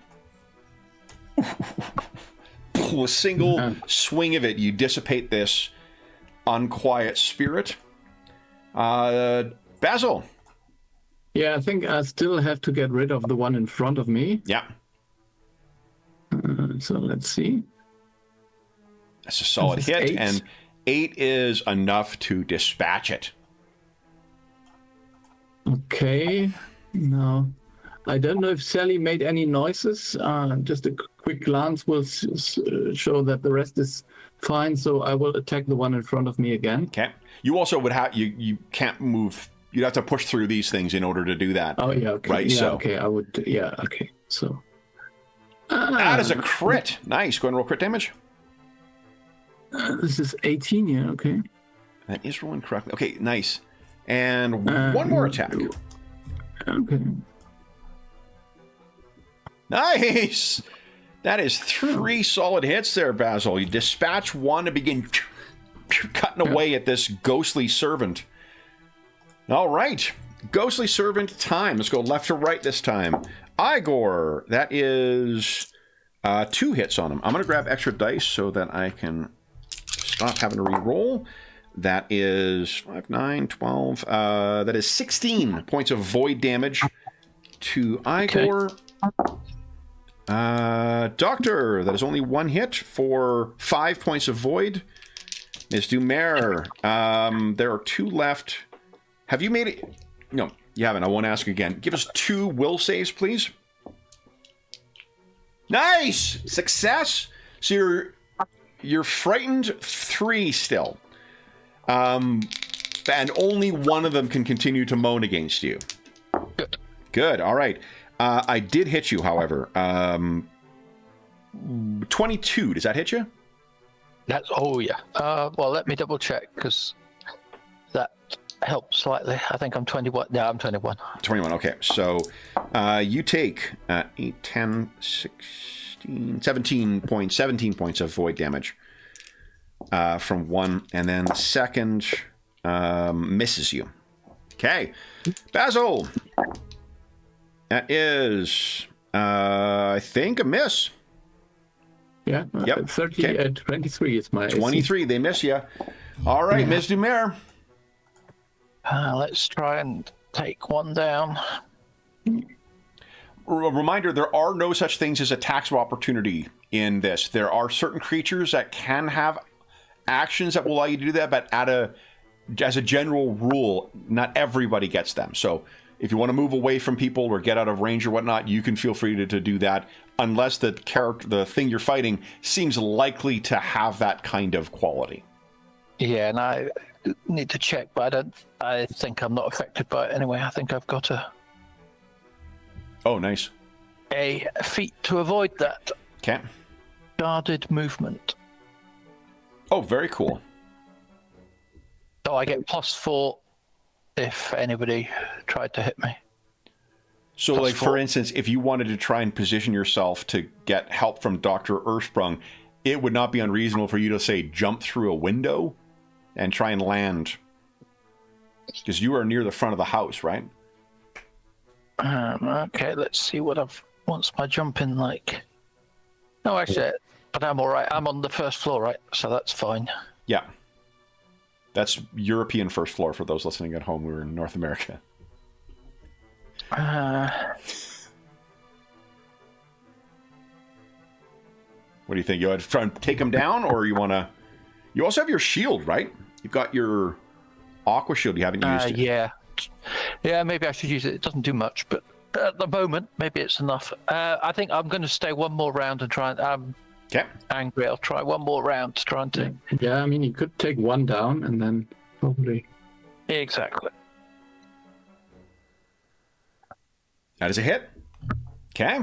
A single swing of it, you dissipate this unquiet spirit. Basil. Yeah, I think I still have to get rid of the one in front of me. Yeah. So let's see. That's a solid This is hit, 8. and 8 is enough to dispatch it. Okay. Now, I don't know if Sally made any noises. Just a quick glance will show that the rest is fine. So I will attack the one in front of me again. Okay. You also would have you can't move. You'd have to push through these things in order to do that. Oh yeah. Okay. Right. Yeah, so okay. I would. Yeah. Okay. So. That is a crit. Nice. Go ahead and roll crit damage. This is 18. Yeah. Okay. That is rolling correctly. Okay. Nice. And one more attack. Okay. Nice. That is 3 solid hits there, Basil. You dispatch one and begin cutting away at this ghostly servant. All right. Ghostly servant time. Let's go left to right this time. Igor, that is 2 hits on him. I'm going to grab extra dice so that I can stop having to re-roll. That is 5, 9, 12. That is 16 points of void damage to Igor. Doctor, that is only 1 hit for 5 points of void. Ms. Dumer, there are 2 left. Have you made it? No, you haven't. I won't ask again. Give us 2 will saves, please. Nice! Success! So you're frightened 3 still. And only one of them can continue to moan against you. Good. All right. I did hit you, however. 22. Does that hit you? That's yeah. Well, let me double check because that helps slightly. I think I'm 21. Yeah, I'm 21. 21. Okay. So you take 8, 10, 16, 17 points of void damage from one, and then the second misses you. Okay. Basil. That is, I think, a miss. Yeah. Yep. 30 Okay. 23 is my 23. They miss you. All right, Ms. Dumer. Let's try and take one down. Reminder, there are no such things as attacks of opportunity in this. There are certain creatures that can have actions that will allow you to do that, but at as a general rule, not everybody gets them. So if you want to move away from people or get out of range or whatnot, you can feel free to do that, unless the thing you're fighting seems likely to have that kind of quality. Yeah, and I need to check, but I think I'm not affected by it anyway. I think I've got Oh, nice. a feat to avoid that. Okay. Guarded movement. Oh, very cool. So I get +4 if anybody tried to hit me. So, Plus like, for 4. instance, if you wanted to try and position yourself to get help from Dr. Ursprung, it would not be unreasonable for you to, say, jump through a window and try and land. Because you are near the front of the house, right? Okay, let's see what's my jumping like. No, actually, but I'm all right. I'm on the first floor, right? So that's fine. Yeah. That's European first floor for those listening at home. We're in North America. What do you think? You want to try and take him down, or you want to... You also have your shield, right? You've got your aqua shield. You haven't used it. Yeah, maybe I should use it. It doesn't do much, but at the moment, maybe it's enough. I think I'm going to stay one more round and try and... I'm angry. I'll try one more round to try and take... Yeah, I mean, you could take one down and then probably... Exactly. That is a hit. Okay.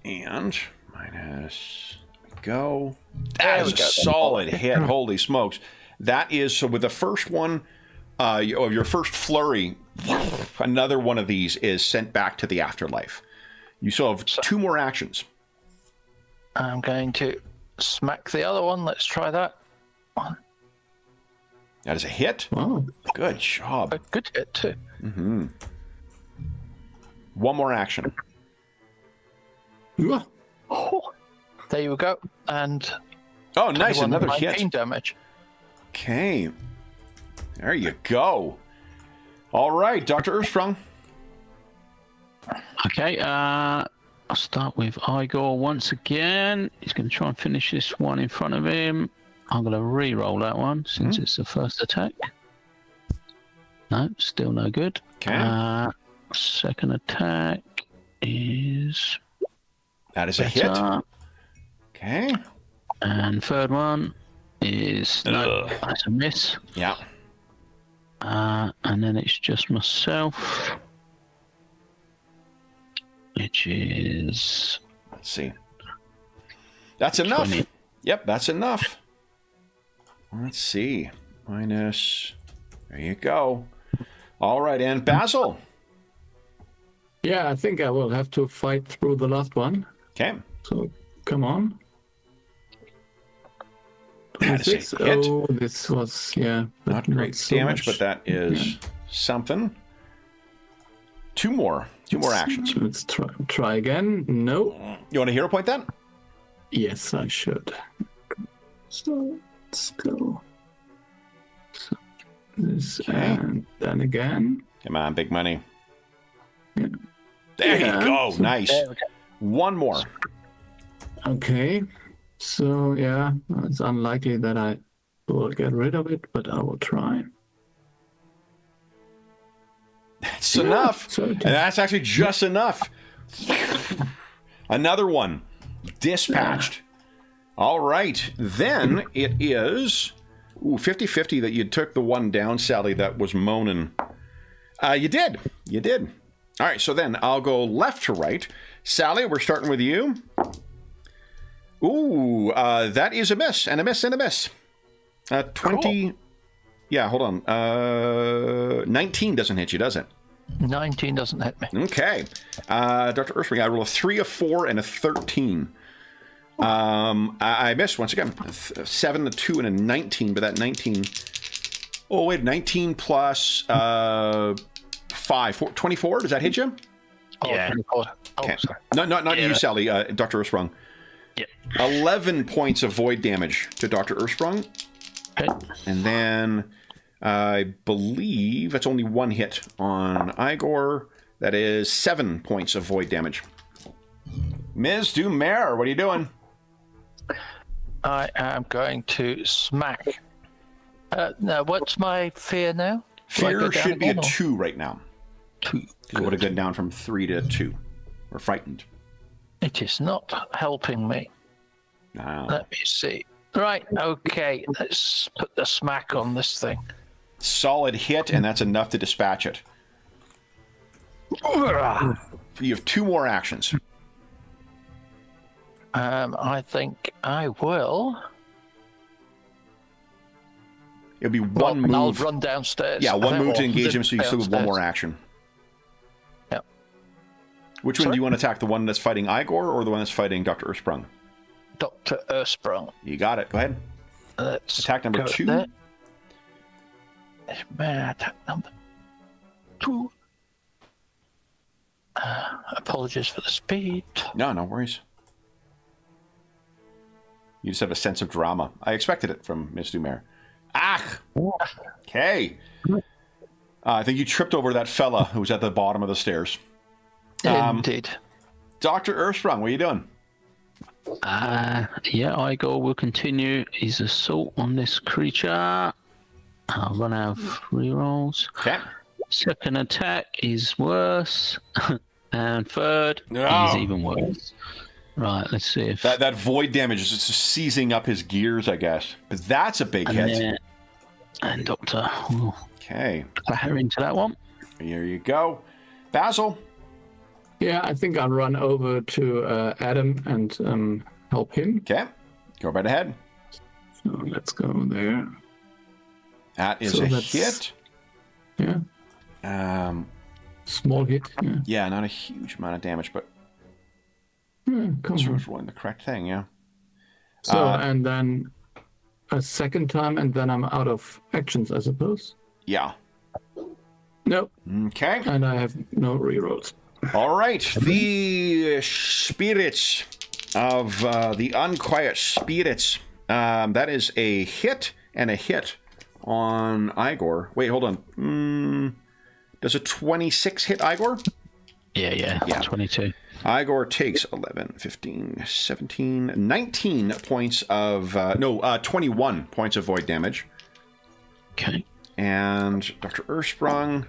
And minus... Go. That is a solid hit. Holy smokes. That is... So with the first one... your first flurry, another one of these is sent back to the afterlife. You still have 2 more actions. I'm going to smack the other one. Let's try that one. That is a hit. Wow. Good job. A good hit too. Mm-hmm. One more action. Yeah. Oh, there you go. And Oh, nice. Another 19 hit. damage. Okay. There you go. All right, Dr. Ursprung. Okay, I'll start with Igor once again. He's going to try and finish this one in front of him. I'm going to re-roll that one since it's the first attack. No, still no good. Okay. Second attack is... That is a better. hit. Okay. And third one is... No, that's a miss. Yeah. And then it's just myself, which is... Let's see. That's enough. 20. Yep, that's enough. Let's see. Minus... There you go. All right, and Basil. Yeah, I think I will have to fight through the last one. Okay. So, come on. That is a hit. Oh, this was, yeah. Not great so damage, much. but that is something. 2 more. 2 more actions. Let's try again. No. You want a hero point then? Yes, I should. So, let's go. So, this and then again. Come on, big money. Yeah. There Yeah. you go. So- Nice. One more. Okay. So, yeah, it's unlikely that I will get rid of it, but I will try. That's enough. so And that's actually just enough. Another one. Dispatched. All right. Then it is 50-50 that you took the one down, Sally, that was moaning. You did. You did. All right. So then I'll go left to right. Sally, we're starting with you. Ooh, that is a miss, and a miss, and a miss. 20... Cool. Yeah, hold on. 19 doesn't hit you, does it? 19 doesn't hit me. Okay. Dr. Ursprung, I roll a 3, a 4, and a 13. I missed once again. 7, a 2, and a 19, but that 19... Oh, wait, 19 plus 5. 24, does that hit you? Oh, Yeah. 24. Oh, Okay. sorry. Not you, Sally. Dr. Ursprung. Yeah. 11 points of void damage to Dr. Ursprung. Okay. And then I believe that's only 1 hit on Igor. That is 7 points of void damage. Ms. Dumer, what are you doing? I am going to smack No, what's my fear now? Do I go Fear down should be a again, or- 2 right now. 2. It would have gone down from 3 to 2. We're frightened. It is not helping me. Ah. Let me see. Right, okay. Let's put the smack on this thing. Solid hit, and that's enough to dispatch it. You have 2 more actions. I think I will. It'll be Well, one I'll move. run downstairs. Yeah, one move to Or engage him, so you still have 1 more downstairs. action. Yep. Which one Sorry? do you want to attack? The one that's fighting Igor or the one that's fighting Dr. Ursprung? Dr. Ursprung. You got it. Go ahead. Let's Attack number go 2. there. Man, attack number 2. Apologies for the speed. No worries. You just have a sense of drama. I expected it from Miss Dumer. Ah! Okay. I think you tripped over that fella who was at the bottom of the stairs. Indeed. Dr. Ursprung, what are you doing? Yeah, Igor will continue his assault on this creature. I'll run out of rerolls. Okay. Second attack is worse. And third No. is even worse. Right, let's see if... That void damage is just seizing up his gears, I guess. But that's a big hit. And Doctor will Okay. clatter into that one. Here you go. Basil. Yeah, I think I'll run over to Adam and help him. Okay. Go right ahead. So let's go there. That is So a that's- hit. Yeah, small hit. Yeah, Yeah, not a huge amount of damage, but come this on. was rolling the correct thing, yeah. So and then a second time, and then I'm out of actions, I suppose. Yeah. Nope, Okay. and I have no rerolls. All right. The spirits of the unquiet spirits. That is a hit and a hit on Igor. Wait, hold on. Does a 26 hit Igor? Yeah, 22. Igor takes 11, 15, 17, 19 points of... 21 points of void damage. Okay. And Dr. Ursprung...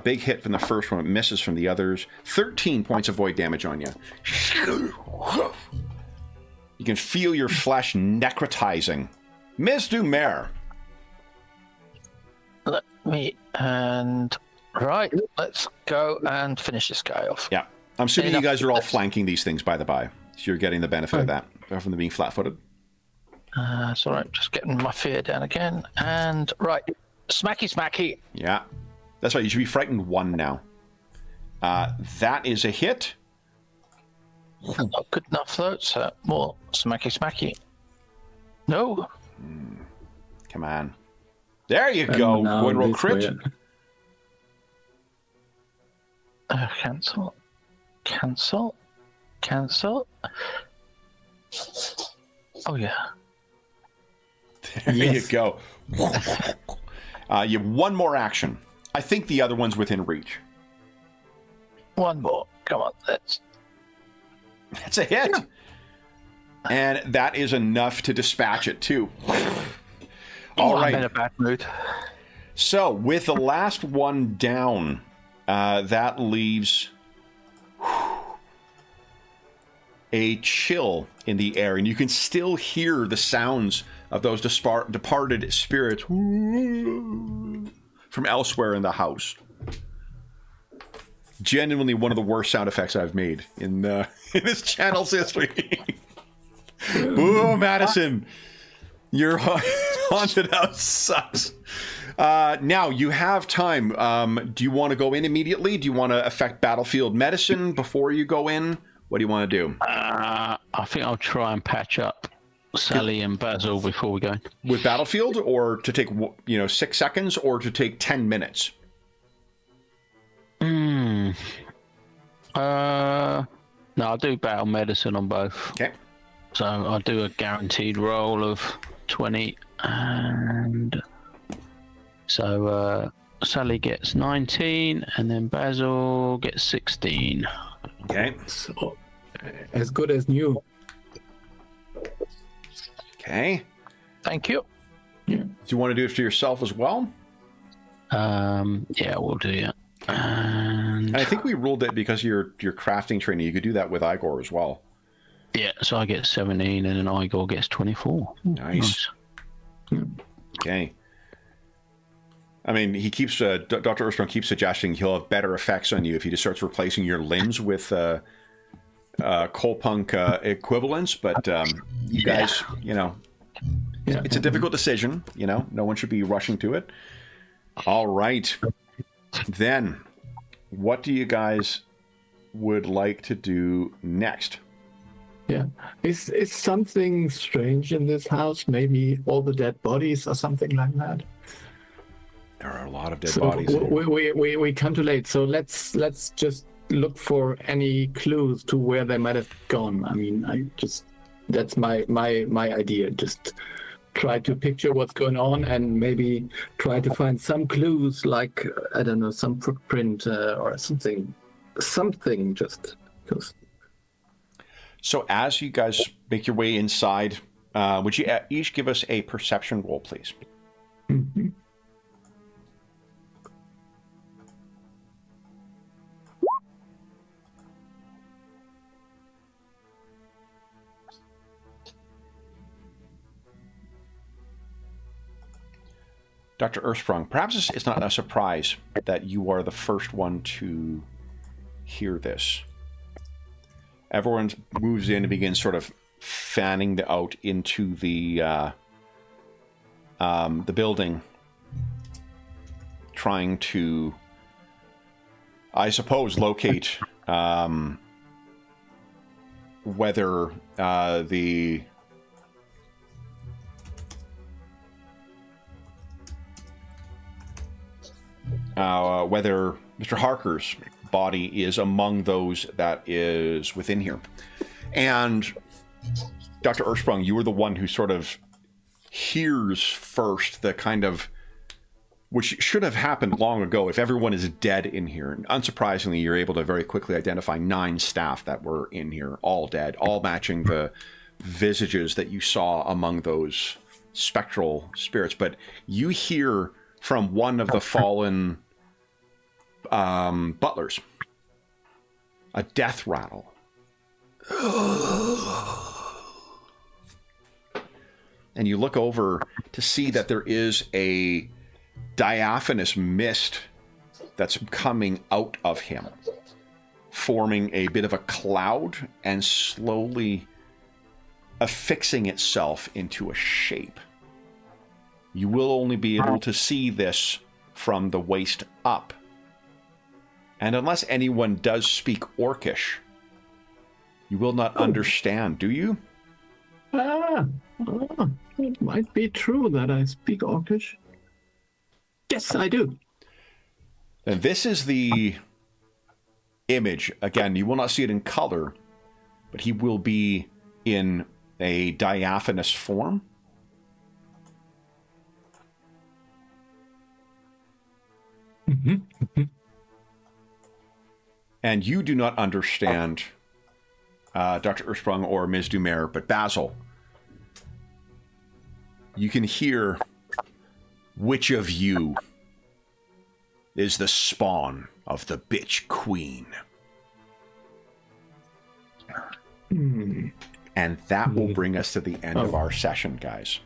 big hit from the first one. It misses from the others. 13 points of void damage on you. You can feel your flesh necrotizing. Ms. Dumer. Let me and right. Let's go and finish this guy off. Yeah. I'm assuming you Enough. guys are all flanking these things, by the by. So you're getting the benefit of that, from them being flat-footed. It's all right. Just getting my fear down again. And right, smacky. Yeah. That's right. You should be frightened 1 now. That is a hit. Not good enough though. So more smacky. No. Come on. There you go. now Go and roll this crit. way. Cancel. Oh yeah. There you Yes. go. You have 1 more action. I think the other one's within reach. One more. Come on. Let's. That's a hit. And that is enough to dispatch it, too. All I'm in a right. bad mood. So, with the last one down, that leaves a chill in the air. And you can still hear the sounds of those departed spirits from elsewhere in the house. Genuinely one of the worst sound effects I've made in this channel's history. Boo, Madison. Your haunted house sucks. Now, you have time. Do you want to go in immediately? Do you want to affect battlefield medicine before you go in? What do you want to do? I think I'll try and patch up Sally and Basil before we go. With battlefield, or to take 6 seconds, or to take 10 minutes? No, I'll do battle medicine on both. Okay. So I'll do a guaranteed roll of 20, and so Sally gets 19, and then Basil gets 16. Okay. So, as good as new. Okay. Thank you. Yeah. Do you want to do it for yourself as well? Yeah, we'll do it. And And I think we ruled it because your crafting training. You could do that with Igor as well. yeah, so I get 17, and then Igor gets 24. Nice. Okay. I mean, he keeps Dr. Earthsprung keeps suggesting he'll have better effects on you if he just starts replacing your limbs with Coalpunk equivalents. But you guys, you know, it's a difficult decision. You know, no one should be rushing to it. All right. Then, what do you guys would like to do next? Yeah. Is something strange in this house? Maybe all the dead bodies or something like that? There are a lot of dead bodies. We come too late, so let's just look for any clues to where they might have gone. I mean, that's my idea. Just try to picture what's going on and maybe try to find some clues, like I don't know, some footprint or something just because. So as you guys make your way inside, would you each give us a perception roll, please? Mm-hmm. Dr. Earthsprung, perhaps it's not a surprise that you are the first one to hear this. Everyone moves in and begins sort of fanning out into the building, trying to, I suppose, locate whether whether Mr. Harker's body is among those that is within here. And Dr. Earthsprung, you were the one who sort of hears first the kind of, which should have happened long ago if everyone is dead in here. And unsurprisingly, you're able to very quickly identify 9 staff that were in here, all dead, all matching the visages that you saw among those spectral spirits. But you hear from one of the fallen butlers a death rattle. And you look over to see that there is a diaphanous mist that's coming out of him, forming a bit of a cloud and slowly affixing itself into a shape. You will only be able to see this from the waist up. And unless anyone does speak Orcish, you will not understand, do you? It might be true that I speak Orcish. Yes, I do. And this is the image. Again, you will not see it in color, but he will be in a diaphanous form. And you do not understand Dr. Earthsprung or Ms. Dumer, but Basil, you can hear, which of you is the spawn of the bitch queen? And that will bring us to the end of our session, guys.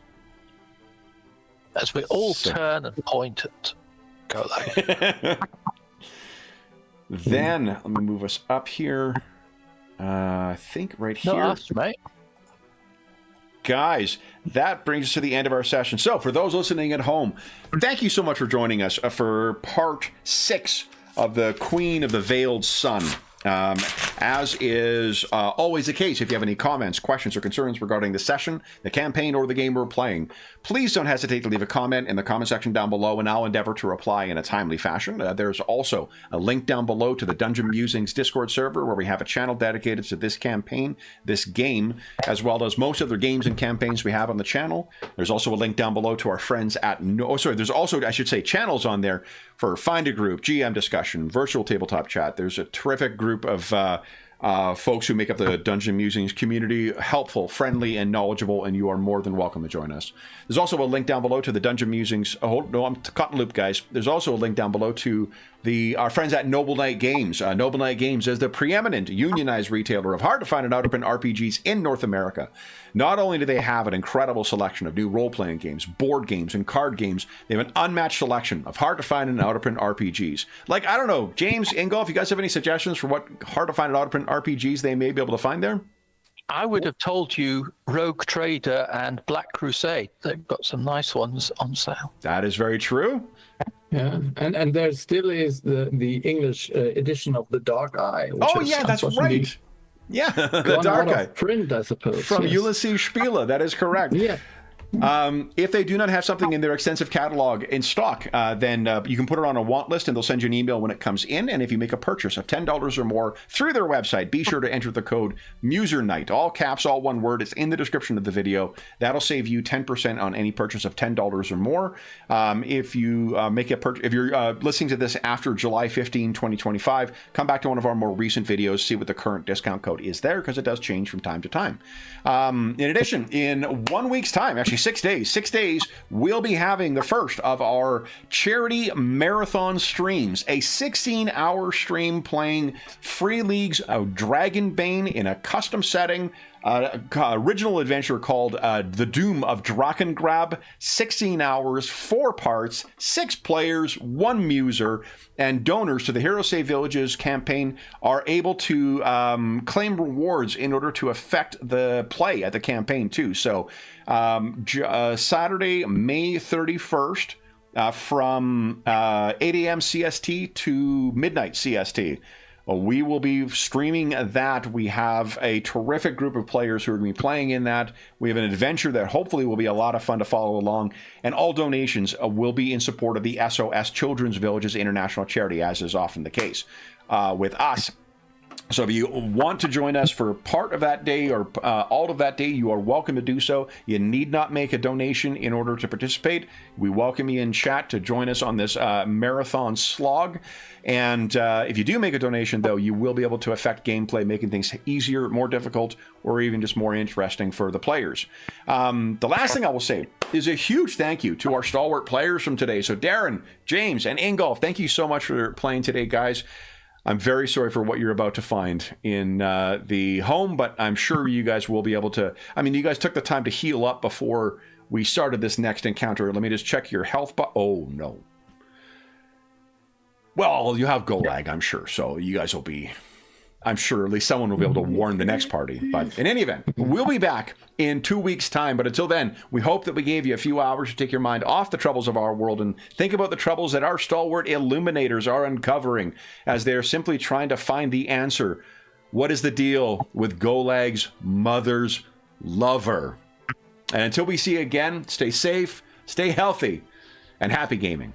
As we all turn and point at Golak. Then, let me move us up here. I think right here. Not us, mate. Guys, that brings us to the end of our session. So, for those listening at home, thank you so much for joining us for part 6 of the Queen of the Veiled Sun. As is always the case, if you have any comments, questions, or concerns regarding the session, the campaign, or the game we're playing, please don't hesitate to leave a comment in the comment section down below, and I'll endeavor to reply in a timely fashion. There's also a link down below to the Dungeon Musings Discord server, where we have a channel dedicated to this campaign, this game, as well as most other games and campaigns we have on the channel. There's also a link down below to our friends at... there's also, I should say, channels on there for Find a Group, GM discussion, virtual tabletop chat. There's a terrific group of folks who make up the Dungeon Musings community, helpful, friendly, and knowledgeable, and you are more than welcome to join us. There's also a link down below to the Dungeon Musings. Oh, no, I'm caught in loop, guys. There's also a link down below to our friends at Noble Knight Games. Noble Knight Games is the preeminent unionized retailer of hard-to-find and out-of-print RPGs in North America. Not only do they have an incredible selection of new role-playing games, board games, and card games, they have an unmatched selection of hard-to-find and out-of-print RPGs. Like, I don't know, James, Ingolf, you guys have any suggestions for what hard-to-find and out-of-print RPGs they may be able to find there? I would have told you Rogue Trader and Black Crusade. They've got some nice ones on sale. That is very true. Yeah, and there still is the English edition of The Dark Eye. Which Oh, is yeah, that's unfortunately right. Yeah, The gone Dark out Eye. of print, I suppose. From yes. Ulysses Spiele, that is correct. Yeah. If they do not have something in their extensive catalog in stock, then you can put it on a want list and they'll send you an email when it comes in. And if you make a purchase of $10 or more through their website, be sure to enter the code MuserNight, all caps, all one word. It's in the description of the video. That'll save you 10% on any purchase of $10 or more. If you if you're listening to this after July 15, 2025, come back to one of our more recent videos, see what the current discount code is there, because it does change from time to time. In addition, in 1 week's time, actually 6 days, we'll be having the first of our charity marathon streams, a 16-hour stream playing Free League's Dragonbane in a custom setting, original adventure called The Doom of Drakengräb, 16 hours, 4 parts, 6 players, 1 muser, and donors to the Hero Save Villages campaign are able to claim rewards in order to affect the play at the campaign too. So Saturday, May 31st, from 8 a.m. CST to midnight CST. We will be streaming that. We have a terrific group of players who are going to be playing in that. We have an adventure that hopefully will be a lot of fun to follow along. And all donations will be in support of the SOS Children's Villages International Charity, as is often the case with us. So if you want to join us for part of that day or all of that day, you are welcome to do so. You need not make a donation in order to participate. We welcome you in chat to join us on this marathon slog. And if you do make a donation, though, you will be able to affect gameplay, making things easier, more difficult, or even just more interesting for the players. The last thing I will say is a huge thank you to our stalwart players from today. So Darren, James, and Ingolf, thank you so much for playing today, guys. I'm very sorry for what you're about to find in the home, but I'm sure you guys will be able to. I mean, you guys took the time to heal up before we started this next encounter. Let me just check your health. Oh, no. Well, you have Golag, I'm sure, so you guys will be... I'm sure at least someone will be able to warn the next party. But in any event, we'll be back in 2 weeks' time. But until then, we hope that we gave you a few hours to take your mind off the troubles of our world and think about the troubles that our stalwart illuminators are uncovering as they're simply trying to find the answer. What is the deal with Golag's mother's lover? And until we see you again, stay safe, stay healthy, and happy gaming.